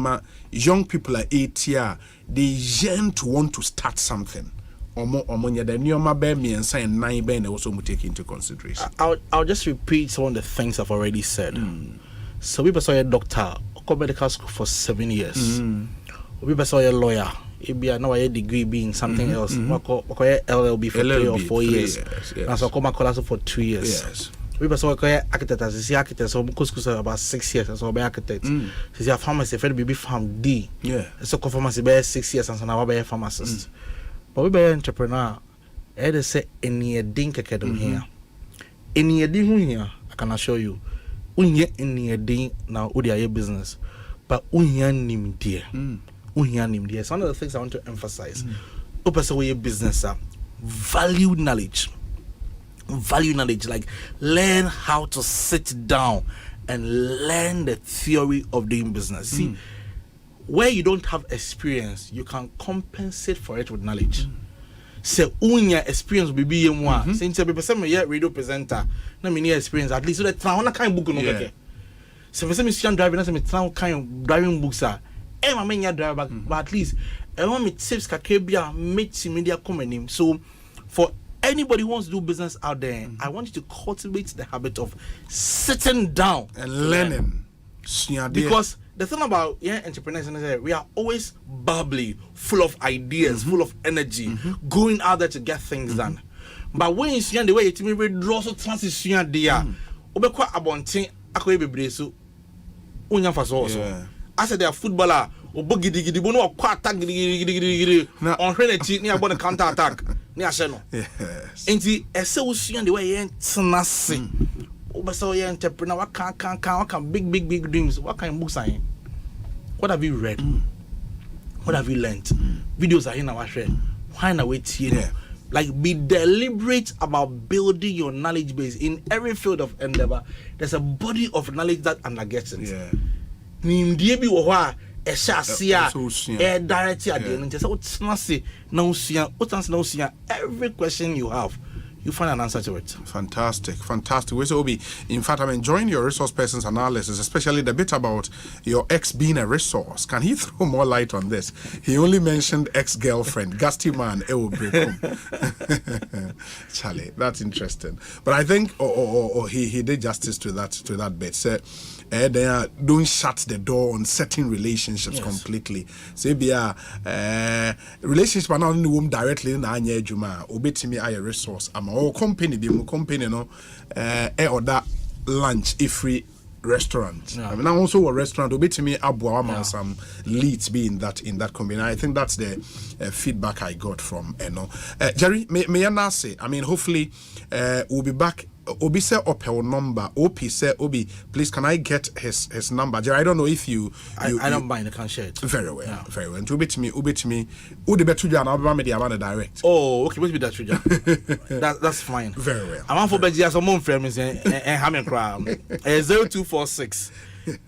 young people are 8 years. They yearn to want to start something. Or more the new baby and say 9 ben also take into consideration. I'll just repeat some of the things I've already said. So we saw a doctor, go medical school for 7 years. We saw a lawyer, maybe now a degree being something else. We LLB for 3 or 4 years. And so come for 2 years. Yes. We saw a architect as a architect, so school about 6 years. So be architect. She's a pharmacy, a baby farm D. Yeah. So pharmacy be 6 years and so now be a pharmacist. But we be an entrepreneur. I say any dink academy here. Any dink here, I can assure you. Unye any day now Udia business, but Unya nim dear. Unya nim dear. So one of the things I want to emphasize. Open business value knowledge. Value knowledge, like learn how to sit down and learn the theory of doing business. See, where you don't have experience, you can compensate for it with knowledge. Say unya experience will be one. Since a person radio presenter, na me experience at least so that I kind book no okay. So person me driving, na me kind of driving books are. My main driver, but at least I want me tips kakebia meet media come. So for anybody who wants to do business out there, I want you to cultivate the habit of sitting down and learning. Because the thing about entrepreneurs is we are always bubbly, full of ideas, full of energy, going out there to get things done. But when you see the way you draw so transition there, obekwa abonten akoye bebre so unya fa so I said they are footballer obo gidi bo no akwa attack gidi on hwe na chi ne abo counter attack ne ahye no yes enti ese wo sua de we yen tenase obeso yen entrepreneur waka big dreams what kind of books are in what have you read what have you learned videos are in our share why na wait here like be deliberate about building your knowledge base in every field of endeavor. There's a body of knowledge that undergets it. Nim die bi wo ho a e sha sia e direct at the end just what say now sia every question you have you find an answer to it. Fantastic. We so Obi, in fact, I'm enjoying your resource person's analysis, especially the bit about your ex being a resource. Can he throw more light on this? He only mentioned ex-girlfriend, Gusty man, Charlie, that's interesting. But I think he did justice to that bit. So, they are don't shut the door on certain relationships completely. So be relationship are not in the womb directly in Anya Juma, obetimi a resource. Or company no order lunch if free restaurant. I mean, also a restaurant obetimi abwa some leads be in that company. I think that's the feedback I got from Jerry, may I say, I mean, hopefully we'll be back. Obi say up her number. OP say Obi, please can I get his number? Jerry, I don't know if you I don't mind, I can share it. Very well. And to me, Udi betuja na obi me the amount direct. Oh, okay, wait be that tuja. That's fine. Very well. I'm for beji as someone friend is and hamen crowd. 0246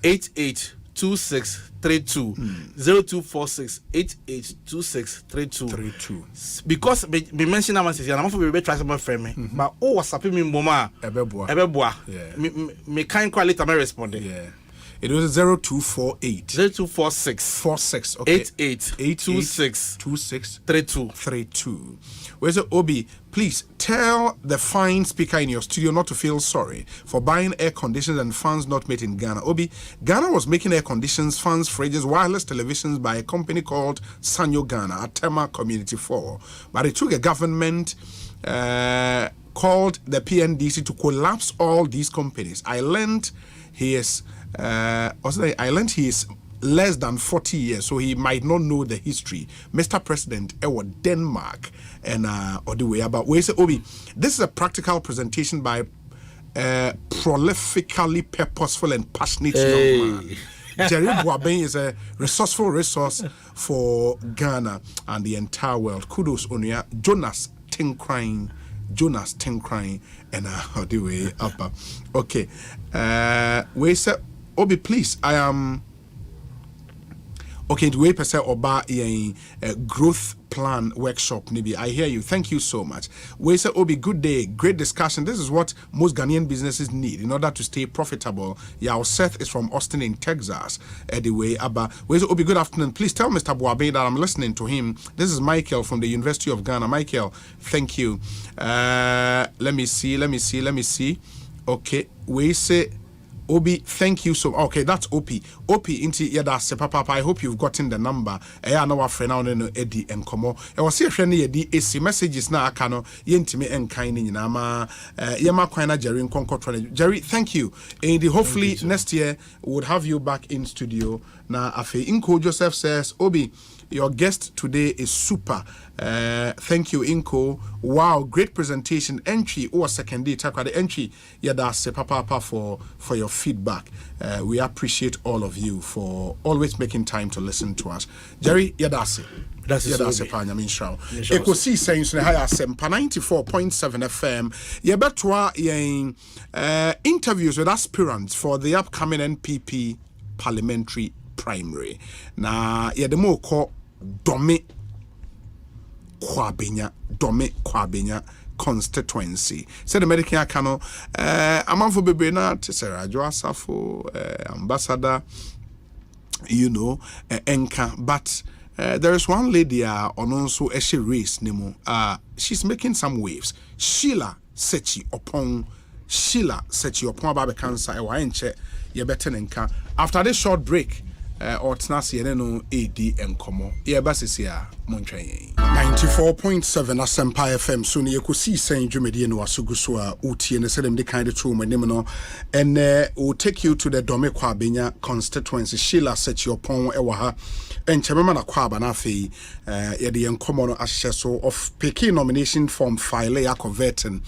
882632 0246 882632 because me mention am say I'm for be try some friend me but WhatsApp me mama ebeboa me kind quite later me respond. It was 0246 882632. Where's the Obi? Please tell the fine speaker in your studio not to feel sorry for buying air conditioners and fans not made in Ghana. Obi, Ghana was making air conditioners, fans, fridges, wireless televisions by a company called Sanyo Ghana at Tema Community 4. But it took a government called the PNDC to collapse all these companies. I learned he is less than 40 years, so he might not know the history. Mr. President, Denmark, and or the way about. We say, Obi, this is a practical presentation by prolifically purposeful and passionate young man. Jerry Boaben is a resourceful resource for Ghana and the entire world. Kudos on you, Jonas Tinkrine, and how the way up. Okay, we say, Obi, please, I am. Okay, the way per se oba a growth plan workshop maybe. I hear you. Thank you so much. We say Obi, good day, great discussion. This is what most Ghanaian businesses need in order to stay profitable. Yao Seth is from Austin in Texas. Anyway, Abba. We say Obi, good afternoon. Please tell Mr. Boabe that I'm listening to him. This is Michael from the University of Ghana. Michael, thank you. Let me see. Okay, we say Obi, thank you so. Okay, that's OP into that's papa. I hope you've gotten the number. I know our friend now no Eddie and Komo. I was here friend Eddie AC messages na akano yentime enkan ni na ma yema kwana Jerry nkonko Jerry, thank you. And hopefully next year we would have you back in studio. Na afe Inko Joseph says, Obi, your guest today is super. Thank you, Inko. Wow, great presentation. Entry or second day. Take the entry. That's papa for your feedback. We appreciate all of you for always making time to listen to us. Jerry, that's it. That's Ekosiisen so high Asempa 94.7 FM. Yebetwa interviews with aspirants for the upcoming NPP parliamentary primary. Na yedemo ko Dome Kwabenya constituency. Said the American Kano Amanfo Bebrena Tesera Joasafo ambassador, Enka, but there is one lady on also a race nemo. She's making some waves. Sheila Sechi upon Babe Cancer Enche Yebetenenka. After this short break, or tnasi no AD and Como. Yeah, Bassisia, Montreal. 94.7 Asempa FM. So near Ekosiisen Jumedi no Asugusua Uti and Sedem the kind of true my name no. And we'll take you to the Domekwa Benya constituency. Sheila set your pon ewaha. And Chamemana Kwaba Nafi, the uncommon assessor of Peking nomination form file, vetting,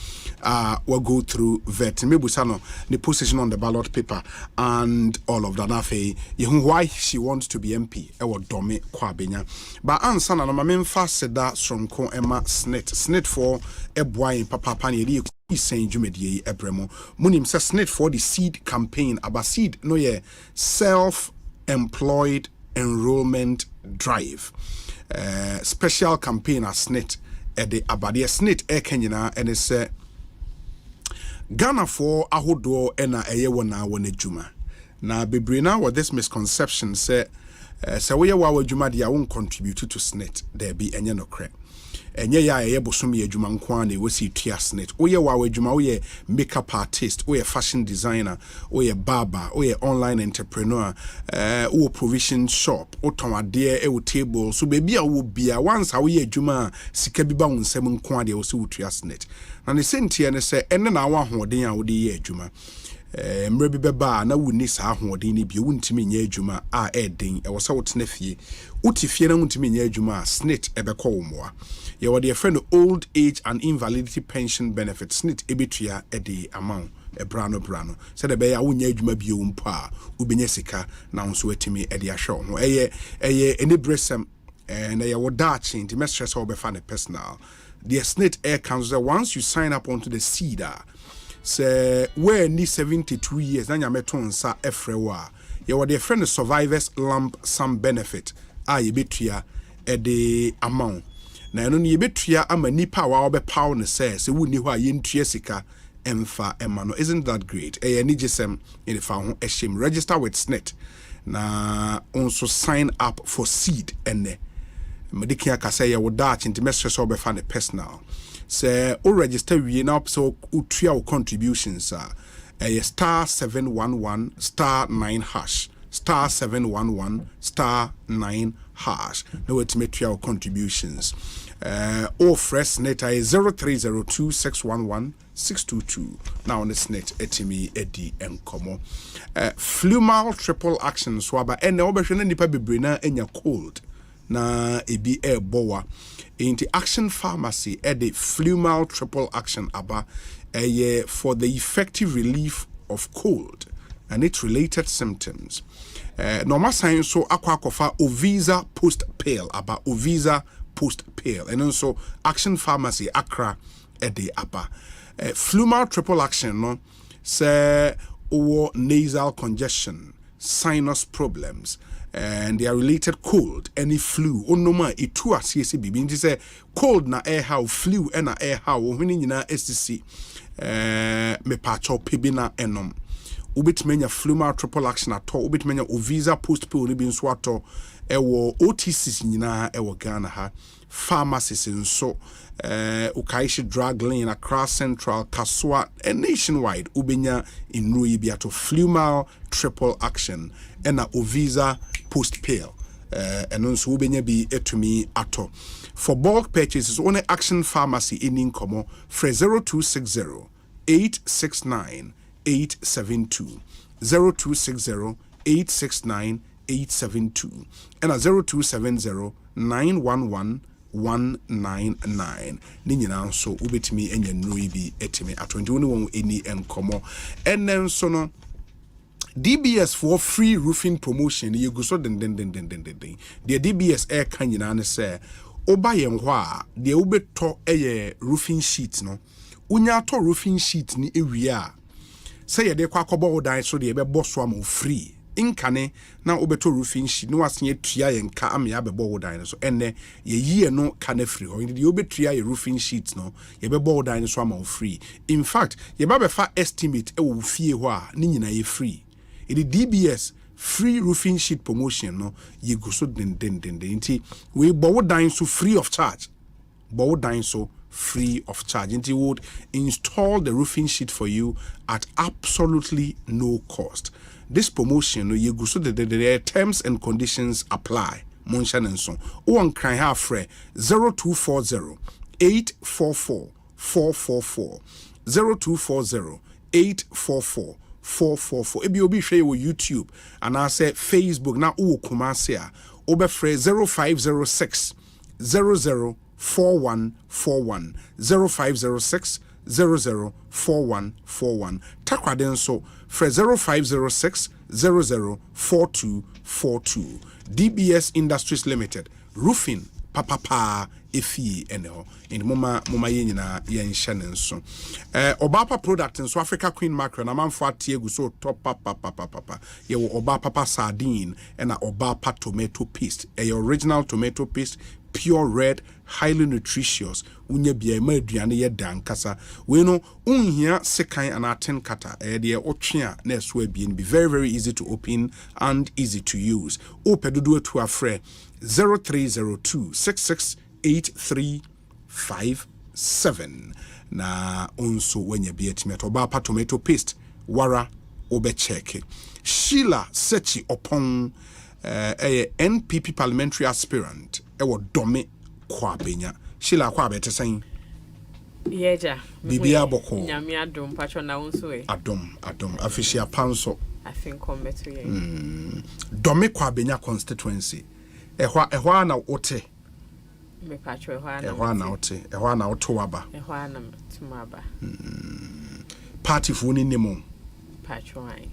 will go through vetting. Maybe Sano, the position on the ballot paper, and all of that. Nafi, why she wants to be MP, or Dome Kwabenya. But Ansana, my main fast said that from Ko Emma Snit for a boy in Papa Pani. Saying Jumedi Ebremo. Munim says Snit for the seed campaign, about seed, no, yeah, self-employed enrollment drive special campaign as SNIT at the Abadia SNIT Kenyana and it's Ghana for ahodo ena eyewana wona juma na bebrina with this misconception say we wa juma dia won contribute to SNIT there be enye no cre enye ya bosomi adwuma nko na we si tua SNIT oye wa adwuma oye makeup artist oye fashion designer oye barber oye online entrepreneur o provision shop o ton ade e table so baby a wo bia once a oye adwuma sika bi ba wonsem nko ade wo si tua SNIT na ne sentie ne se enne na wa hoden a wo de ye adwuma mre bi beba na wuni saa hoden ni bi wuntimi nya adwuma a eden e wo se wotena fie utifie na wuntimi nya adwuma SNIT ebekọ wo moa ye were the friend old age and invalidity pension benefit SNIT ebetua ede amount brano said the beya wonya adwuma bi ompo a ubenya sika na nso atimi ede ahwe ho eye eni bresem na ye wodachi nti mestre so obefa ne personal the SNIT air council once you sign up onto the CEDA say where ni 72 years na nyameton sa efrewa ye were the friend survivors lump sum benefit a ye betua ede amount na eno ni yebetua ama nipa wa obepaw ne se wuni ho a yentua sika emfa emano. Isn't that great? Nijesem in fa ho ehim register with SNIT na also sign up for seed ene medikia ka say ye wo daach nti mestre so obefa ne personal say o register wie na so utua wo contributions star 711 star 9 hash star 711 star 9 hash no it make your contributions or fresh SNIT is 0302611622 now on the SNIT etimi edi enkomo flumal triple action so aba ene obehwe na nipa bebre na enya cold na ebi bowa into action pharmacy edi flumal triple action aba for the effective relief of cold and its related symptoms. Normal science so aquacofa Ovisa post pale about Ovisa post pale and also action pharmacy Accra ede apa flumal triple action no say or nasal congestion sinus problems and they are related cold any flu onoma itu asiese bibi nti say cold na air how flu and air how hwini nyina STC me pacho pebina enom ubitmenya flumal triple action ato ubitmenya Ovisa post pale bi nso ato ewo OTCs nyina ewo Ghana ha pharmacies nso ukaishi drug lane Accra Central Kaswa and nationwide ubenya inrui bi ato flumal triple action ena Ovisa post pale and also ubenya bi etumi ato for bulk purchases only action pharmacy in Nkomo for 0260 869 872 0260 869 872 and a 0270 911 199 ninyina so ubetimi enya nroi bi etimi atonde woni won eni enkomo enen so no DBS for free roofing promotion you go so den the DBS air kan nyina ne say oba yen ho a de ubeto eye roofing sheet no unya to roofing sheet ni ewie a say ye de kwa kobo dan so de be boso am free inkane na obeto roofing sheet no asen atua ye nka am ya bebo wodan so enne ye yie no kana free ho ndi obetua ye roofing sheet no ye bebo wodan so am free in fact ye ba be fa estimate e wo fie ho a ni nyina ye free it DBS free roofing sheet promotion no ye go so den nti we bo wodan so free of charge bo wodan so free of charge and he would install the roofing sheet for you at absolutely no cost. this promotion no you go so the terms and conditions apply. Monsha Nenson. One cry half free 0240 844 444 0240 844 444. Ebi obi share with YouTube and I say Facebook na uwo kumasia obe free 0506 004141 0506 004141 Takwaden so free 0506 004242 DBS Industries Limited roofing papa efi eno in moma yenyina yen hye nso Obapa product in South Africa Queen Mackerel na manfo atiegu so top papa ye wo Obapa sardine and Obapa tomato paste original tomato paste pure red highly nutritious unya bia ma aduane ye dan kasa we no unhia sekan and aten kata de otwea na so abien be very easy to open and easy to use opedodo to afre 0302 668357 na onso wenya bia timeto Obapa tomato paste wara obe check Sheila Sechi Opon NPP parliamentary aspirant ewo dome kwa benya Sheila kwa bete sen yeja bibia boko nyame adom pacho na wonso adom official panso afinko meto ye dome kwa benya constituency ehwa na wote me pacho ehwa na wote ehwa na woto waba ehwa na tumaba party fu ni nimo pacho ai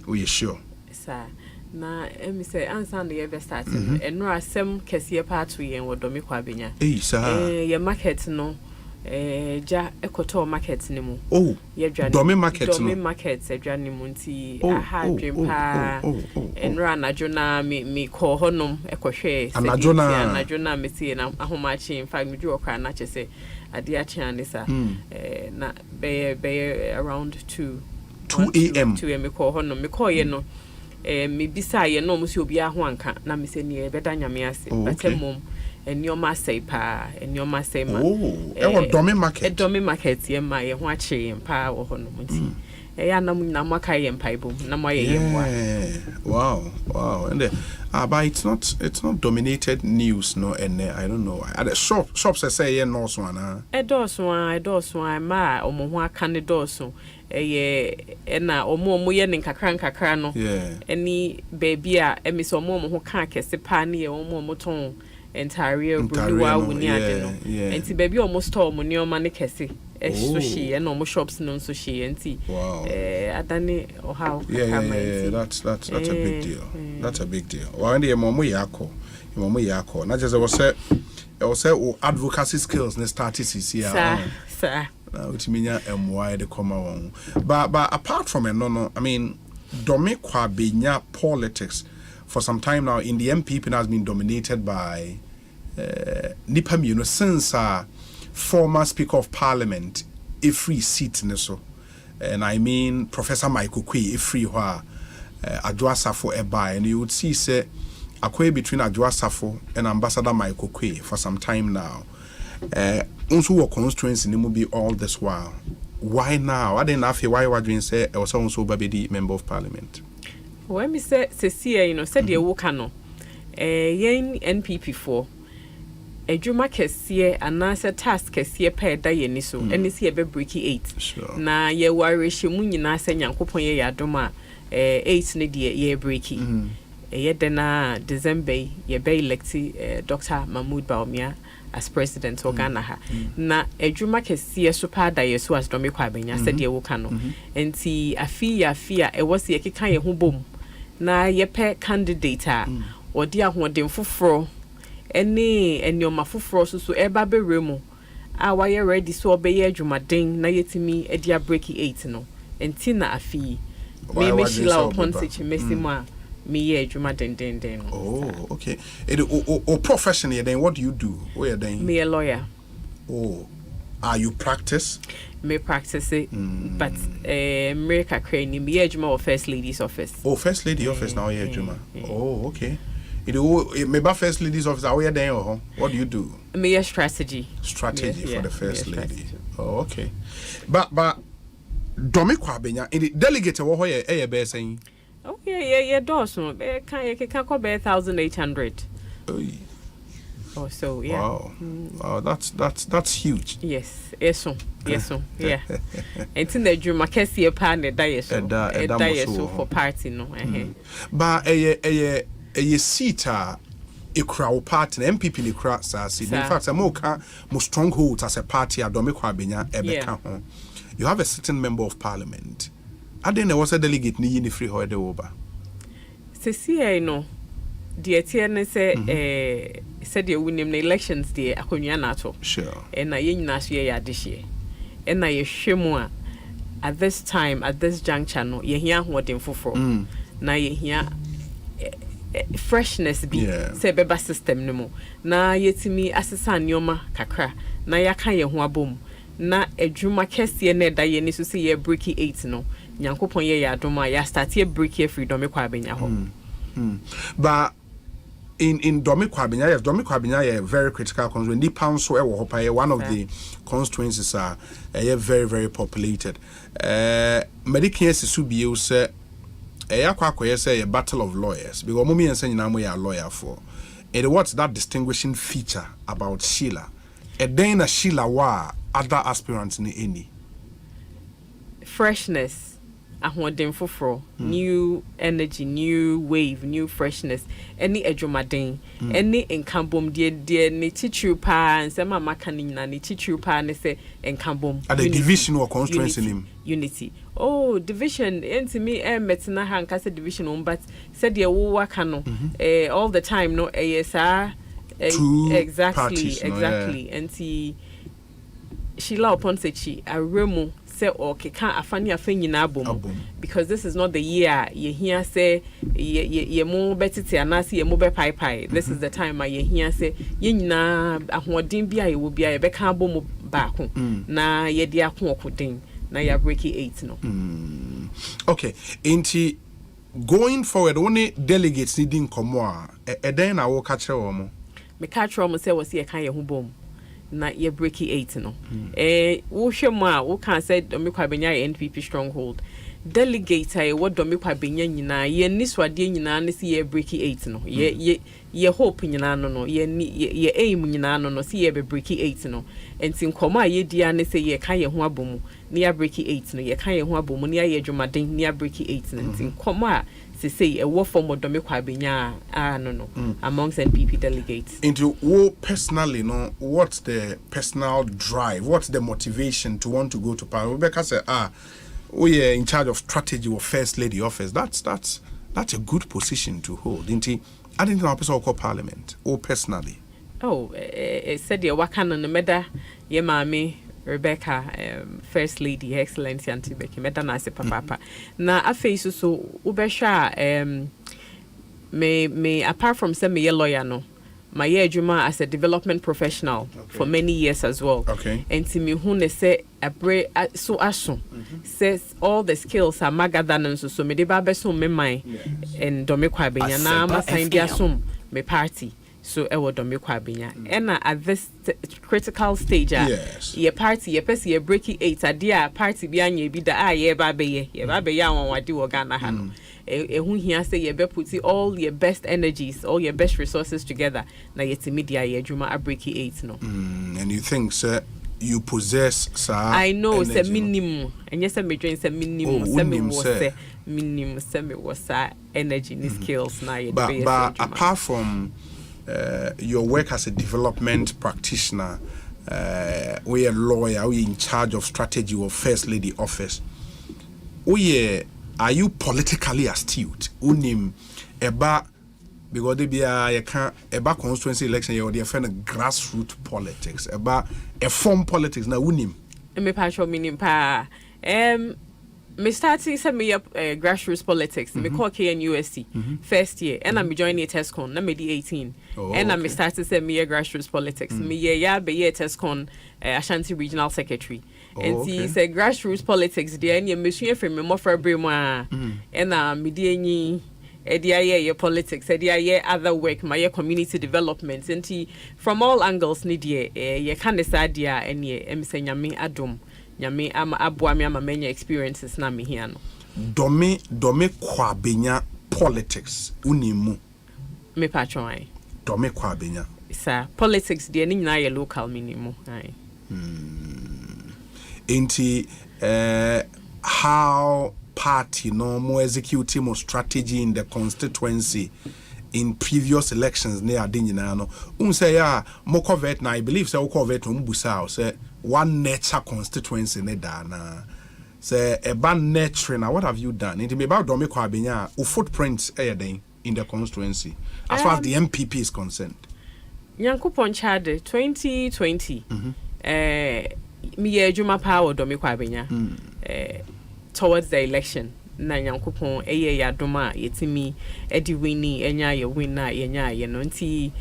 we sure sa na emi say ansa na ye be start no eno asem kese part yen wodome kwa benya ye market no ja ekoto market ni mu ye dwane dome market edwane ni mu nti aha dwempa eno anajo na mi ko honom ekohwe anajo na meti na ahomachi in fact mi dwo kwa na chese ade a chiane sa na be around 2 a.m. 2 am ko honom mi ko ye no me bisa ye no mo si obi aho anka na me se ni e beda nyame ase batemom enioma sei pa enioma sei ma e dome market ye ma ye ho a che pa wo ho no nti ya na mu na maka ye mpa ibom na mo ye wow and but it's not dominated news no and I don't know at the shops say ye no so ana edoso ma omo ho aka ne doso na omo ye ne nkakra no eni baby a emiso omo ho ka kese pa ne ye omo ton entire buluwa wuni ade no enti baby omo store omo ne oma ne kese so she and omo shops no so she enti adane how that's a big deal that's a big deal wa ndi momo yako na just was say advocacy skills ne start cc sir which mean MY the comma one but apart from it no I mean dome kwa benya politics for some time now in the MPP has been dominated by Nipam, you know, since former Speaker of Parliament, a free seat, so, and I mean Professor Michael Kwe, a free wha, Adwoa Safo Eba, and you would see say a quay between Adwoa Safo and Ambassador Michael Kwe for some time now. Also, what constituency will be all this while. Why now? I didn't know why would you say I was also Babidi Member of Parliament. When me say Cecilia, you know, said the Wokano, yen NPP for. Ejuma kesiye anase task kesiye pa da ye ni so eni se ye be break 8 na ye ware hye mu nyina se Nyankopon ye yadoma 8 ne de ye break ye de na December ye be elect Dr. Mahmoud Bawumia as president of Ghana ha na ejuma kesiye so pa da ye so as do me kwa benya se de wo ka no enti afia e wo se ye keka ye ho bom na ye pe candidate a odi ahoden foforo eni enioma foforo so eba beremu a waye ready so obeye adwumaden na yetimi edia break 8 no enti na afi me shila upon such mesima me ye adwumaden den oh okay o professionally then what do you do where you then me a lawyer you practice me practice it but America crane me adwuma of first lady's office first lady office now ye adwuma okay. Maybe first lady's office. Are we there? What do you do? Me a strategy for the first lady. Oh, okay. But Domi Kwabenya in the delegate what saying? Oh yeah, Dawson. Can call 1,800. Oh, so yeah. Wow, wow, that's huge. Yes, yeah. And in the dream, I can see a pan a diet for party, no. But a seat a crowd party, MPP in the crowd, in fact, I'm more strongholds as a party at Domikwa Ebeka. You have a certain member of parliament. I didn't know was a delegate ni free or the over. See, no. The TN said you win the elections there, Akonyanato. Sure. And I yin last year this year. And I assure at this time, at this juncture, no, you hear what in for. Now you hear freshness be say beba system no more. Na yetimi asesa nyoma kakra. Na yaka ye ho abom. Na edwuma kese na da ye ni so say ye breaky 8 no. Nyankopon ye ya adoma ya start ye breaky freedom e kwa benya ho. But in Domikwa Abenya, yes, Domikwa Abenya very critical constituency. Ni Panso ewo hopa one of the constituencies are very very populated. Medikin Sisubi say say a battle of lawyers because Mumi and Sen we are lawyer for. And what's that distinguishing feature about Sheila? And then a Sheila wa other aspirants in any freshness. New energy, new wave, new freshness. Any edromadin, any enkambom, dear, ni teacher pa, and some macanina, ni teacher pa, and say enkambom. At the division or constraints in him. Unity. Oh, division. And to me, metina hankasa division but said the wakano all the time, no ASR. Exactly, parties, exactly. And see, Sheila upon sechi, a remo. Say okay, can't afani afeni na bom because this is not the year you hear say ye mo betiti anasi ye mo be pai. This is the time you hear say ye nyina ahoden bia ye wo bia ye be kan bom back na ye dia akokodin na ya break 8 no. Okay, inti going forward only delegates needing komo a den na wo ka kire wo mo. Me ka kire wo say wo se ye kan ye ho bom. Na ye breaky 8 no. Wo hwema wo kan say Domikwa Benya NPP stronghold. Delegate what Domikwa Benya nyina ye niswade nyina ne se ye breaky 8 no. Ye hope nyina no ye aim nyina no se ye be breaky 8 no. Enti nkoma ye dia ne se ye kan ye ho abomu ne ya breaky 8 no ye kan ye ho abomu ne ya dwumaden ne ya breaky 8 no. Enti nkoma say a war form of Domikwa Benya no amongst NPP delegates. Into wo personally, no, what's the personal drive? What's the motivation to want to go to parliament? Rebecca said, we are in charge of strategy or first lady office. That's a good position to hold. Into I didn't know a person call parliament or personally. Oh, it said you work on the meda, ye mami. Rebecca, First Lady, Excellency Auntie Becky, Medana se papa. Na afei so ubesha me apart from say me lawyer no, my adwuma as a development professional for many years as well. Okay. And to me who ne say abre so aso says all the skills are magada no so me de ba be so me man and Domikwa Benya na ma sign dia som me party. So ewo Domikwa Benya and at this critical stage ye party ye pesi ye breaking 8 adia party bi anya bi da ye ba be ye anwan wade wo Ghana ha no ehun hia say ye be put all your best energies, all your best resources together na ye media ye adwuma a breaking 8 no. And you think sir you possess sir I know say minimum and yes me join say minimum say me was say minimum say me was energy ni skills na ye but apart from your work as a development practitioner, we are lawyer, we in charge of strategy or first lady office. Are you politically astute? Unim eba because they be a constituency election you are friend grassroots politics eba a form politics na unim. Me pa show minim pa me started send me up grassroots politics. Me call KNUST first year, and I'm joining TESCON. Na me di 18, and I started send me grassroots politics. Me yeah be TESCON Ashanti Regional Secretary. And he said grassroots politics. There any mission from me more for Brema, and me di any. Your politics, other work, my community development, and from all angles, need ye can decide and ye nyame adom, nyame ama aboa me ama many experiences na me here no. dome kwabenya politics unimu me patron dome kwabenya sir politics de ni nyina ye local minimum ai into how party no more executing more strategy in the constituency in previous elections near Adinyina no say ya mo covet na I believe say covet umbusa say one nature constituency ne da na say a ban nature na what have you done it be about dome kwabenya o footprints in the constituency as far as the MPP is concerned Yankopon Chade 2020 me ye adwuma power dome kwabenya towards the election na Yankopon eye yadoma yetimi edi wini enya ye winna yenya ye no nti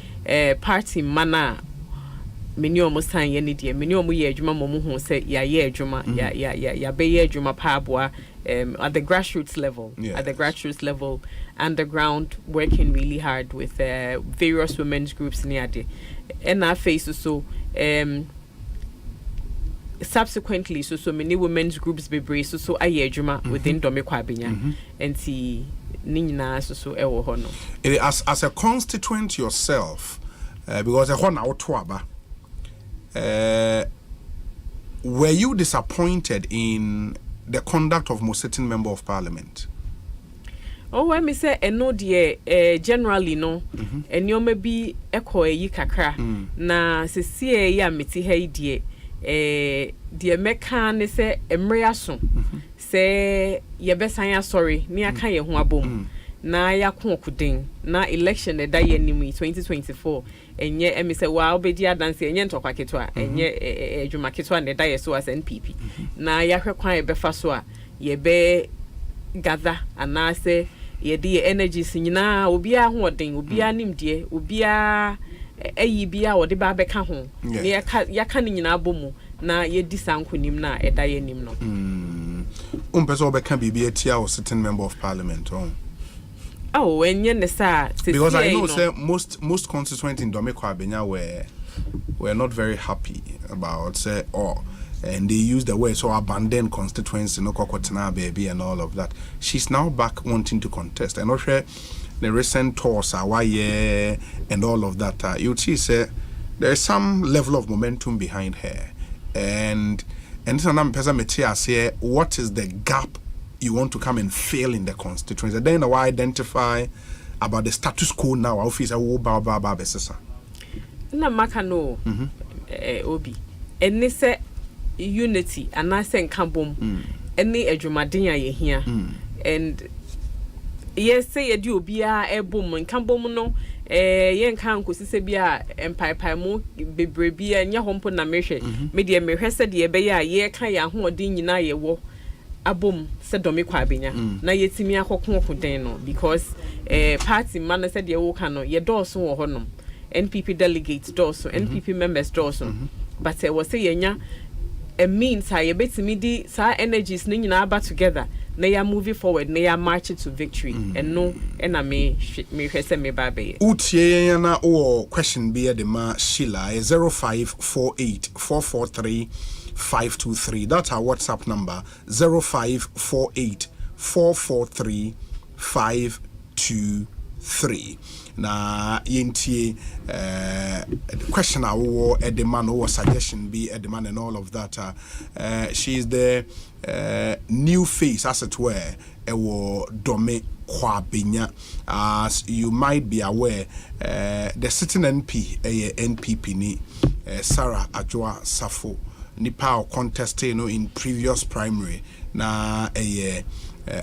party mana meni omo san ye ne de meni omo ye adwuma mo hu se ya ye adwuma ya be ye adwuma paabwa at the grassroots level underground working really hard with various women's groups near the and our face so subsequently so many women's groups be brave so aye adwuma within dome kwabenya enti ni nyina so ewo ho no as a constituent yourself because e ho na woto aba were you disappointed in the conduct of most sitting member of parliament? Oh, when me say eno de generally no enioma bi ekọ eyi kakra na sesie ya meti ha die de meka ne se emre aso se ye besan asori ne aka ye ho abom na ya kokuden na election e da ye nimu 2024 enye emi se wa obedi adanse enye ntokwa ketwa enye adwuma ketwa ne da ye so as NPP na ya hwekwan e befa so a ye be gather anase ye de energy sinyina obia ho oden obia nimde obia eyi bia wo de ba beka ho ne ya ka nyina abomu na ye di sankonim na eda ye nim no person obeka bibia tia o sitting member of parliament oh when you because I know say most constituents in Dome Kwabenya were not very happy about say and they used the word so abandoned constituency no kokotena baby and all of that. She's now back wanting to contest and also the recent tours awaye and all of that you see say there is some level of momentum behind her and some person may say what is the gap you want to come and fill in the constituency then I identify about the status quo now officer wo ba besesa na makano obi eni se unity anase nkabom eni adwumaden a yehia and yes say ye di obia ebom nkabom no ye nka nkosise bia empaipai mu bebrebia nya hompo na mehwe me de mehwe se de be ya ye ka ya hoodin nyina ye wo abom se Dome Kwabenya na yetimi akokokuden no because party man said ye wo ka no ye doso wo honom NPP delegates doso NPP members doso but was say yenya a means how ye betimi di sa energies ni nyina aba together na ya moving forward na ya march to victory and no and me hwese me ba be utie na o question be the ma Sheila 0548443523 that's our WhatsApp number 0548443523 na yentie question awo the man or suggestion be the man and all of that she's the new face as it were ewo Dome Kwabenya. As you might be aware the sitting NP NPP ni Sarah Adwoa Safo nipa contest in previous primary na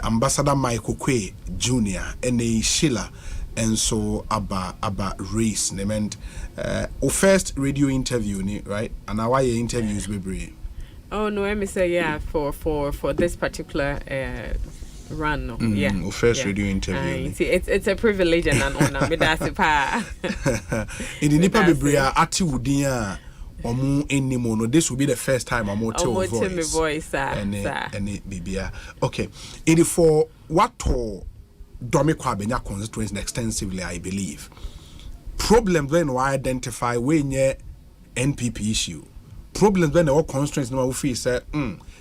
Ambassador Michael Kwe Jr. and Sheila and so about race meant first radio interview right and now why interviews be brave. Oh no, let me say for this particular run no. First radio interview. It's a privilege and an honor. Me that's pa. In the nipa be brave ati wudia omu enimo no this will be the first time I'm tell voice and bibia okay it for what to Dome Kwabenya constituency extensively I believe problem when we identify when ye NPP issue problem when all constituencies no we say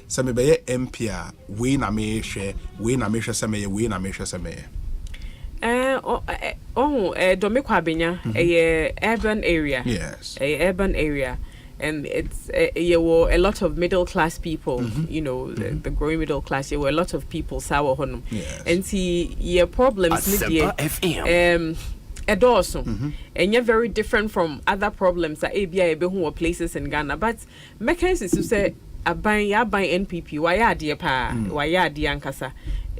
sɛ mebɛyɛ MP a wei na mehwɛ sɛ meyɛ wei na mehwɛ sɛ meyɛ. Dome Kwabenya, a urban area. Yes. A urban area. And it's a lot of middle class people, you know, the growing middle class. There were a lot of people sour honum. Yes. And see your problems Accra FM. And you're very different from other problems that ABI who places in Ghana. But mechanisms to say I buy NPP, why are dear pa, why are dear Ankasa?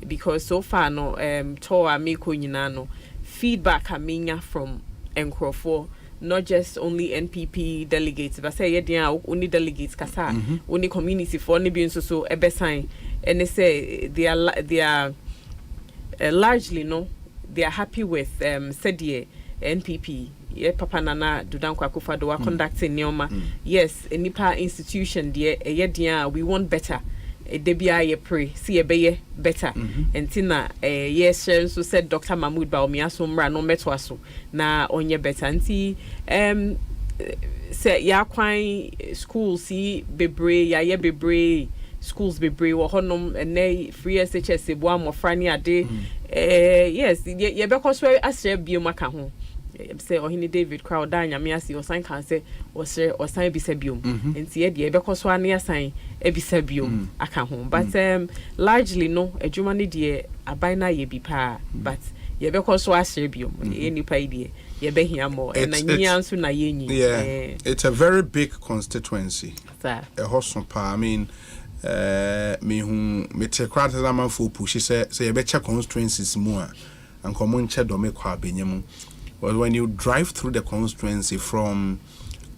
Because so far no toa me no feedback coming from Nkrofo. Not just only NPP delegates, but say only delegates kasa, only community for only being so a sign, and they say they are largely they are happy with said NPP. Yeah, Papa Nana Dudankwa Akufo-Addo conducting Neoma. Yes, a Nipa institution dear we want better. Debia ye pray, see a be better. And Tina, yes, so said Dr. Mahmoud Baumia Mra no metwaso na onye better. And see, say ya kwine schools see bebre, ya ye bebre, schools bebre, wa honum and nay free SHS, one more franny a day. Yes, ye because we asher biomaka home. Say Ohini David crowd down yamiasi or sign can say or sign bisabium and see the because one near sign ebisabium I can home. But largely no a Germany dear a bina ye be pa but ye because was serbium any pay dear ye be here more and answer na yeni. Yeah, it's a very big constituency. Sir. A hospital pa I mean me who me take crowd that man for push say ye better constituencies more and common che Dome Kwabenya. Well, when you drive through the constituency from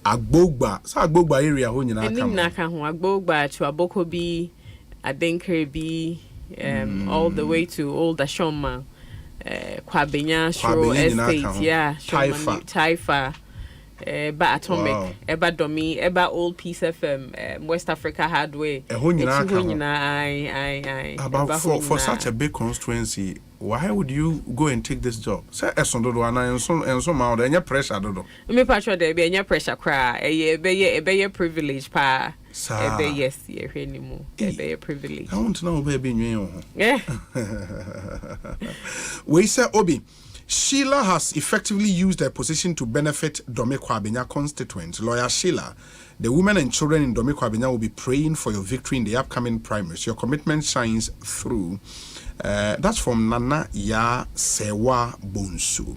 Agbogba, so Agbogba area, who you know, Agbogba to Abokobi, Adenkrebi, all the way to Old Ashoma, Kwabenya, Shro Estate, yeah, Taifa, Eba Atomic, Eba Domi, Eba Old Peace FM, West Africa Hardway. About for such a big constituency. Why would you go and take this job? Say Esondo and some out and your pressure do. Me patro there be any pressure cry. A be privilege pa. Yes, ye anymore. A privilege. I want to know baby you. Yeah. We say Obi. Sheila has effectively used her position to benefit Dome Kwabenya constituents. Lawyer Sheila, the women and children in Dome Kwabenya will be praying for your victory in the upcoming primaries. Your commitment shines through. That's from Nana Ya Sewa Bonsu.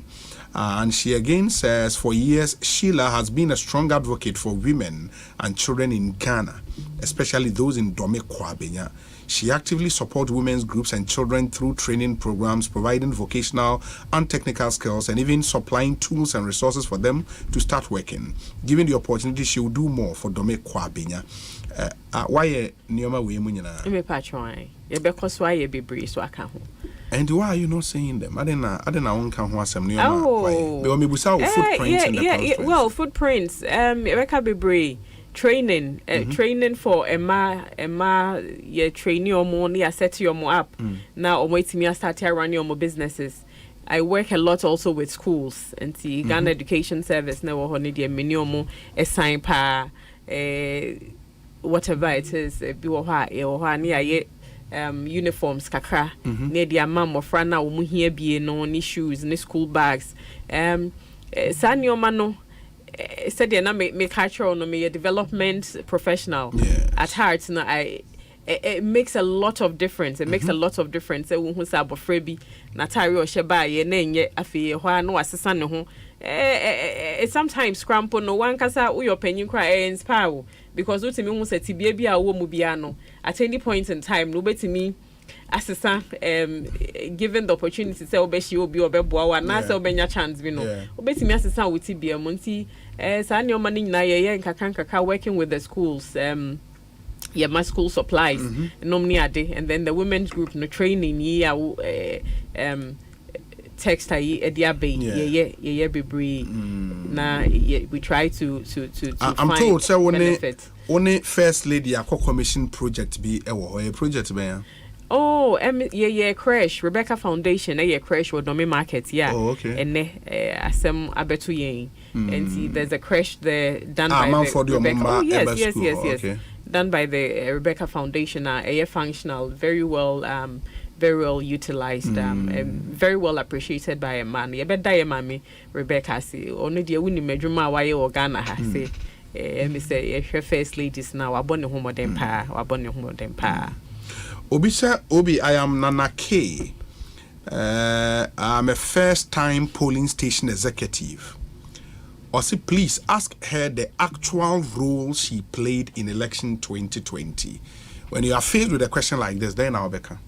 And she again says, for years, Sheila has been a strong advocate for women and children in Ghana, especially those in Dome Kwabenya. She actively supports women's groups and children through training programs, providing vocational and technical skills, and even supplying tools and resources for them to start working. Given the opportunity, she will do more for Dome Kwabenya. Why Nioma we munyana? Me patron. Ye because why ye be brave so I can home. And why are you not saying them? I didn't own can wasam Nioma. Why? Me busa footprints in the conference. Well, footprints. Rebecca be brave. Training, training for Emma, ye train your money, I set your more up. Now, I'm waiting me, I start running your more businesses. I work a lot also with schools and the Ghana Education Service now, honey, dear, minimum, a sign pa, whatever it is, uniforms, kakra, near the mom of Frana, here be no any shoes, any school bags. Sanyo Mano. Said na me cultural no me a development professional at heart na it makes a lot of difference. It makes a lot of difference. E wo hu sa abofrebi na tare o sheba ye na enye afi ho no asesa ne ho sometimes scrampo no one kasa uyo panyin kra inspire because utimi hu se tibia bi a wo mu bia no at any point in time no betimi asesa given the opportunity say obeshi obi obeboa wa na say obenya chance bi no obetimi asesa wuti bia mo nti sa ne o mani na ye nkaka working with the schools my school supplies nomni ade and then the women's group no training text ye bebre na we try to I'm told say only first lady a commission project be a project be Oh, crash. Rebecca Foundation, crash with Domi Market, yeah. Oh, okay. And asem abetu yen. And see, there's a crash there done by the Rebecca. Oh, yes. Okay. Done by the Rebecca Foundation, functional, very well utilized, very well appreciated by a man. You bet die, mammy, Rebecca. Say, only the winning medruma why you Ghana has say. Me say, first ladies now, I born home of them pa. Obi, I am Nana K. I'm a first-time polling station executive. Also, please ask her the actual role she played in election 2020. When you are faced with a question like this, then I'll Becca.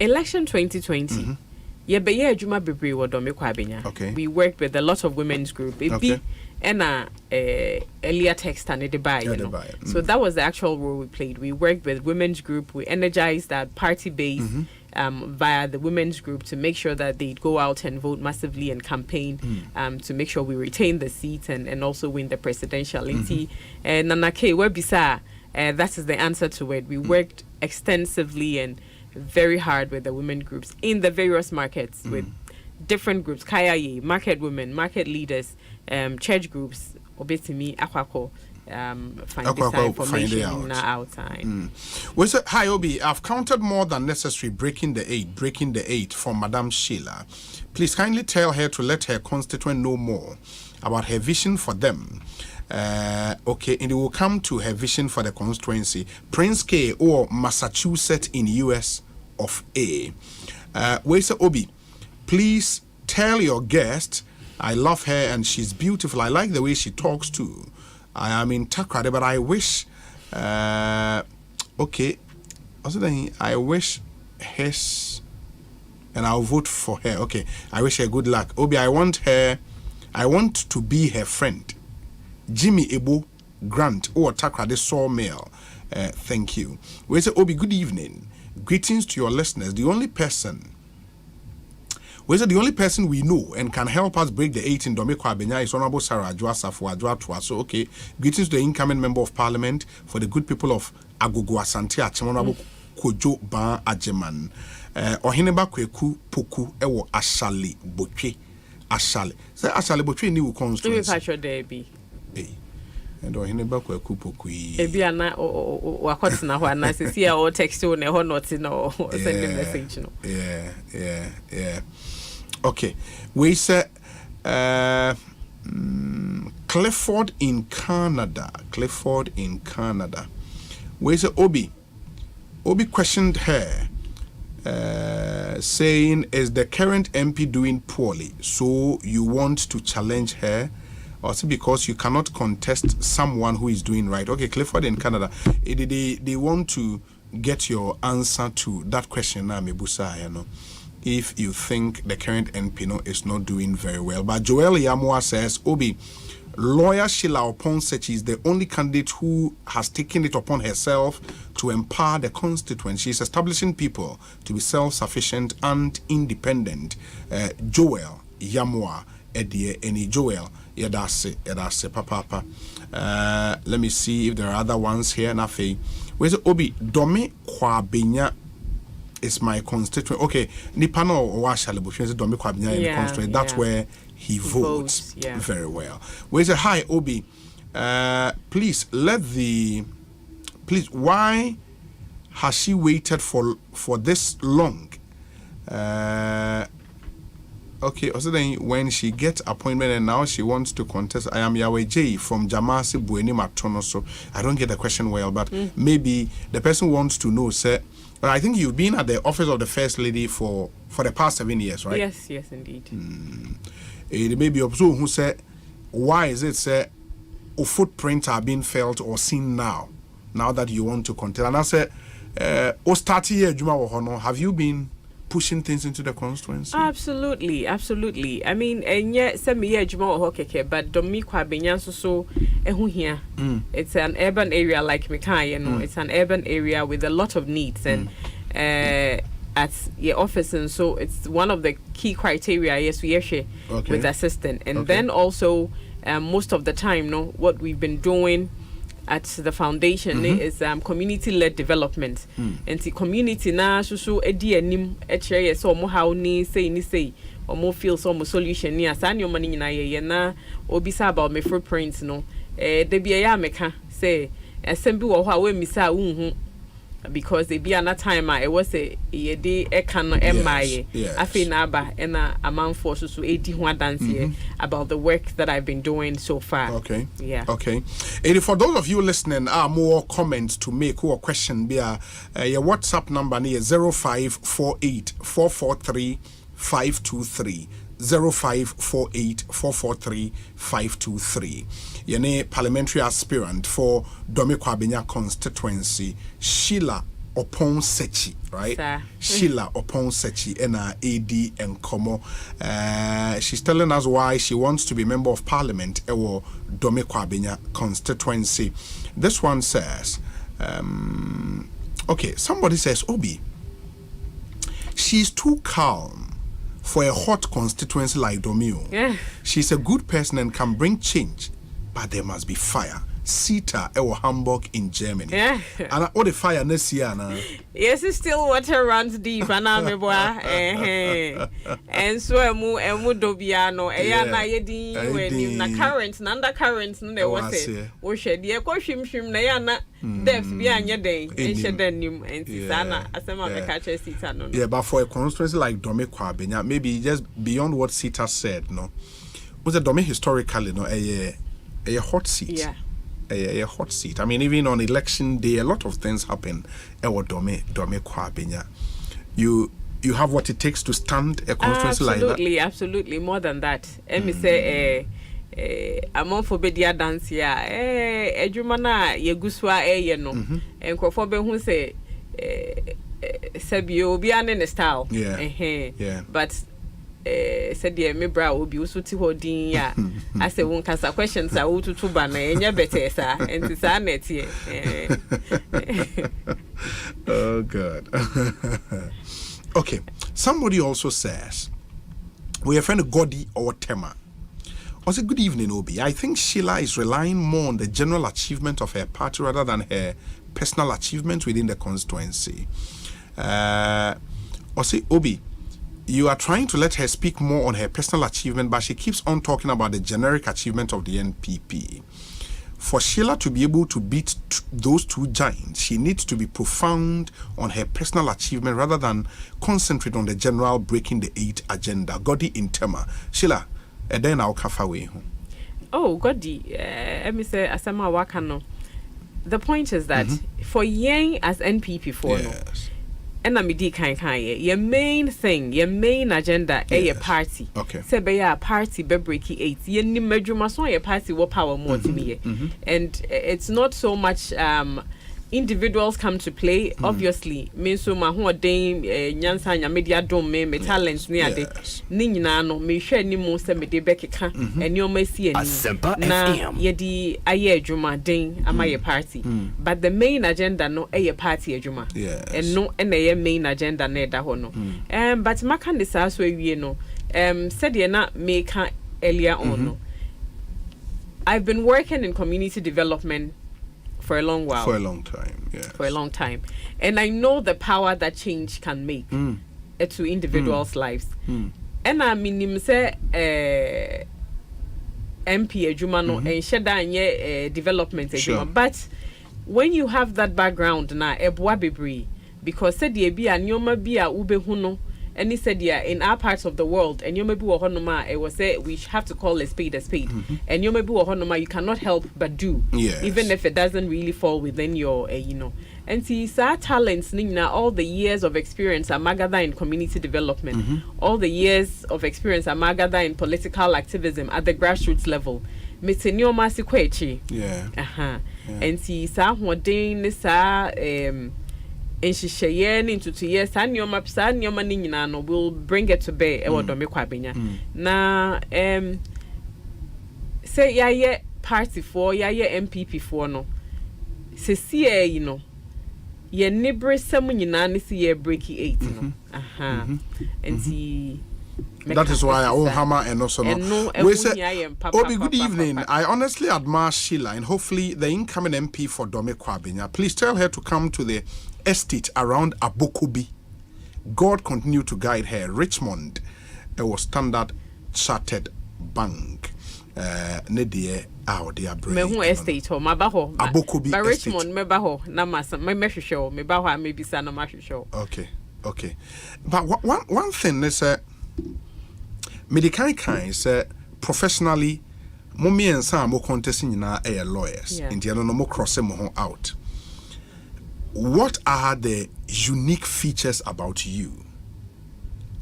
Election 2020. Yeah, but yeah, Juma Bibri Wadomi Kwabenya. Okay. We worked with a lot of women's group. Okay. And earlier text and So that was the actual role we played. We worked with women's group. We energized that party base via the women's group to make sure that they'd go out and vote massively and campaign to make sure we retain the seats and also win the presidentiality. And Nanake Webisa, that is the answer to it. We worked extensively and very hard with the women groups in the various markets with different groups, Kaya, market women, market leaders, church groups, Obetimi, Akwako, find this information outside. Well, so, hi, Obi. I've counted more than necessary breaking the eight from Madame Sheila. Please kindly tell her to let her constituent know more about her vision for them. Okay, and it will come to her vision for the constituency, Prince K or Massachusetts in US of A. Where's Obi? Please tell your guest I love her and she's beautiful. I like the way she talks too. I am in Accra, but I wish. Okay, I wish his, and I'll vote for her. Okay, I wish her good luck. Obi, I want to be her friend. Jimmy Ebo Grant or Takra the Sawmill. Thank you. We say, Obi, good evening. Greetings to your listeners. The only person we know and can help us break the 8 in Domekwa Benya is Honorable Sarah Adwoa Safo Adwoa Toa. So, okay, greetings to the incoming member of parliament for the good people of Agogo Asante Honorable Kojo Ban Ajeman. Ohineba Kweku Poku Ewo Ashali Botwe. Ashali. Say Ashali Botwe ni wo constituency. And Ohineba Kweku Poku. Ebi ana wakotsina ho ana se sia o text o ne ho not no send the message no. Yeah. Okay, we say Clifford in Canada. We say Obi questioned her, saying, is the current MP doing poorly? So you want to challenge her? Also because you cannot contest someone who is doing right. Okay, Clifford in Canada, they want to get your answer to that question now, Mebusa, you know. If you think the current NP is not doing very well. But Joel Yamua says, Obi, lawyer Sheila Oponsechi is the only candidate who has taken it upon herself to empower the constituent. She is establishing people to be self-sufficient and independent. Joel Yamua, Edie, Joel, Yadase, Papa. Let me see if there are other ones here. Nafe. Where's Obi? Dome Kwabenya is my constituent. Okay, Nipano Washalibu, Domi Kwabenya in the constituent. That's where he votes very well. Where's a hi, Obi? Please, why has she waited for this long? Okay, also then when she gets appointment and now she wants to contest, I am Yahweh J from Jamasi Bueni Matono. So I don't get the question well, but maybe the person wants to know, sir. But I think you've been at the office of the First Lady for the past 7 years, right? Yes, indeed. It may be observed who said, why is it, sir, a footprints are being felt or seen now that you want to contest? And I said, have you been pushing things into the constituency? Absolutely. I mean, and yet, some year Juma Hokeke, but Domi Kwabenya so here. It's an urban area like Mikai, you know, it's an urban area with a lot of needs and at your office, and so it's one of the key criteria. Yes, we share with assistant, and then also most of the time, what we've been doing at the foundation is community-led development. And the community na so edi anim echere so mo how ni say or more feel some solution near Sanyo money na ye na obisa about me footprints no de bia ya meka say assemble wo ho we misa unhu because they be another time it was a ye de e kan no emaye afi na aba na amount for so edi ho dance here about the work that I've been doing so far. Okay. Yeah. Okay. And for those of you listening, more comments to make or question be your WhatsApp number near 0548 443 523 0548 443 523. Yene parliamentary aspirant for Dome Kwabenya constituency, Sheila Opon-Sechi, right? Sir. Sheila Opon-Sechi, AD and Komo. She's telling us why she wants to be member of parliament or Dome Kwabenya constituency. This one says, okay, somebody says, Obi, she's too calm for a hot constituency like Domio. Yeah. She's a good person and can bring change, but there must be fire. Sita or Hamburg in Germany. Yeah. And all the fire next year. Yes, it's still water runs deep, and I'm and so emu dobiano. Na yedi when na currents, undercurrents, no there was it. O shed ye ko shim na ya na depth be anya day. And shed nim and Sisana asema me catch Sita no. Yeah, but for a constituency like Dome Kwabenya, maybe just beyond what Sita said, no. Was a Dome historically no a hot seat. Yeah. A hot seat. I mean, even on election day, a lot of things happen. Dome Kwabenya. You have what it takes to stand a constituency like that. Absolutely, more than that. Me say among for bedia dance ya ejumana yeguswa ye no. Enkrofo be hu say sebio obi ane ne style. Yeah. But said the me bra obi usuti hodin ya I say won kasa questions are to ba na enya better sa enti sa net here. Oh god. Okay, somebody also says we are friend of Godi or Tema. I say good evening Obi. I think Sheila is relying more on the general achievement of her party rather than her personal achievement within the constituency. I say Obi, you are trying to let her speak more on her personal achievement, but she keeps on talking about the generic achievement of the NPP. For Sheila to be able to beat those two giants, she needs to be profound on her personal achievement rather than concentrate on the general breaking the 8 agenda. Godi in Tema. Sheila, and then I'll kafa away. Oh, Godi, let me say, Asama Wakano. The point is that for Yang as NPP for yes. And I'm your main thing, your main agenda, your party. Okay. Say be a party be breaking 8. You need major your party what power more to me. And it's not so much individuals come to play. Obviously, me so my who dame nyansa nya media dom me talents near de ni nyina no me hwe ni mo se me de bekeka eni o masi ani na ye di aye adwuma den ama ye party but the main agenda no e party adwuma and no e na ye main agenda na da ho no but maka ne sa so awie no said ye na me ka earlier on no I've been working in community development for a long while. For a long time, yeah. For a long time. And I know the power that change can make to individuals' lives. And I mean, say, MP Ejumano and Sheda development Ejuma. But when you have that background na Ebwa Bibri, because said ye be a nyoma be a ube huno. And he said, yeah, in our parts of the world, and you may be honoma, it was say we have to call a spade. And you may be honoma, you cannot help but do, even if it doesn't really fall within your, And see, our talents, Nina, all the years of experience are magada in community development, all the years of experience are magada in political activism at the grassroots level. Misenyo masikwechi. And see, sa hodin, sa and she share into 2 years and your maps and your money no will bring it to bear Dome Kwabenya. Na say ya party for ya MPP for no se see ye nibre some nyina ne see ye breaky 8 no and see That is why I won't hammer and also we say, Obi, good evening. I honestly admire Sheila and hopefully the incoming MP for Dome Kwabenya. Please tell her to come to the estate around Abokobi. God continue to guide her. Richmond, it was Standard Chartered Bank. Nedie out there. Me estate ho mabaho. Abokobi estate. Richmond mebaho na masa me show me baho maybe sa na show. Okay. But one thing is medical kind professionally mommy and some more contesting na lawyers in the no more cross them out. What are the unique features about you?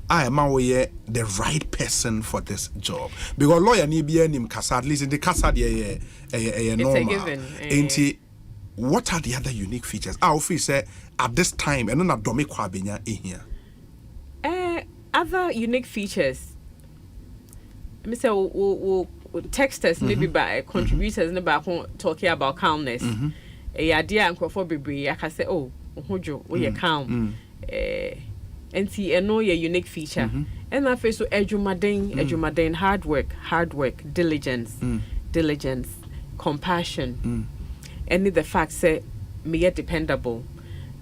I am the right person for this job because lawyer ni be nim kasa at least in the kasa normal. What are the other unique features? I often say at this time and not Dome Kwabenya here. Other unique features. Me say we text us maybe by contributors maybe talking about calmness. A idea and for bebre I can say oh hojo we calm. And see know your unique feature. And I feel so edumaden hard work, diligence, compassion. And the fact say me get dependable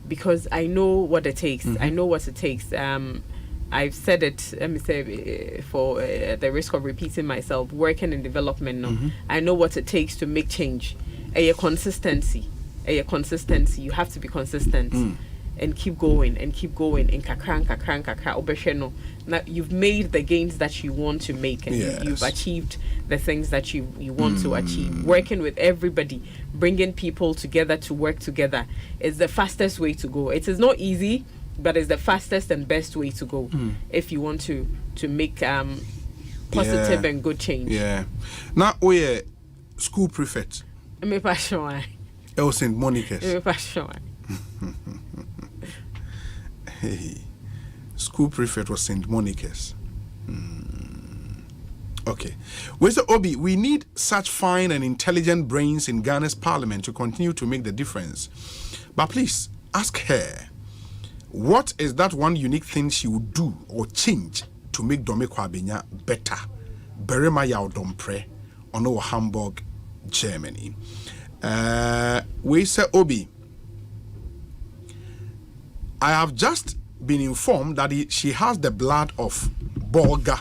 because I know what it takes. I know what it takes. I've said it, let me say, for the risk of repeating myself, working in development now. I know what it takes to make change. A consistency. You have to be consistent and keep going. And kakra. Now you've made the gains that you want to make and you've achieved the things that you want to achieve. Working with everybody, bringing people together to work together is the fastest way to go. It is not easy, but it's the fastest and best way to go if you want to make positive and good change. Yeah. Now we school prefect. Me passion. St. Monica's. Me passion. Hey, school prefect was St. Monica's. Okay. Where's the Obi? We need such fine and intelligent brains in Ghana's parliament to continue to make the difference. But please ask her, what is that one unique thing she would do or change to make Dome Kwabenya better? Berema Yaudompre on our Hamburg, Germany. We say Obi. I have just been informed that she has the blood of Bolga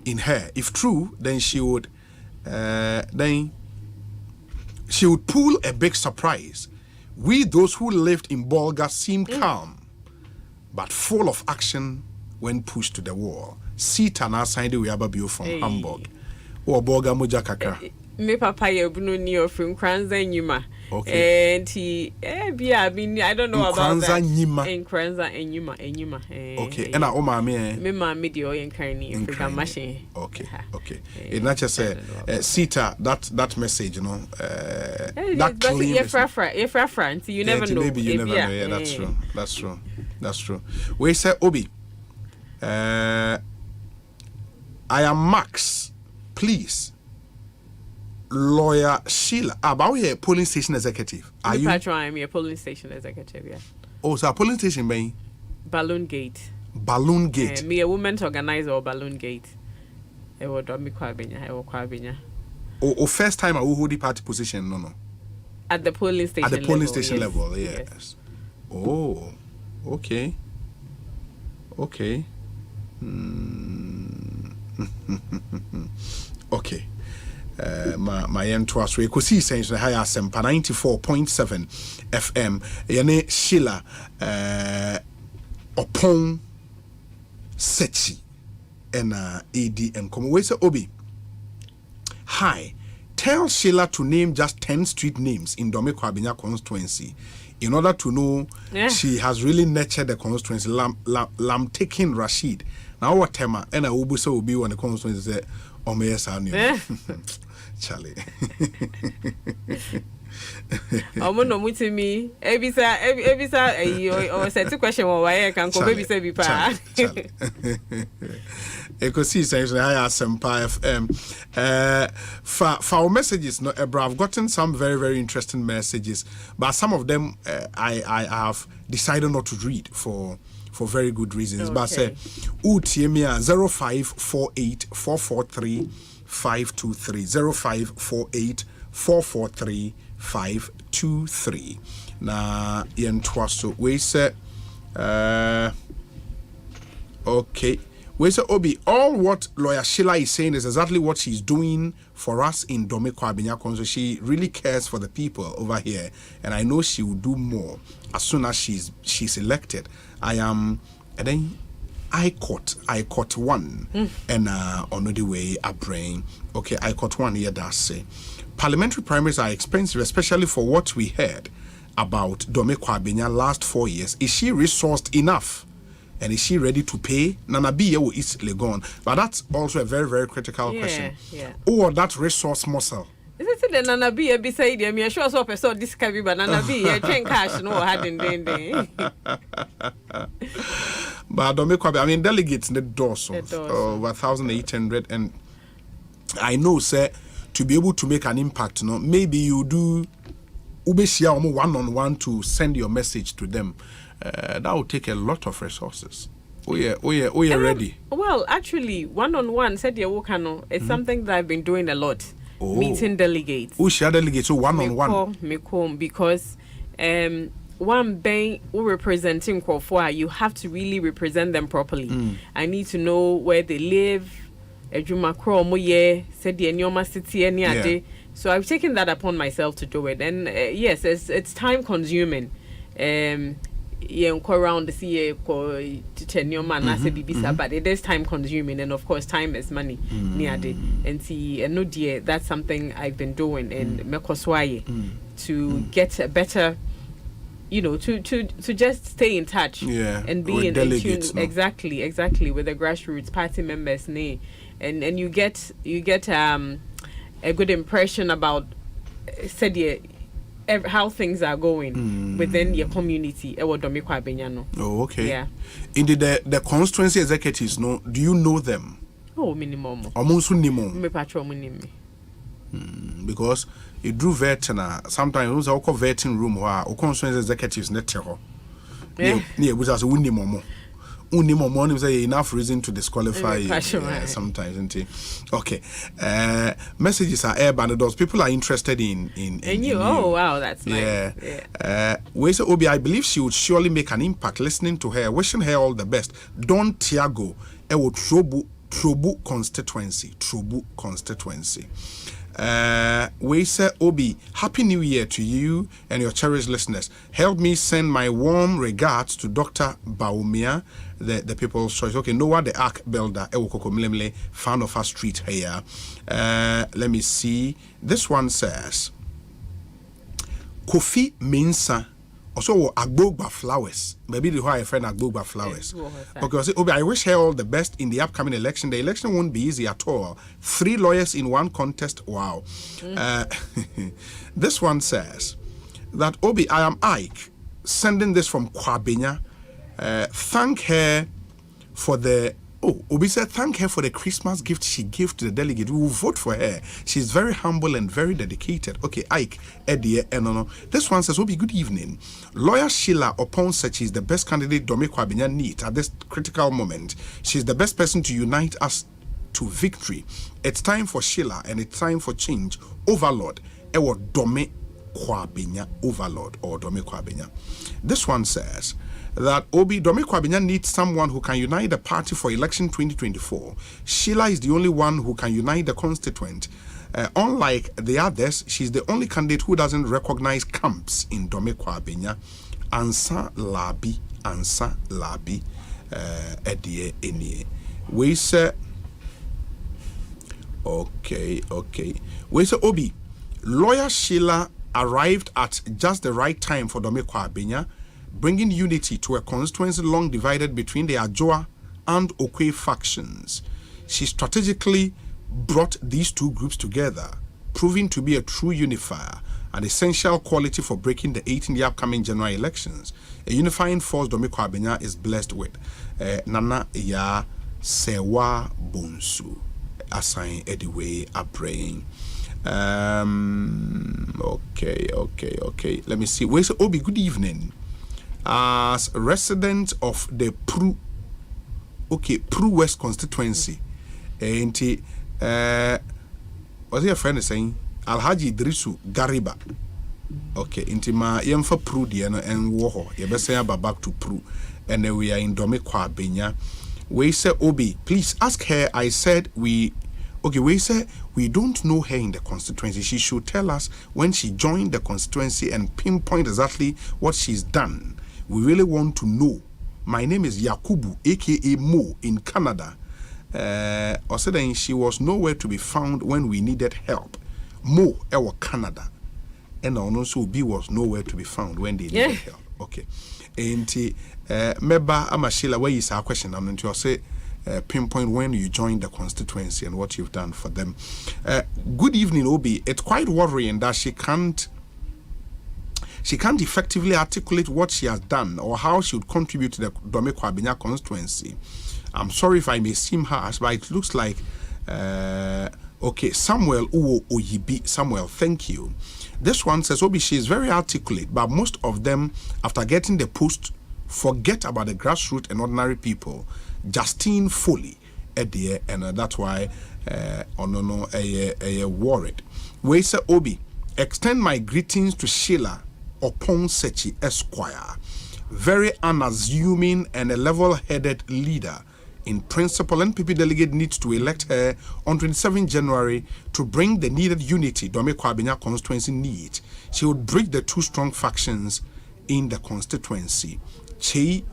in her. If true, then she would pull a big surprise. We, those who lived in Bolga, seemed calm, but full of action when pushed to the wall. Sita na signed we ababio from Hamburg. Or Bolga moja kakra. Me papa ye bunu ni ofrim kranza nyuma. Okay. And he I don't know about that. In kranza enyuma. Okay. And o ma me me di o yen kan ni Africa machine. Okay. It not just Sita that message, you know. That claim. You never know. Maybe you never know. Yeah, that's true. We say Obi. I am Max. Please. Lawyer Sheila, about here, polling station executive. Are you? I'm a polling station executive, yeah. Oh, so a polling station, man? Balloon Gate. Me a women's organizer of Balloon Gate. I will do me Kwabenya. Oh, first time I will hold the party position, no. At the polling station level, yes. Oh, okay. Okay. Okay. My end to us. Ekosiisen so high asempa 94.7 FM. Yene Sheila Opon Sechi and AD and come we say Obi. Hi. Tell Sheila to name just 10 street names in Dome Kwabenya constituency in order to know she has really nurtured the constituency. Lam taking Rashid. Now what tema and I will so be when the constituency say Charlie. No muti me. Ebisa or said two question why I can go baby say be pa. Ekosiisen so high asempa FM. For our messages, no, I've gotten some very, very interesting messages, but some of them I have decided not to read for for very good reasons. Okay. But say, UTMIA 0548 443 523 0548 443 523. Na yentwaso we say okay. We say Obi, all what lawyer Sheila is saying is exactly what she's doing for us in Domekwa Abinya. She really cares for the people over here, and I know she will do more as soon as she's elected. I am, and then I caught one, and on the way I bring. Okay, I caught one here. That say parliamentary primaries are expensive, especially for what we heard about Domekwa Abinya last 4 years. Is she resourced enough? And is she ready to pay? Nana B is Legon. But that's also a very, very critical question. Yeah. Or that resource muscle. Is it the Nana B beside them? You're sure so person this can be, but Nana B, I train cash no had in day. But don't make I mean, delegates in the doors of over 1,800. And I know, sir, to be able to make an impact, maybe you do Ubeshia one-on-one to send your message to them. That will take a lot of resources. Oh yeah, ready. Well, actually, one-on-one said Yawokano is something that I've been doing a lot. Meeting delegates. Who share delegates? So one-on-one. Because one being representing Kwafwa, you have to really represent them properly. I need to know where they live. Ejuma Moye said the Enyoma City any day. So I've taken that upon myself to do it. And yes, it's time consuming. Around the CA but it is time consuming, and of course time is money and see no dear, that's something I've been doing in Mekoswaye to get a better, to just stay in touch and be in tune exactly with the grassroots party members and you get a good impression about how things are going within your community. Oh, okay. Yeah. Indeed, the constituency executives, do you know them? Oh, minimum. Almost minimum. Me patrol minimum. Because you drew vetin. Sometimes we also vetting room where constituency executives net terror. Yeah, which is minimum. Morning say enough reason to disqualify sometimes, isn't it? Okay. Messages are airbound. People are interested in you. Oh wow, that's nice. Yeah. We say Obi, I believe she would surely make an impact. Listening to her, wishing her all the best. Don Tiago, Ewo Trobu constituency. We say Obi, Happy New Year to you and your cherished listeners. Help me send my warm regards to Dr. Baumia, the People's Choice. Okay, Noah the Ark Builder, Ewokokomlemle, fan of our street here. Let me see. This one says Gifty Mensah. Also, Agbogba flowers. Maybe the why friend Agbogba flowers. Because Obi, I wish her all the best in the upcoming election. The election won't be easy at all. 3 lawyers in one contest. Wow. This one says that Obi, I am Ike, sending this from Kwabenya. Thank her for the. Obi said, thank her for the Christmas gift she gave to the delegate. We will vote for her. She's very humble and very dedicated. Okay, Ike, Eddie, no. This one says, Obi, good evening. Lawyer Sheila Oponse, she's the best candidate Domekwa Abinya needs at this critical moment. She's the best person to unite us to victory. It's time for Sheila and it's time for change. Overlord, Ewo Domekwa Abinya, Overlord or Domekwa Abinya. This one says, that Obi Domekwa Abinya needs someone who can unite the party for election 2024. Sheila is the only one who can unite the constituent. Unlike the others, she's the only candidate who doesn't recognize camps in Domekwa Abinya. Ansa Labi, Edie Enie. We say, okay. We say, Obi, Lawyer Sheila arrived at just the right time for Domekwa Abinya, bringing unity to a constituency long divided between the Ajoa and Okwe factions. She strategically brought these two groups together, proving to be a true unifier, an essential quality for breaking the 8 in the upcoming general elections. A unifying force Domekwa Abinya is blessed with. Nana ya sewa bonsu. Assign Ediwe a praying. Okay. Let me see. Where's Obi? Good evening. as resident of the Pru West constituency. And what's your friend saying? Alhaji Idrisu Gariba. Okay, intima yemfa Pru diano and woho. Yebese back to Pru. And then we are in Domekwa Benya. We say Obi, please ask her. I said we say we don't know her in the constituency. She should tell us when she joined the constituency and pinpoint exactly what she's done. We really want to know. My name is Yakubu, aka Mo, in Canada. Or said she was nowhere to be found when we needed help. Mo, our Canada. And also B was nowhere to be found when they needed help. Okay. And Meba Amashila, where is our question? I'm going to say pinpoint when you joined the constituency and what you've done for them. Good evening, Obi. It's quite worrying that she can't effectively articulate what she has done or how she would contribute to the Domekwa Benya constituency. I'm sorry if I may seem harsh, but it looks like okay, Samuel Uwo Oyibi. Samuel, thank you. This one says, Obi, she is very articulate, but most of them, after getting the post, forget about the grassroots and ordinary people. Justine Foley at the and that's why worried. We say, Obi, extend my greetings to Sheila Oponsechi Esquire, very unassuming and a level-headed leader. In principle, NPP delegate needs to elect her on 27 January to bring the needed unity Domekwa Benya constituency needs. She would bridge the two strong factions in the constituency. Chei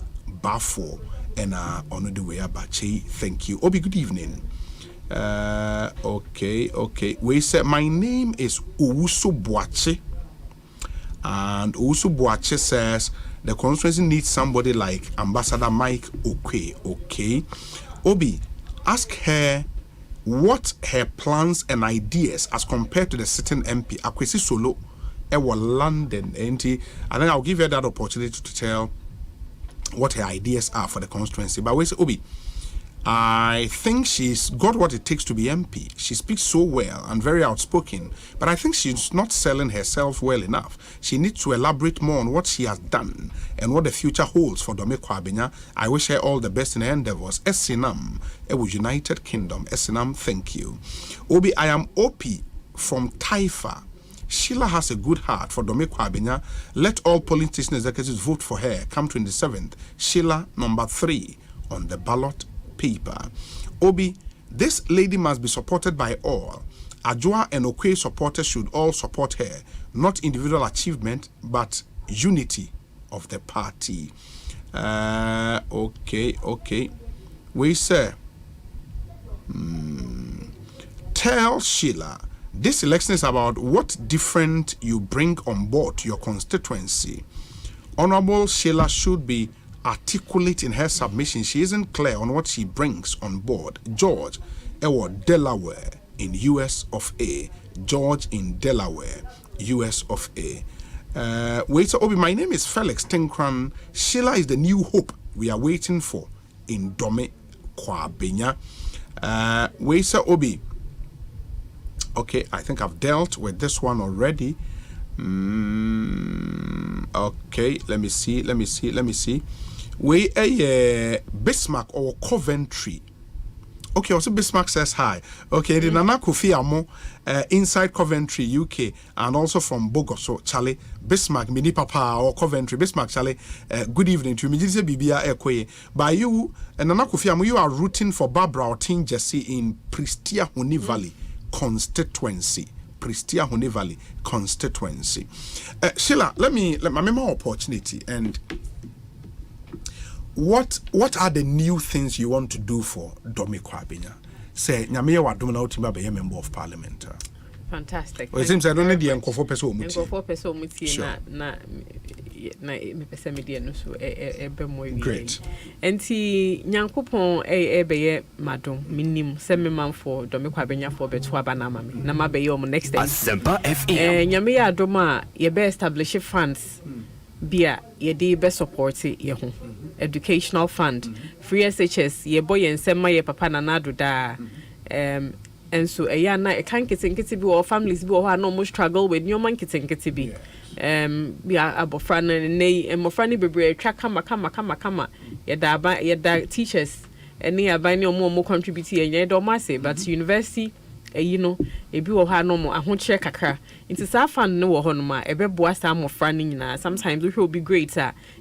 Bafo and on the way about Chei. Thank you. Obi, good evening. Okay. We said my name is Owusu Boache, and Owusu Boache says the constituency needs somebody like Ambassador Mike Okwe. Okay. Obi, ask her what her plans and ideas as compared to the sitting MP Akwesi Solo Ewa London. And then I'll give her that opportunity to tell what her ideas are for the constituency. But we say, Obi, I think she's got what it takes to be MP. She speaks so well and very outspoken, but I think she's not selling herself well enough. She needs to elaborate more on what she has done and what the future holds for Domekwa Benya. I wish her all the best in her endeavors. Esinam, United Kingdom. Esinam, thank you. Obi, I am OP from Taifa. Sheila has a good heart for Domekwa Benya. Let all polling station executives vote for her. Come 27th. Sheila, number 3 on the ballot paper. Obi, this lady must be supported by all. Ajua and Okwe supporters should all support her. Not individual achievement, but unity of the party. Okay. We say, tell Sheila, this election is about what different you bring on board to your constituency. Honorable Sheila should be articulate in her submission. She isn't clear on what she brings on board. George, Delaware in US of A. George in Delaware, US of A. Wait, Obi, my name is Felix Tinkran. Sheila is the new hope we are waiting for in Domekwa Benya. Wait, Obi. Okay, I think I've dealt with this one already. Okay, let me see. We a Bismarck or Coventry. Okay, also Bismarck says hi. Okay, the Nana Kofi Amo inside Coventry, UK, and also from Bogos. So Charlie Bismarck, Mini Papa or Coventry, Bismarck Charlie. Good evening to me. Bibia Ekwe. By you, and Nana Kofi Amo, you are rooting for Barbara or Tin Jesse in Pristia Honi Valley constituency. Pristia Honi Valley constituency. Sheila, let me more opportunity and. What are the new things you want to do for Domekwa Benya? Say, Nyame wa dum na utima be member of parliament. Fantastic. Well, it seems I don't need the enkofo person omuti. Enkofo person omuti na me pese media no so ebe mo wi. Great. Enti Nyankopon be ye madom minim se me manfo Domekwa Benya for beto aba na ma me. Na ma be ye om next day. Asempa FM. Nyame ya dom a ye be establish funds. Bia ye dey be support ye ho. Educational fund, free SHS, ye boy and sema ye papa na nado da and so na e kan kete bi or families bi or no mo struggle with your man kete bi yeah abofra na nei emofra ne bebre atwa kama yeda teachers any aban no contribute yenye do masse but university you know ebi wo ha no mo ahokyere kakra nti sa fan no wo ho no ma ebeboa sa amofra ne nyina sometimes we will be great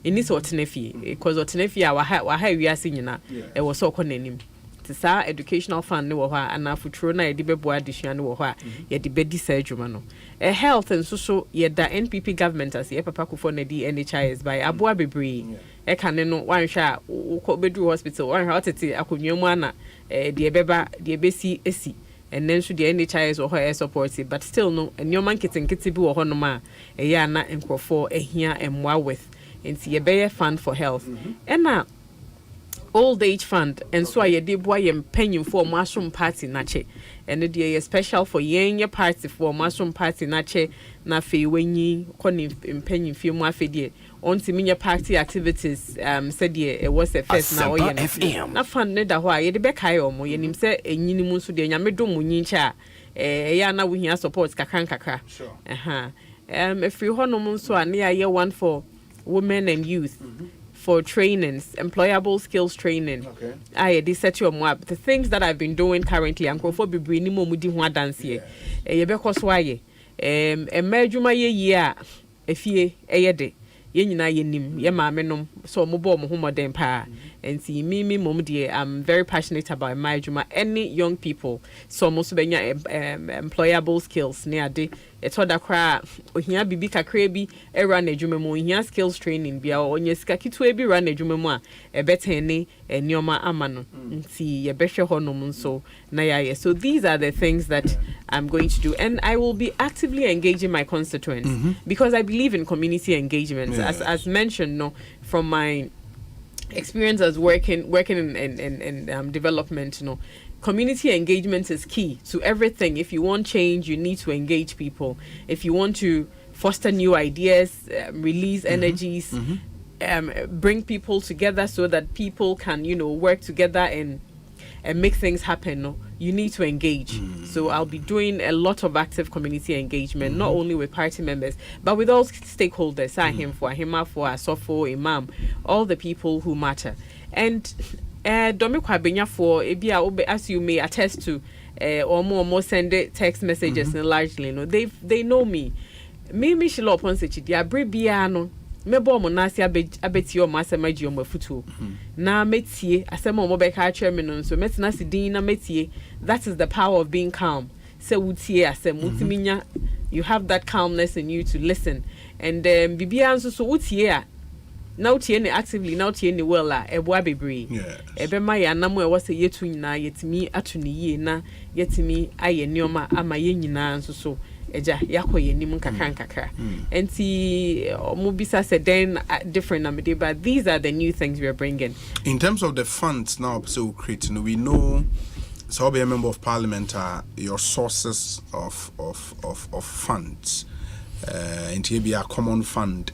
eni so otenafi because otenafi wa ha wiase nyina e wo so konanim nti sa educational fund no wo ha ana futuro na yede beboa addition no wo ha yede bedi sa adwuma no health and so yeda NPP government as ye papa kufo na di NHIS by aboa bebre e kan no wan hwa ko bedu hospital wan hwa otete akonwa mu ana de beba de besi esi and then should the NHIS or her support it but still no and your man kitten bi wo ho no ma e ya na enkrofo ehia emwa with nti ye be fund for health and na old age fund and so ye dey boy yem penyin for mushroom party na che and the dey special for yenye party for mushroom party na che na fe wenyi koni penyin fi mu afedie onti minya party activities said ye was a first na oye na fund ne da ho a ye de be kai omo ye nim se enyini mu so de nyame dom nyincha ya na we hia support kakra sure if you hono so an year one for women and youth for trainings, employable skills training. Okay. They set you up. The things that I've been doing currently, I'm going to be bringing more mudi ho dance here. Because why? Emerjuma ye efie eyede. Ye nyina ye nim ye maame nom so mo bo mo homoden pa and see me mom dear I'm very passionate about emerjuma any young people so mo so benya employable skills ne ade etoda kra ohia bibi kakra bi era na adwuma mu ohia skills training bia onye sika kitwa bi ra na adwuma mu a ebetene enioma ama no nti ye behwe honom nso na ya so these are the things that I'm going to do and I will be actively engaging my constituents because I believe in community engagement as mentioned no from my experience as working in development community engagement is key to everything. If you want change, you need to engage people. If you want to foster new ideas, release energies, bring people together so that people can, work together and make things happen, you need to engage. So I'll be doing a lot of active community engagement, not only with party members, but with all stakeholders, Ahima for Asofo, Imam, all the people who matter. And Domi Kwabenya for Ebia, as you may attest to, or more send text messages largely, they know me. Me Shilo upon such dia brebiano. Mebo mo nasi abeti o masema ji o mafutu na metie asema mo be ka chairman so metina sidin na metie. That is the power of being calm. Se wutie asem mutiminya, you have that calmness in you to listen and bibia nso so wutie a na wutie ne actively na wutie ne well a eboa bebre ebe ma ya na mo e wose yetu nyina yetimi atu ne yie na yetimi aye nioma ama ye nyina nso so eja yakoye nim kakra and see mobisa said then different namide but these are the new things we are bringing in terms of the funds now so creating we know so be a member of parliament your sources of funds into be a common fund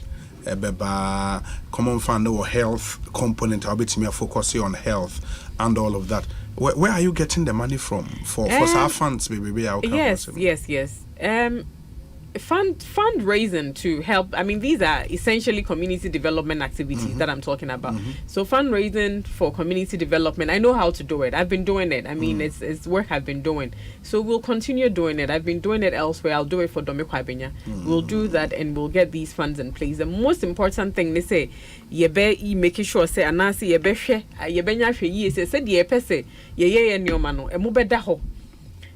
common fund or health component I'll be to me focusing on health and all of that. Where are you getting the money from for our funds baby yes fundraising to help. I mean, these are essentially community development activities that I'm talking about. So fundraising for community development, I know how to do it. I've been doing it. I mean, it's work I've been doing. So we'll continue doing it. I've been doing it elsewhere. I'll do it for Domi Kwabenya. We'll do that and we'll get these funds in place. The most important thing they say, yebe making sure say anasi yebe she yebe nya hwe yi say de pese ye nyoma no emubeda ho.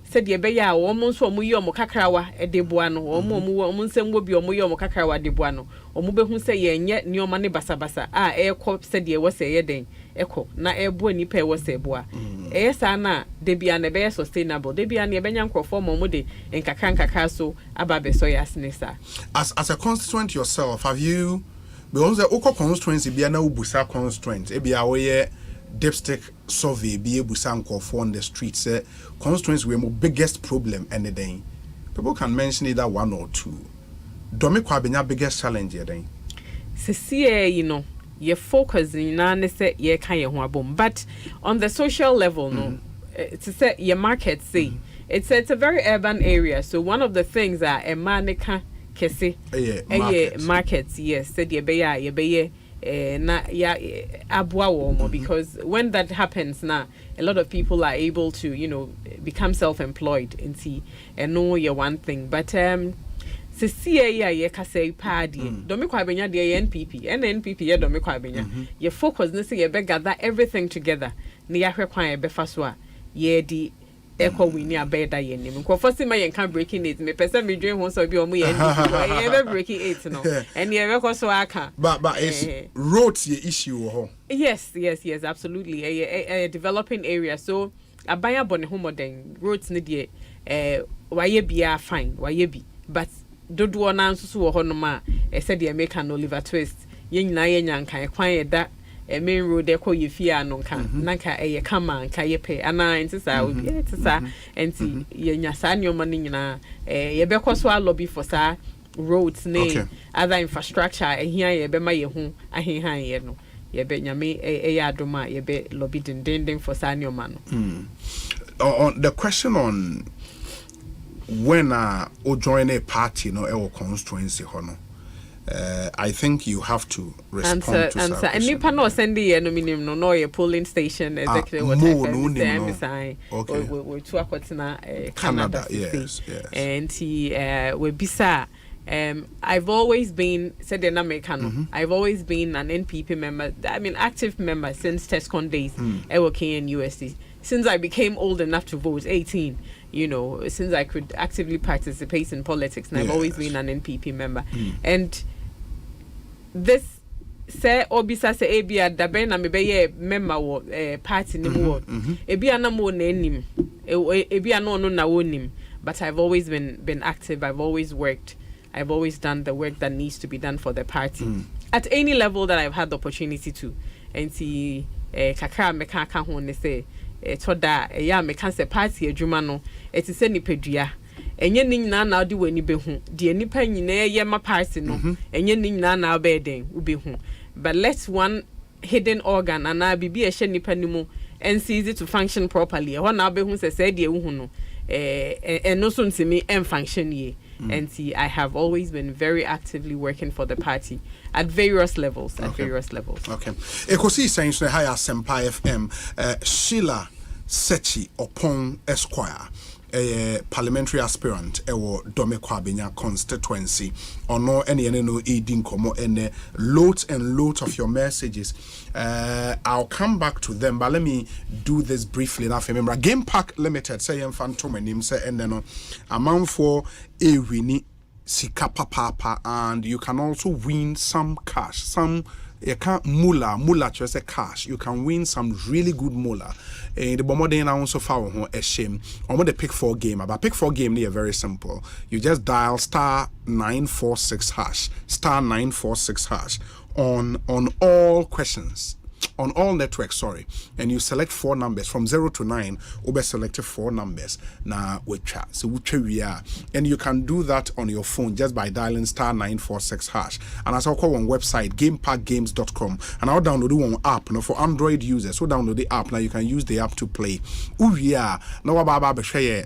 Said ye be ya omo nso omo yi omo kakrawa edeboa no omo nsem wo bi omo yi omo kakrawa deboa no omo be hu say ye nye nioma ne basabasa ekọ said ye wo say ye den ekọ na ebo ni pe wo say boa sa na de bia na be sustainable de bia na ye benya nkrofo mo de nkakra so ababe so yasnesa. As a constituent yourself, have you because the oko constituency bia na ubusa constituent e bia wo ye dipstick survey be able to on the streets constituents were my biggest problem anything people can mention either one or two. Domi Kwabenya biggest challenge then see your focus in say ye kan ye ho abom but on the social level no to say your market say it's a very urban area. So one of the things that a manika kesi markets, yes, said ye na ya abwa womo, because when that happens now, a lot of people are able to, you know, become self-employed and see and know your one thing. But se see ye kase party domi kwa benya de NPP and NPP ye domi kwa benya ye focus ne say ye be gather everything together ne ya hwe kwan ye be fa so a ye di Eko we near beda ye name. First my yen can breaking it. Me person me dream one so be on me and breaking it no. And ye record so I can. But it's roads ye issue. Yes, absolutely. A developing area. So a buyer bonne homo den roads need ye why ye be a fine, why ye be. But do na so ho no ma e said ye make an Oliver Twist. Yen na ye nyan kan kwan that a main road there call you fear no can nanka a kama ka ye pay ana ntisa obi ntisa enti ye nya sa nyo mani nyina ye be so lobby for sa roads name other infrastructure here ye be ma ye hu ahehan ye no ye be nyame e adoma ye be lobby dindindin for sa nyo ma no. On the question on when o join a party no e constituency hono, I think you have to respond to answer. And you cannot send the minimum no your polling station exactly what I said. Okay. We to Canada. Yes. And he we bisa. I've always been said in American. I've always been an NPP member. I mean, active member since TESCON days. I work in USD. Since I became old enough to vote, 18. You know, since I could actively participate in politics, and I've always been an NPP member. And this say obisa say ebia dabe na mebeye member wo party ni wo ebia na mo na enim ebia no na wonim, but I've always been active. I've always worked. I've always done the work that needs to be done for the party at any level that I've had the opportunity to. And see kakra meka ka ho ne say toda ya meka say party adwuma no eti se nipadua enye nyina na odi wani behu de nipa nyina ye ma party no enye nyina na obeden ubehu, but let one hidden organ and na bibi e hye nipa nimu and see it to function properly e ho na behu se de ehu no no so ntimi en function ye. And see, I have always been very actively working for the party at various levels. Okay. Ekosiisen so high Sempa FM Sheila Sechi Opon Esquire, a parliamentary aspirant ewo Domekwa Benya constituency ono any no edin komo and loads and loads of your messages. I'll come back to them, but let me do this briefly. Now, remember Game Park Limited say phantom name say and then amount for a winning sika papa, and you can also win some cash, some you can't mula just a cash. You can win some really good mula. The bomodena also found a shame. On the pick 4 game, but pick 4 game they are very simple. You just dial *946# *946# on all questions. On all networks, and you select 4 numbers from 0 to 9. Ube selected 4 numbers. Now we chat. So we are, and you can do that on your phone just by dialing *946#. And as I call on website gameparkgames.com, and I'll download one app. Now for Android users, so download the app. Now you can use the app to play. We are now about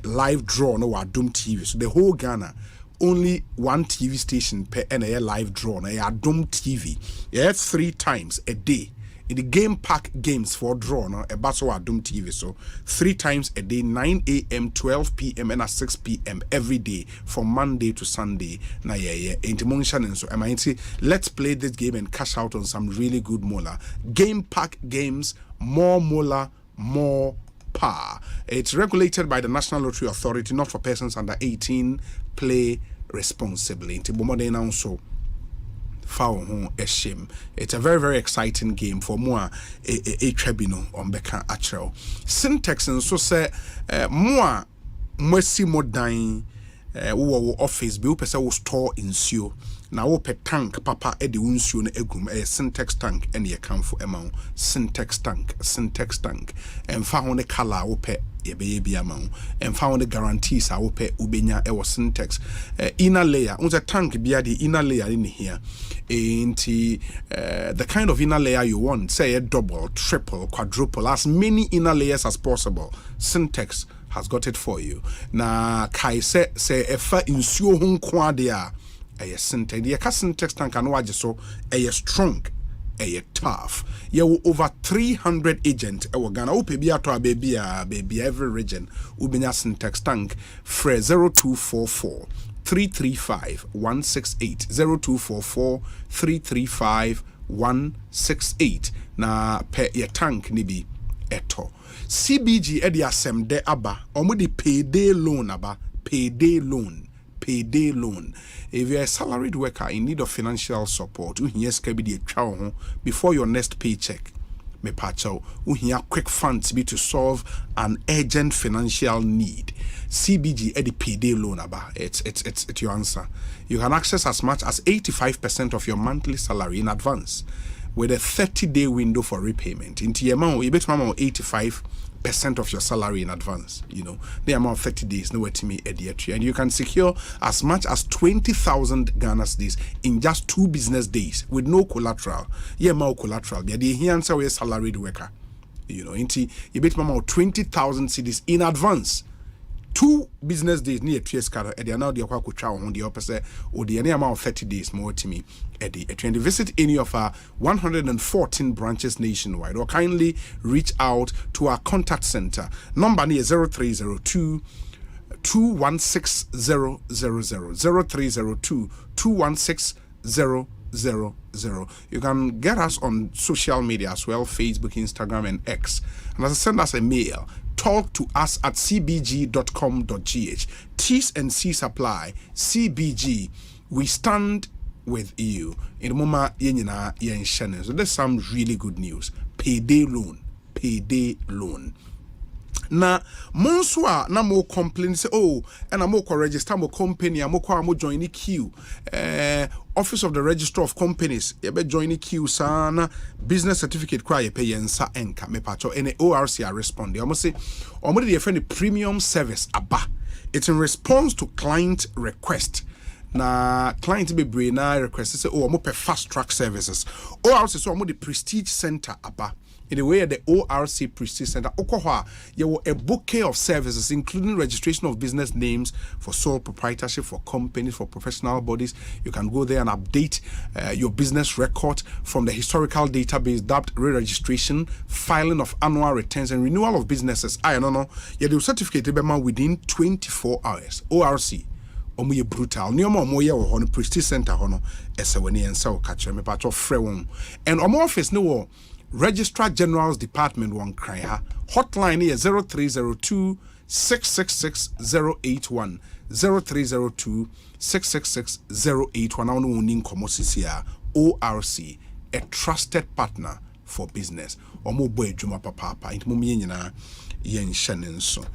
live draw. No, our Doom TV. So the whole Ghana. Only one TV station per NA live draw. Now Doom TV. Yeah, 3 times a day. In the Game Park Games for draw no e baso Adom TV, so 3 times a day, 9 a.m., 12 p.m. and at 6 p.m. every day from Monday to Sunday. Na so let's play this game and cash out on some really good mola. Game Park Games, more mola, more power. It's regulated by the National Lottery Authority, not for persons under 18. Play responsibly. So it's a very, very exciting game for more a tribunal on Beka Accra. Syntax and so say more mercy more dying office be person will store in seal. Now open tank papa edi unsuo na egum syntax tank and ye can for amount syntax tank and found the color open ye be amount and found the guarantees are open ubenya e was syntax inner layer on the tank be the inner layer in here the kind of inner layer you want, say a double, triple, quadruple, as many inner layers as possible. Syntax has got it for you. Na kai se efa insuo ho nko ade a eye Syntex. Ye ka Syntex tank no age so eye strong, eye tough. Ye wo over 300 agents e wo Ghana. Wo pe bi ato baby every region. Wo benya Syntex tank fre 0244 335 168 0244 335 168 na pe ye tank ni bi eto. CBG edi asem de aba omo di payday loan aba payday loan. If you're a salaried worker in need of financial support, before your next paycheck, me pacho, quick funds be to solve an urgent financial need. CBG edi payday loan aba. It's your answer. You can access as much as 85% of your monthly salary in advance, with a 30-day window for repayment. Into your amount, you bet 85% of your salary in advance. You know, the amount of 30 days, nowhere to me, and you can secure as much as 20,000 Ghana cedis in just 2 business days with no collateral. Yeah, more collateral. Yeah, the answer is salaried worker. You know, into you bet 20,000 cedis in advance. 2 business days near Triescada, and they are now the Aquacutra on the opposite or the any amount of 30 days more to me. Eddie, and visit any of our 114 branches nationwide, or kindly reach out to our contact center. Number near 0302 216 000 0302 216 000. You can get us on social media as well, Facebook, Instagram, and X. And send us a mail. Talk to us at cbg.com.gh. T's and C's apply. CBG, we stand with you. In the moment, so there's some really good news. Payday loan. Na monswa na mo complain say and I'm ko register mo company I'm ko join the queue. Office of the Registrar of Companies you be join the queue sana business certificate cry pay yensa enka me pacho and ORC are respond. They almost say omo dey friend premium service aba. It's in response to client request. Na client be brain na request say omo pe fast track services. ORC so omo the prestige center aba. In the way the ORC Prestige Center, Okohwa, you will a bouquet of services, including registration of business names for sole proprietorship, for companies, for professional bodies. You can go there and update your business record from the historical database, dubbed re-registration, filing of annual returns, and renewal of businesses. I don't know. You do certificate within 24 hours. ORC. Omuye brutal. Nioma omoye wo hono Prestige Center hono. Eseweni ensa o kache me pacho frewon. And omo office no Registrar General's Department one cry hotline is 0302 666 081 0302 666 081. I want to Komosisia ORC, a trusted partner for business. Omo boy juma papa into mummy nyina yen shanen so.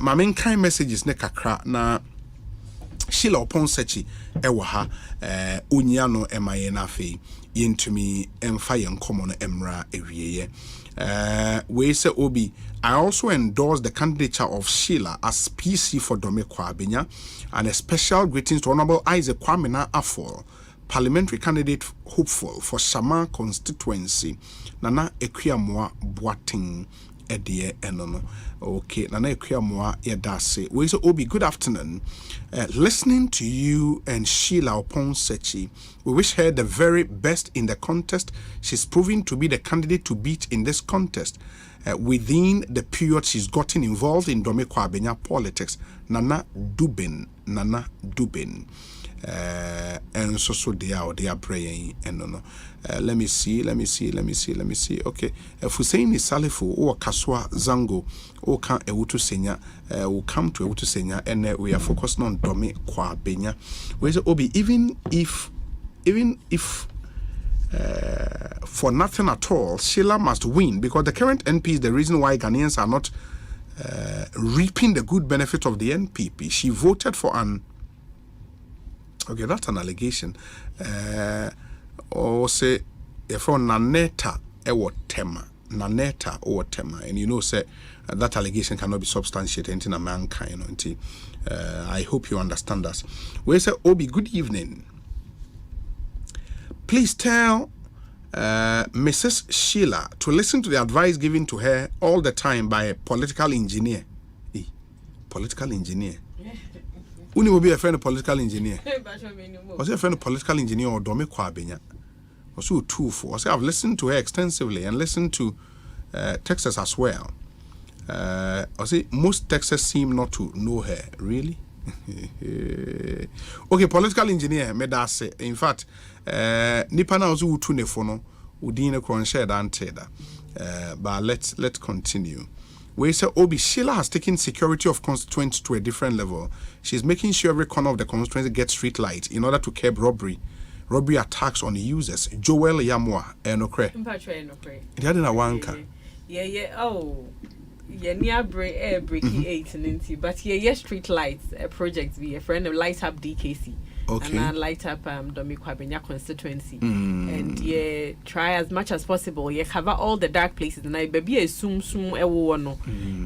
My main kind messages ne kakra na Sheila upon sechi ewa ha unyano emaye na fe yentumi emfa yen common emra ewieye. We say Obi, I also endorse the candidature of Sheila as PC for Domekwa Abenya, and a special greetings to Honorable Isaac Kwamena Afol, parliamentary candidate hopeful for Shama constituency. Nana Ekuamwa Boating Edie Enono. Okay, Nana Ekuamwa Yedase. We say Obi, good afternoon. Listening to you and Sheila Oponsechi, we wish her the very best in the contest. She's proving to be the candidate to beat in this contest. Within the period she's gotten involved in Domekwa Abenya politics. Nana Dubin. And so they are praying and no. Let me see. Okay. Fusaini Salifu or Kaswa Zango or can Ewutu Senya will come to Ewutu Senya, and we are focusing on Domekwa Abenya. Where's Obi, even if for nothing at all, Sheila must win, because the current NP is the reason why Ghanaians are not reaping the good benefit of the NPP. She voted for an okay, that's an allegation. Or say from Naneta or Tema, and you know, say that allegation cannot be substantiated in a mankind. I hope you understand that. We say, Obi, good evening. Please tell Mrs. Sheila to listen to the advice given to her all the time by a political engineer. political engineer. Uni will be a friend of political engineer. Was a friend of political engineer or Domi Kwabenya? Also, two for. I've listened to her extensively and listened to Texas as well. I say most Texas seem not to know her. Really? Okay, political engineer. Me da say. In fact, nipa na ozu utu nefono udine kronshare dan teda. But let's continue. We say Obi Sheila has taken security of constituents to a different level. She's making sure every corner of the constituency gets street light in order to curb robbery attacks on the users. Joel Yamwa Enokre. Ndiadina wanka. Yeah. Oh. Yeah, near breaking 8 and but yeah, street lights project be a friend of Light Up DKC. Okay. And I light up Domi Kwabenya constituency. And yeah, try as much as possible. Yeah, cover all the dark places. And I baby a sum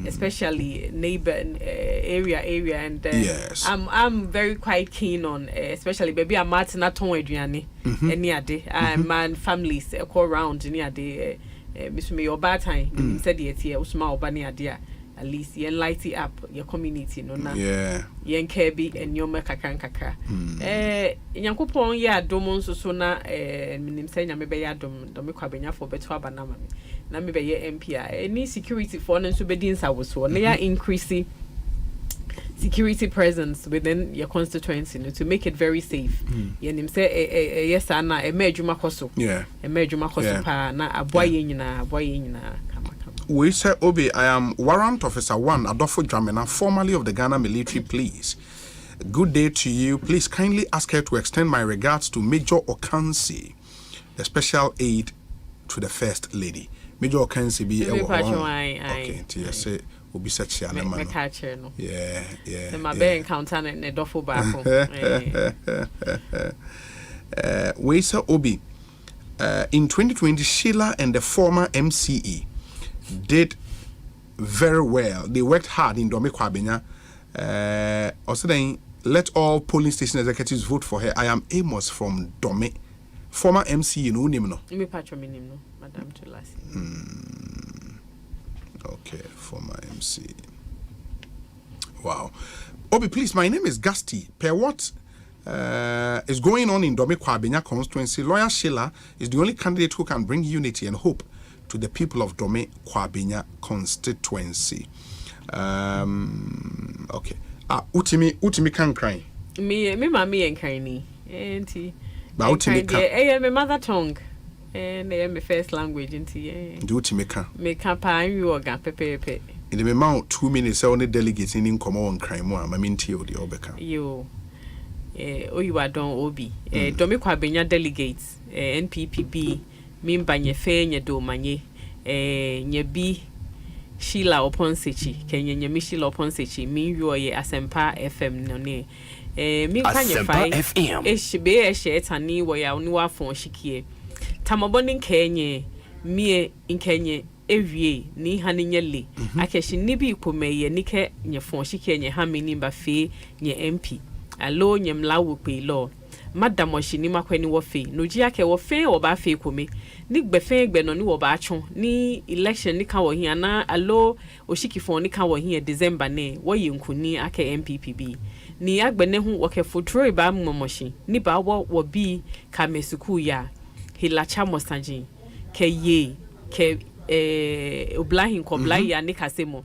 especially neighbor area and yes. I'm very quite keen on especially baby a Martin Aton Adriani any ade man families call around any ade Miss me your bad time said yet here Usma Obani idea. At least you light it up your community no na yen kebi and your kakra Yankopon ya domon so na minim say nya mebe ya dom me kwabenya for beto abanama me na mebe ye MP any security for no so be din sa wo so na ya increase security presence within your constituency to make it very safe. Yenim say yes ana e medjuma koso e medjuma koso pa na aboye nyina We say Obi, I am Warrant Officer 1 Adolfo Dramina, formerly of the Ghana Military Police. Good day to you. Please kindly ask her to extend my regards to Major Okansi, the special aid to the First Lady. Major Okansi be okay, say Obi such a man. Yeah. My bear encounter and Adolfo Bako. We say Obi, in 2020, Sheila and the former MCE did very well. They worked hard in Domi Kwabenya. Also then, let all polling station executives vote for her. I am Amos from Domi. Former MC, no name no. Madam Tulasi. Okay, former MC. Wow. Obi, please, my name is Gusty. Per what is going on in Domi Kwabenya constituency, Lawyer Sheila is the only candidate who can bring unity and hope to the people of Domi Kwabenya constituency. Okay. Utimi can cry. Me mami and crying. Auntie. But utimi can. My mother tongue. And my first language into do to make a pan you or pepe. In the amount 2 minutes only delegates in common on crime more. I mean to the Obeka. You are don Obi. Domi Kwabenya delegates NPPB. Mimba nye fe nye do manye nye bi Sheila Oponsechi kenye nye mi Sheila Oponsechi mi yo ye Asempa FM no ne mi ka nye fai be etani wo ya oni wa fon shikie tamoboni kenye mi nkenye ewie ni haninye le akeshi ni bi komeye ni ke nye fon shikie nye ha mi nimba fe nye MP alo nye mlawo pe lo Madam Oshini makwani wo fe no ji ake wo fe wo ba fe komi ni gbefe gbe no ni wo ba atwon ni election ni ka wo hia na alo oshikifon ni ka wo hia December ne wo yinkuni ake MPPB ni agbene hu wo ke fotro ba momoshi ni ba wo bi ka mesuku ya hilacha mosanji ke ye ke oblahin ko blaya ni kasemo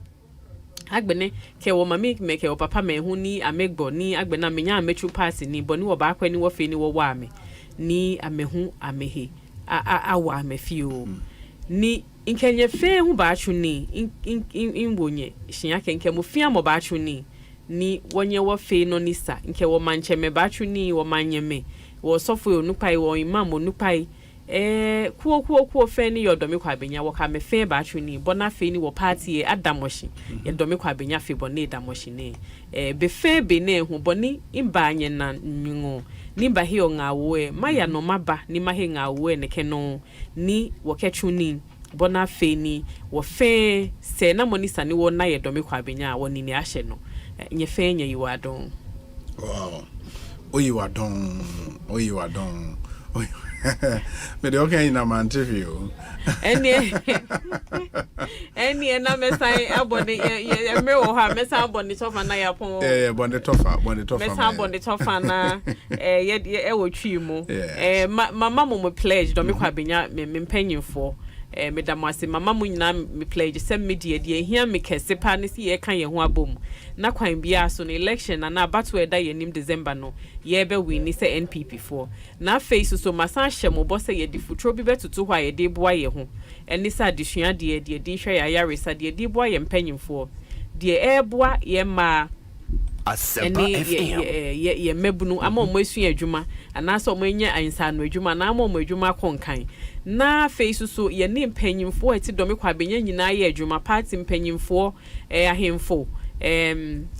agbene ke wo mami me ke wo papa me hu ni amegbo ni agbena menya amechu pass ni boni wo ba kwa ni wo fe ni wo wa me ni amehu amehe awa amefio ni inkenye fe hu ba achu ni inwonye hia kenke mo fia mo ba achu ni wonye wo fe no ni sa nke wo manche me ba achu ni wo manye me wo sofo onupai wo imam onupai kuo fe ni yodomi Kwabenya wo ka me fe ba atwini bona fe ni wo party adamoshi yodomi Kwabenya fe boni damoshi ne be fe be ne hu boni imba anye na nyungo ni ba hi ongawe maya no maba ni mahe ngawe ne keno ni wo ketwuni bona fe ni wo fe se na moni sane wo na yodomi Kwabenya wo ni ahye no nye fe nye yiwadon. Wow. Oyiwadon But okay, in a man interview. Any na me say abone ye me wo ha me say abone tofa na ya pon bonde tofa me say abone tofa na ye e wo twi mu mama mo pledge do me kwa benya me mpanyimfo me da mo ase mama mo nyina me pledge se me die hia me kese pa ne si ye kan ye ho abom na kwan bia so no election na battle e da ye nim December no ye be win se NPP4 na face so masan hye mo bo se ye di futuro bi betutu hwa ye de boa ye ho eni sa adesua de di hwe ya yaresa de boa ye mpanyimfo de eboa ye ma Asempa FM ye mebunu ama mo asua adwuma anasa mo nya ansa no adwuma na ama mo adwuma konkan na face so ye ne mpanyimfo ati do me kwa benya nyina ye adwuma party mpanyimfo ahemfo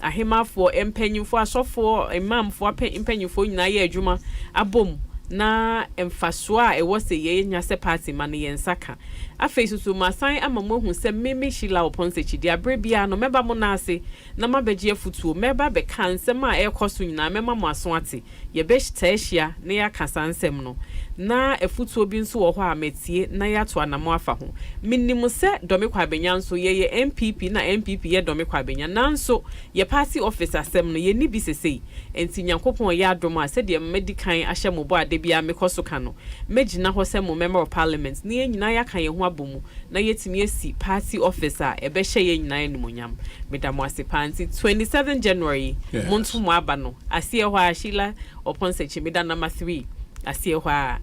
ahemafo mpanyimfo asofo imamfo mpanyimfo nyina ye adwuma abom na emfaso a ewo se ye nya se party man ye nsaka afei so masan ama mo hu se meme Sheila Oponsechi dia brebia no meba mo na ase na mabegie futuo meba be kansem a ekoso nyina mema mo aso ate ye be hia na ya kasansem no na efutuo bi nso wo ho a metie na ya to anamo afa ho minnim se dome kwa benya nso ye MPP na MPP ye dome kwa benya nanso ye party officer asem no ye ni bi sesei enti nyankopon ye adom a se de medikan ahye mo bo ade bia mekoso ka no megina ho se mo member of parliament na ye nyina ya kan ye ho abomu na yetimi esi party officer ebe hye ye nyina enumonyam medamo asepanti 27 January monto mo aba no ase ho a Sheila Oponsechi meda number 3 ase ho a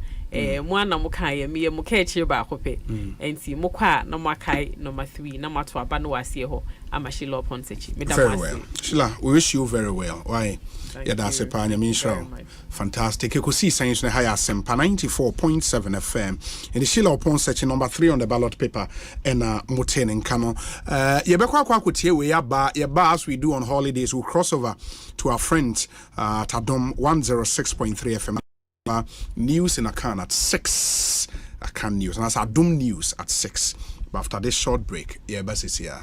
mo ana mo kan ye me mo ka echi ba akope enti mo kwa na mo akai number 3 na mato aba no ase ho ama Sheila Oponsechi medamo well. Sheila, we wish you very well. Why? Yeah, that's a pan. I mean, sure. Fantastic. Ekosiisen na high Asempa 94.7 FM. In the Sheila Oponsechi number 3 on the ballot paper and Muten and Kano. Ye be kwa kutie we ya ba as we do on holidays. We'll cross over to our friends Tadom 106.3 FM. News in Accra at 6. Accra news and that's Adum news at 6. But after this short break, yeah, best is here.